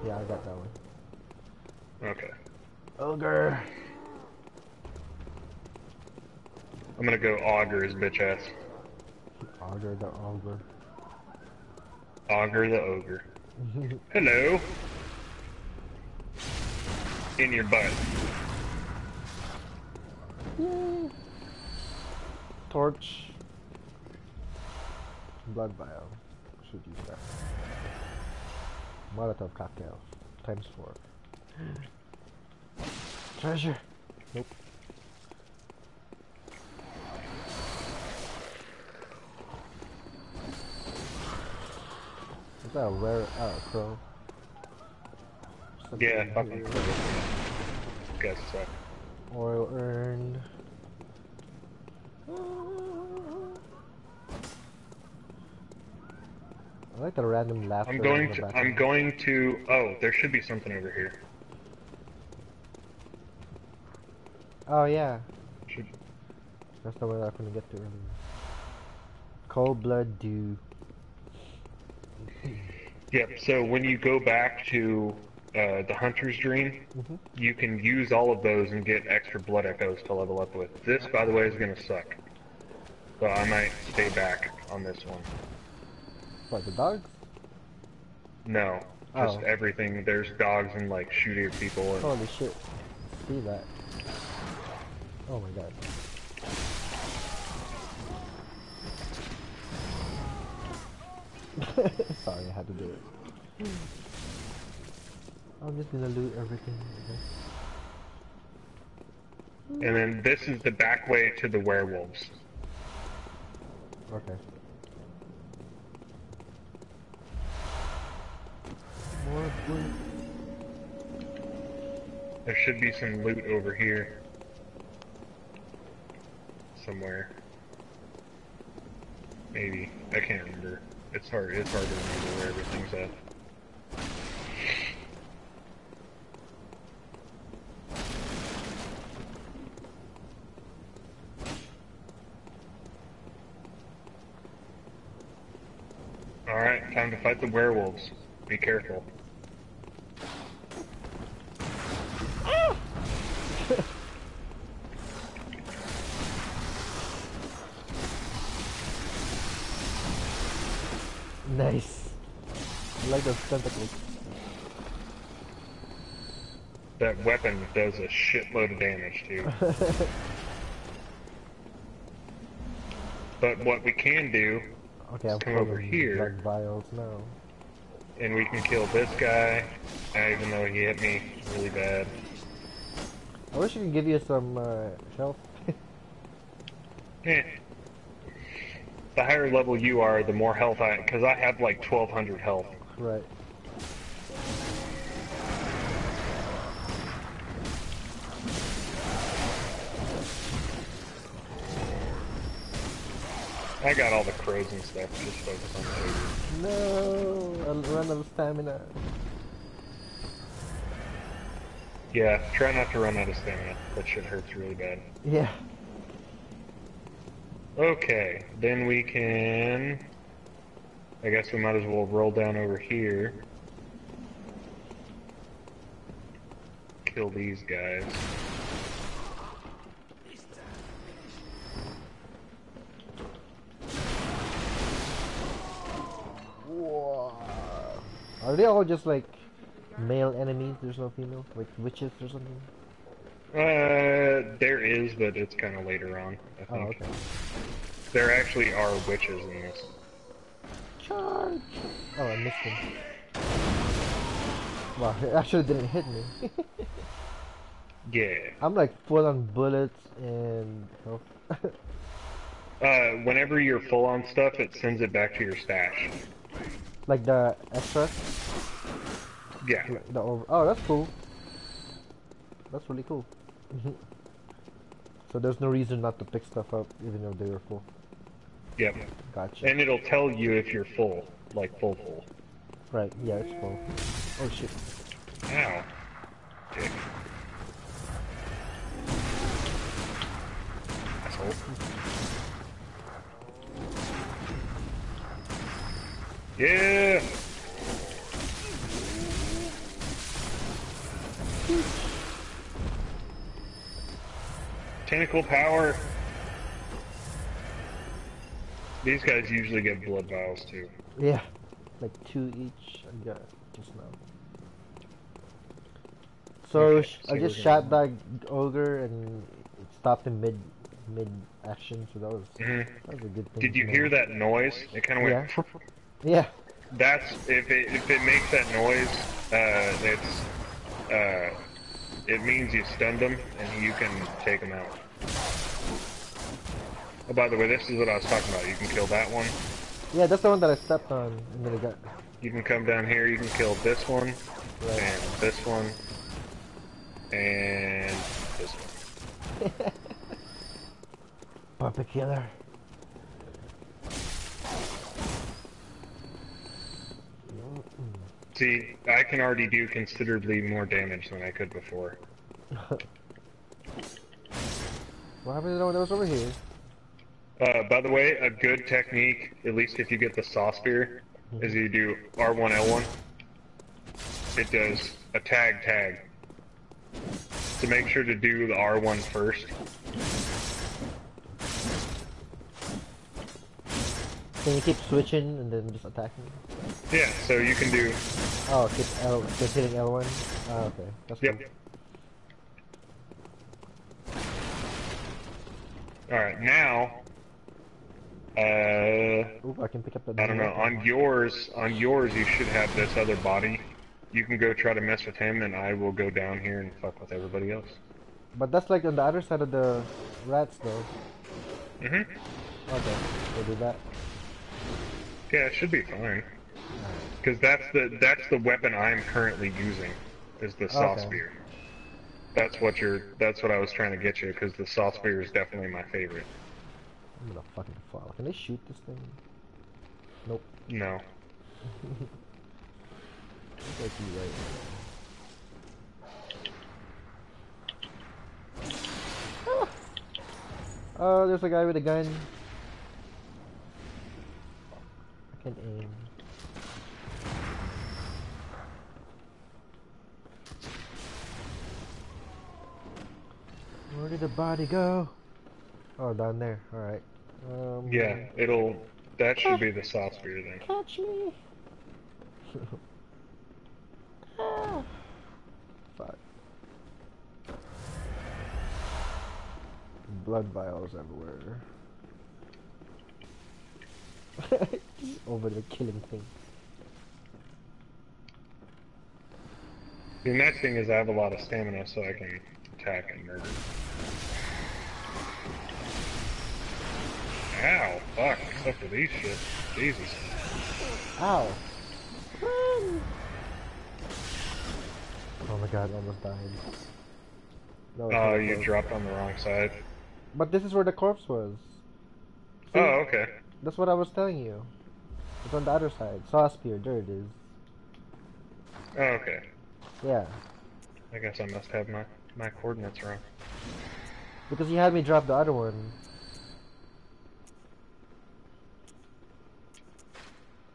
Yeah, I got that one. Okay. Ogre. I'm gonna go auger his bitch ass. Ogre the ogre. Auger the ogre. Hello. In your butt. Yay. Torch. Blood vial. Should use that. Molotov cocktail. ×4. Treasure. Nope. Is that a rare crow? Something Yeah, fucking here. guess so. Oil earned. I like the random laughter. I'm in the going to, oh, there should be something over here. Oh yeah. Should, That's the one I couldn't get to earlier. Cold blood dew. Yep, so when you go back to the Hunter's Dream, you can use all of those and get extra blood echoes to level up with. This, by the way, is going to suck. So I might stay back on this one. What, the dogs? No, just everything. There's dogs and like shooting people. And holy shit. See that. Oh my god. Sorry, I had to do it. I'm just gonna loot everything. Okay. And then this is the back way to the werewolves. Okay. More loot. There should be some loot over here. Somewhere. Maybe. I can't remember. It's hard to remember where everything's at. Alright, time to fight the werewolves. Be careful. Nice. I like those tentacles. That weapon does a shitload of damage too. But what we can do Okay, is I'm come over pulling here blood vials now. and we can kill this guy, even though he hit me really bad. I wish I could give you some health. Eh. the higher level you are, the more health because I have like 1200 health. Right. I got all the crows and stuff, just focus on the ogre. No, I'll run out of stamina. Yeah, try not to run out of stamina. That shit hurts really bad. Yeah. Okay, then we can... I guess we might as well roll down over here. Kill these guys. Whoa. Are they all just like male enemies? There's no female? Like witches or something? There is, but it's kind of later on, I think. Oh, okay. There actually are witches in this. Charge! Oh, I missed him. Wow, it actually didn't hit me. Yeah. I'm like full on bullets and health. Whenever you're full on stuff, it sends it back to your stash. Like the extras? Yeah. Like the over. Oh, that's cool. That's really cool. So there's no reason not to pick stuff up even if they were full. Yep. Gotcha. And it'll tell you if you're full, like full. Right, yeah, it's full. Oh shit. Ow. Dick. Asshole. Yeah! Tentacle power. These guys usually get blood vials too. Yeah. Like 2 each, I got just now. So Okay, so I just we're shot that ogre and it stopped him mid action, so that was a good thing. Did to you know. hear that noise? It kind of went. Yeah. Yeah. That's if it makes that noise. It means you stunned them and you can take them out. Oh, by the way, this is what I was talking about. You can kill that one. Yeah, that's the one that I stepped on and then I got. You can come down here. You can kill this one Right. and this one and this one. Puppet killer. See, I can already do considerably more damage than I could before. What happened to the one that was over here? By the way, a good technique, at least if you get the saw spear, is you do R1, L1. It does a tag. So make sure to do the R1 first. Can you keep switching and then just attacking? Yeah, so you can do... Oh, keep hitting L1? Oh, okay. That's Yep. cool. Alright, now... Ooh, I can pick up the. I don't know, on yours you should have this other body. You can go try to mess with him and I will go down here and fuck with everybody else. But that's like on the other side of the rats though. Mhm. Okay, we'll do that. Yeah, it should be fine. Because that's the weapon I'm currently using, is the saw Okay. spear. That's what I was trying to get you, because the saw spear is definitely my favorite. I'm gonna fucking fall. Can they shoot this thing? Nope. No. Right. Ah! Oh, there's a guy with a gun. I can't aim. Where did the body go? Oh, down there. Alright. Yeah, that should be the saw spear then. Catch me! Ah. Fuck. Blood vials everywhere. Just over there killing things. The next thing is I have a lot of stamina so I can attack and murder. Ow, fuck, except for these shit. Jesus. Ow. Run. Oh my god, almost died. No, Oh, you dropped on the wrong side. But this is where the corpse was. See? Oh, okay. That's what I was telling you. It's on the other side. Saw spear, there it is. Oh, okay. Yeah. I guess I must have my coordinates wrong. Because you had me drop the other one.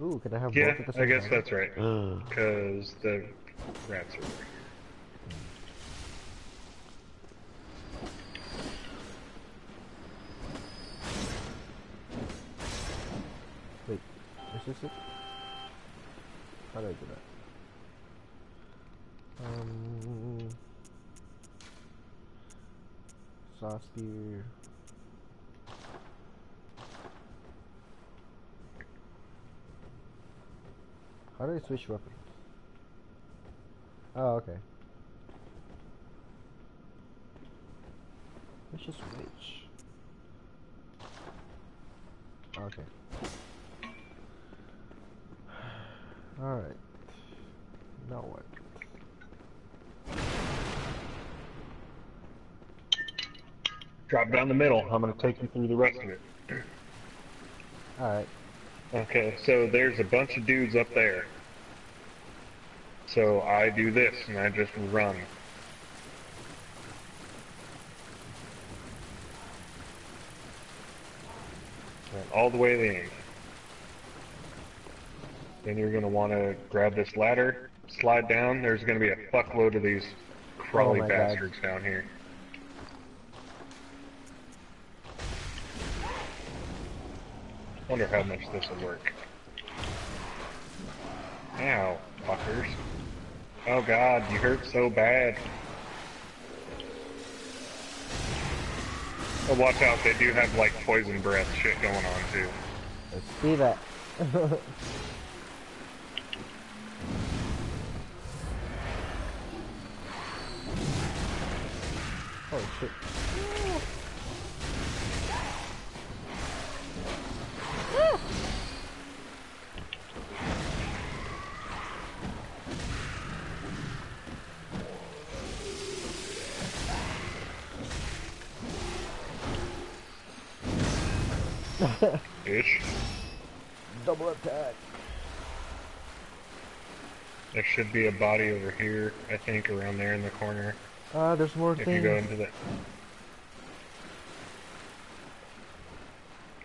Ooh, can I have Yeah, both at the same I guess time? that's right. Because the rats are... Wait, is this it? How do I do that? Saw spear. How do I switch weapons? Oh, okay. Let's just switch. Okay. Alright. Now what? Drop down the middle. I'm going to take you through the rest of it. Alright. Okay, so there's a bunch of dudes up there. So I do this, and I just run. And all the way to the end. Then you're going to want to grab this ladder, slide down. There's going to be a fuckload of these crawly my bastards down here. Wonder how much this will work. Ow, fuckers. Oh god, you hurt so bad. Oh, watch out, they do have like poison breath shit going on too. Let's see that. Oh shit. Ish. Double attack. There should be a body over here, I think, around there in the corner. There's more If you things. go into that.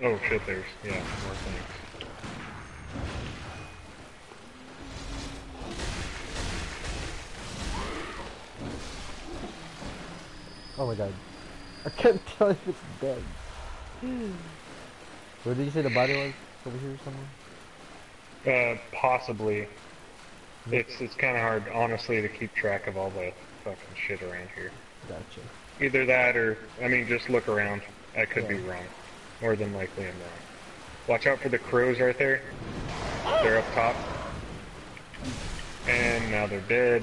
Oh shit, there's, yeah, more things. Oh my god. I can't tell if it's dead. Where did you say the body was? Over here somewhere? Possibly. It's kind of hard, honestly, to keep track of all the fucking shit around here. Gotcha. Either that or, I mean, just look around. I could be wrong. More than likely I'm wrong. Watch out for the crows right there. They're up top. And now they're dead.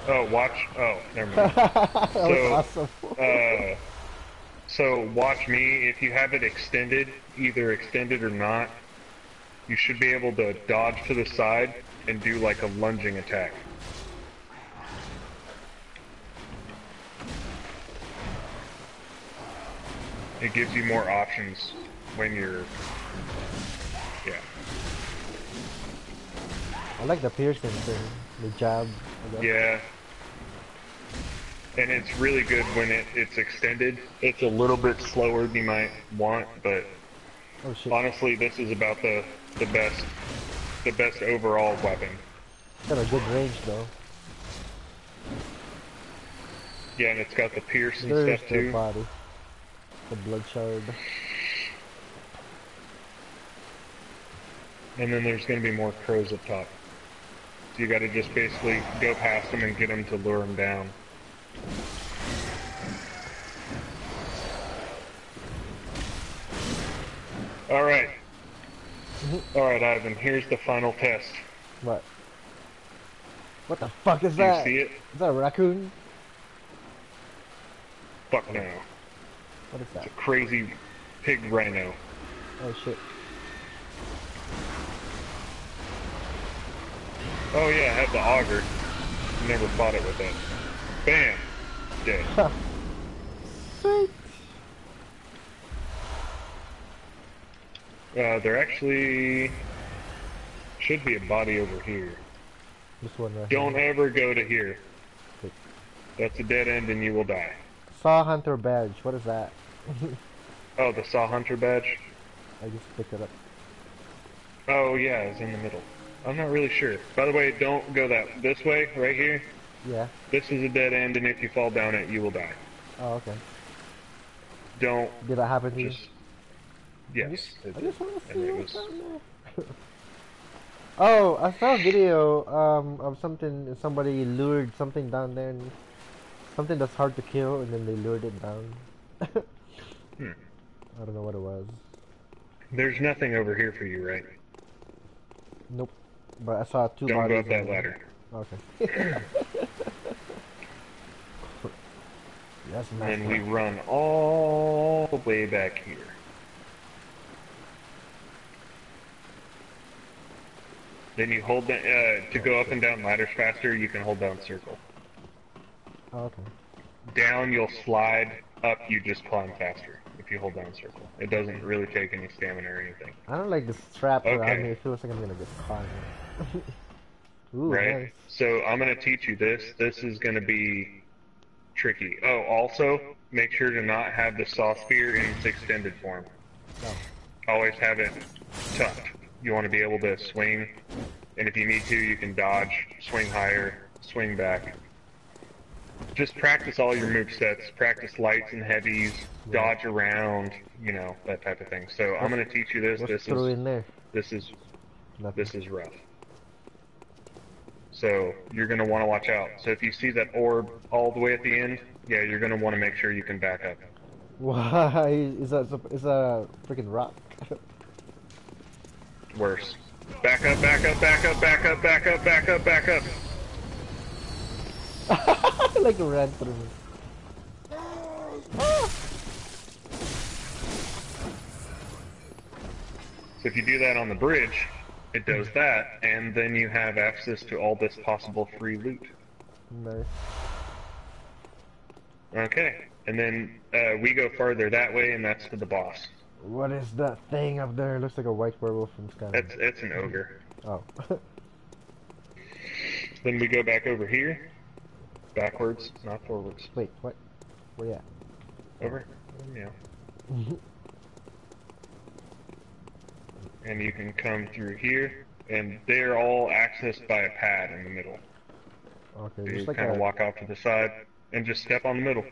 Oh, watch. Oh, never mind. That was awesome. So watch me. If you have it extended, either extended or not, you should be able to dodge to the side and do like a lunging attack. It gives you more options when you're, yeah. I like the piercing thing. The jab. I guess. Yeah. And it's really good when it's extended. It's a little bit slower than you might want, but Oh shit. honestly, this is about the best overall weapon. Got a good range though. Yeah, and it's got the pierce and There's stuff the too. body. The blood shard. And then there's going to be more crows up top. So you got to just basically go past them and get them to lure them down. Alright. Alright, Ivan, here's the final test. What? What the fuck is Do you that? see it? Is that a raccoon? Fuck no. What is It's that? a crazy pig rhino. Oh shit. Oh yeah, I have the auger. Never fought it with that. Bam! Dead. Ha. Sweet. There actually should be a body over here. This one right Don't here. ever go to here. Wait. That's a dead end and you will die. Saw Hunter badge. What is that? Oh, the Saw Hunter badge? I just picked it up. Oh yeah, it's in the middle. I'm not really sure. By the way, don't go this way, right here. Yeah. This is a dead end and if you fall down it, you will die. Oh, okay. Don't Did that happen to you? just... Yes, it I did. just want to And see it what's was... down there. Oh, I saw a video of somebody lured something down there, and something that's hard to kill, and then they lured it down. I don't know what it was. There's nothing over here for you, right? Nope. But I saw two Don't go bodies. up that in there. ladder. Okay. That's nice. And we run all the way back here. Then you hold to go up and down ladders faster, you can hold down circle. Oh, okay. Down, you'll slide. Up, you just climb faster if you hold down circle. It doesn't really take any stamina or anything. I don't like the strap around Okay. me. It feels like I'm gonna get caught. Ooh, Right? nice. So I'm going to teach you this. This is going to be tricky. Oh, also, make sure to not have the saw spear in its extended form. Oh. Always have it tucked. You want to be able to swing, and if you need to, you can dodge, swing higher, swing back. Just practice all your move sets. Practice lights and heavies, dodge around, you know, that type of thing. So I'm going to teach you this. What's through in there? This is Nothing. rough. So you're going to want to watch out. So if you see that orb all the way at the end, yeah, you're going to want to make sure you can back up. Why is that? Is that a freaking rock? Worse. Back up, back up, back up, back up, back up, back up, back up. Like a ran through me. So if you do that on the bridge, it does that, and then you have access to all this possible free loot. Nice. Okay, and then we go further that way, and that's to the boss. What is that thing up there? It looks like a white werewolf from Skyrim. It's an ogre. Oh. Then we go back over here, backwards, not forwards. Wait, what? Where you at? Over. Yeah. And you can come through here, and they're all accessed by a pad in the middle. Okay, So just you like kind of a... walk off to the side, and just step on the middle.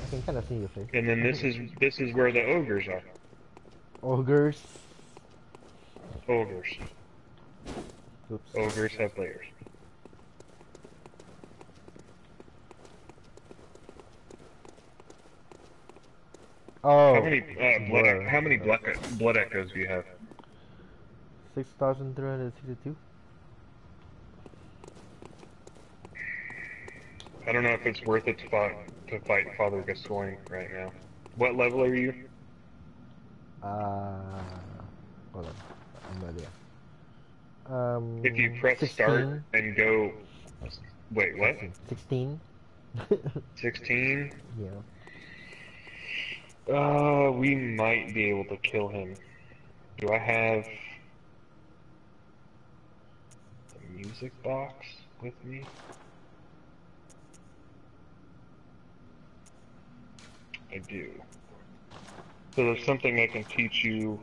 I can kind of see your face. And then this is where the ogres are. Ogres. Ogres. Oops. Ogres have layers. Oh. How many blood echoes do you have? 6,362. I don't know if it's worth it to fight Father Gascoigne right now. What level are you? Hold on. I'm no idea. If you press 16. start and go... Wait, what? 16. 16? Yeah. We might be able to kill him. Do I have a music box with me? I do. So there's something I can teach you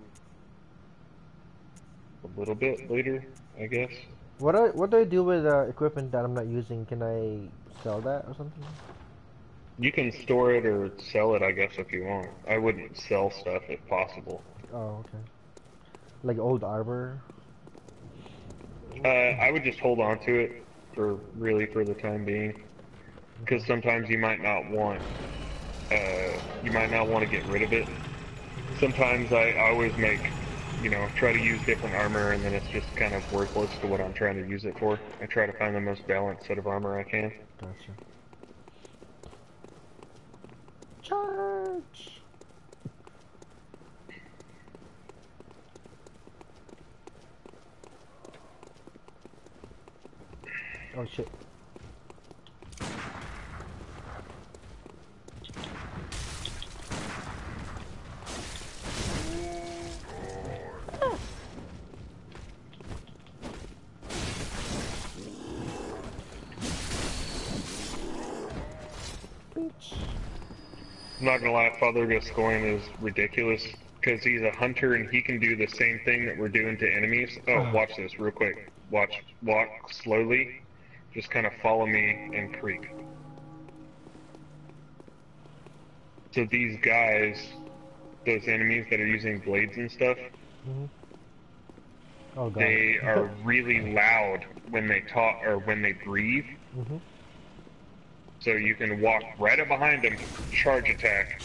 a little bit later, I guess. What do I do with equipment that I'm not using? Can I sell that or something? You can store it or sell it, I guess, if you want. I wouldn't sell stuff if possible. Oh, okay. Like old armor? I would just hold on to it for the time being, because sometimes you might not want to get rid of it. sometimes I always make, try to use different armor, and then it's just kind of worthless to what I'm trying to use it for. I try to find the most balanced set of armor I can. Gotcha. Charge! Oh shit. I'm not gonna lie, Father Gascoigne is ridiculous, because he's a hunter and he can do the same thing that we're doing to enemies. Oh, watch this real quick. Walk slowly. Just kind of follow me and creep. So these guys, those enemies that are using blades and stuff, Oh god. they are really loud when they talk or when they breathe. So you can walk right up behind them, charge attack,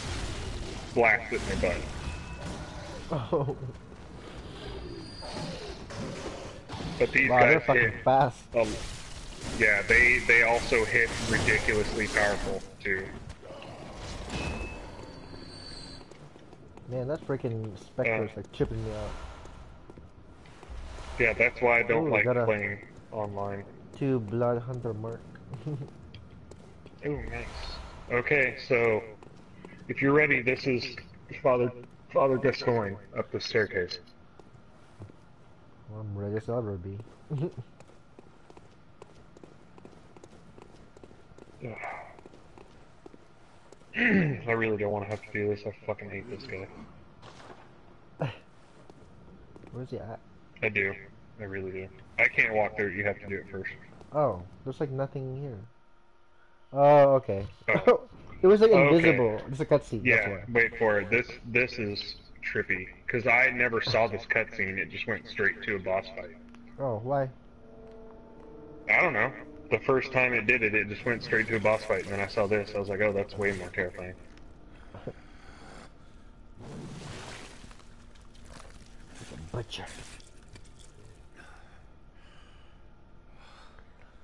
blast it in their butt. Oh. But these Wow, guys they're fucking hit, fast. yeah, they also hit ridiculously powerful too. Man, that freaking Spectre's like chipping me out. Yeah, that's why I don't like gotta- playing online. 2 Blood Hunter mark. Oh, nice. Okay, so if you're ready, this is Father Gascoigne up the staircase. Well, I'm ready as I'll ever be. I really don't want to have to do this. I fucking hate this guy. Where's he at? I do. I really do. I can't walk there. You have to do it first. Oh, there's like nothing here. Oh, okay. Oh. It was like Okay. invisible. It's a cutscene. Yeah, That's why. wait for it. This is trippy. Because I never saw this cutscene. It just went straight to a boss fight. Oh, why? I don't know. The first time it did it, it just went straight to a boss fight. And then I saw this. I was like, oh, that's way more terrifying. It's a butcher.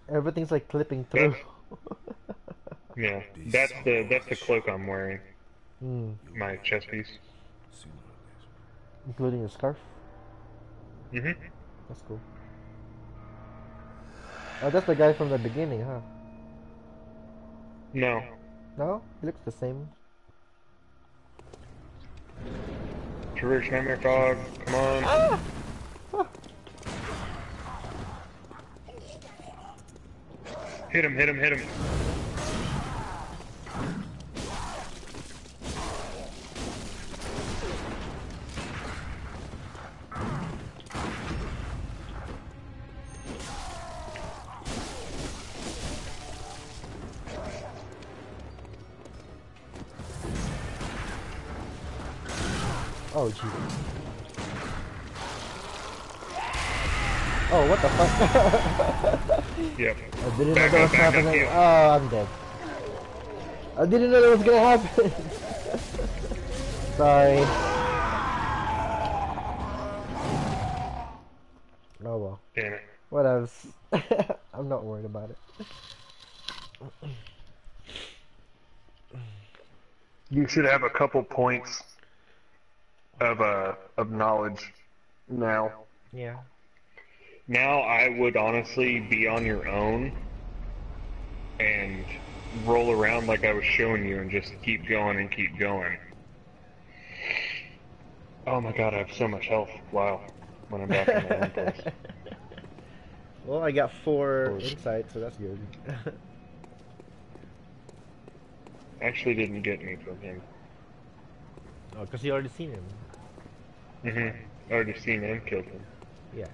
Everything's like clipping through. Yeah, that's the cloak I'm wearing. My chest piece. Including a scarf. Mhm. That's cool. Oh, that's the guy from the beginning, huh? No. No? He looks the same. Traverse Nightmare Fog, come on. Hit him, hit him, hit him. Oh, Jesus. Oh, what the fuck? Yep. I didn't know that was happening. Oh, I'm dead. I didn't know that was gonna happen. Sorry. Oh well. Damn it. What else? I'm not worried about it. You should have a couple points of knowledge now. Yeah. Now I would honestly be on your own and roll around like I was showing you and just keep going and keep going. Oh my god, I have so much health. Wow. When I'm back in my own place. Well, I got 4 insight, so that's good. Actually didn't get me from him. Oh, because you already seen him. I already seen and killed him. Yeah.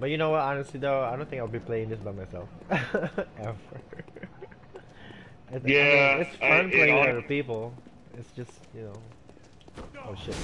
But you know what, honestly though, I don't think I'll be playing this by myself. Ever. Yeah, it's fun playing with other people. It's just, you know... Oh shit.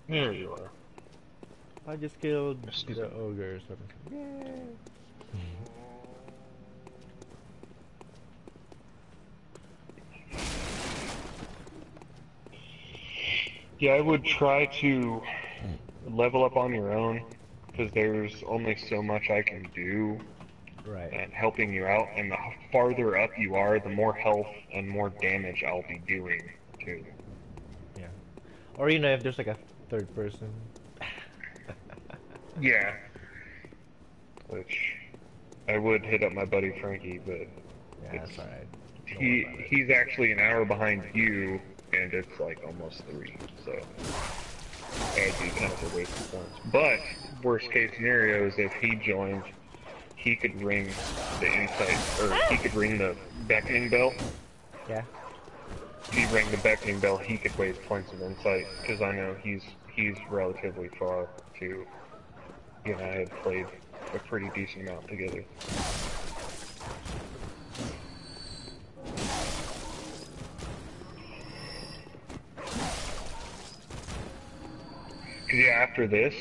There you are. I just killed Excuse the me. ogre or something. Yay! Yeah, I would try to level up on your own, because there's only so much I can do Right. at helping you out, and the farther up you are, the more health and more damage I'll be doing, too. Yeah. Or you know, if there's like a third person. Yeah. Which, I would hit up my buddy Frankie, but Yeah, it's, that's alright. Don't worry about it. he's actually an hour behind you, and it's like almost 3, so that'd be kind of a waste of points. But, worst case scenario is if he joined, he could ring the insight, or he could ring the beckoning bell. Yeah. If he rang the beckoning bell, he could waste points of insight, because I know he's relatively far too. He and I had played a pretty decent amount together. Because yeah, after this,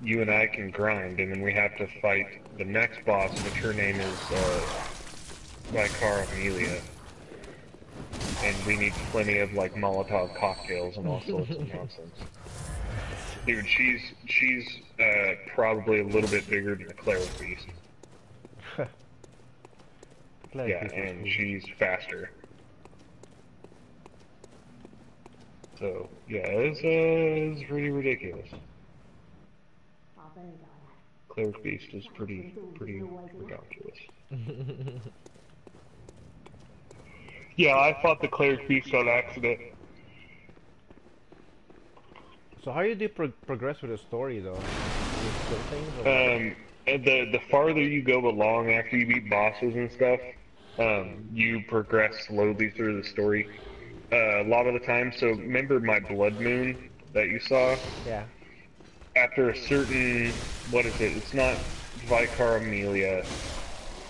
you and I can grind, and then we have to fight the next boss, which her name is Vikara Amelia. And we need plenty of like Molotov cocktails and all sorts of nonsense. Dude, she's probably a little bit bigger than the Cleric Beast. Yeah, and she's faster. So yeah, it's pretty ridiculous. Cleric Beast is pretty ridiculous. Yeah, I fought the Cleric Beast on accident. So how do you progress with the story though? You kill things or And the farther you go along after you beat bosses and stuff, you progress slowly through the story. A lot of the time, so remember my blood moon that you saw? yeah. After a certain, what is it? It's not Vicar Amelia.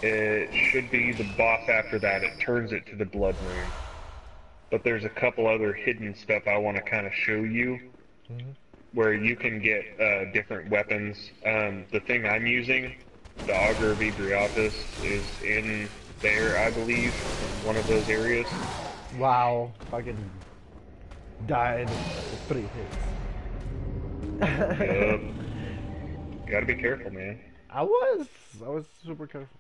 It should be the boss after that. It turns it to the blood moon. But there's a couple other hidden stuff I want to kind of show you, where you can get different weapons. The thing I'm using, the Augur of Ebriotis, is in there, I believe, in one of those areas. Wow, fucking died with 3 hits. Yep. Gotta be careful, man. I was super careful.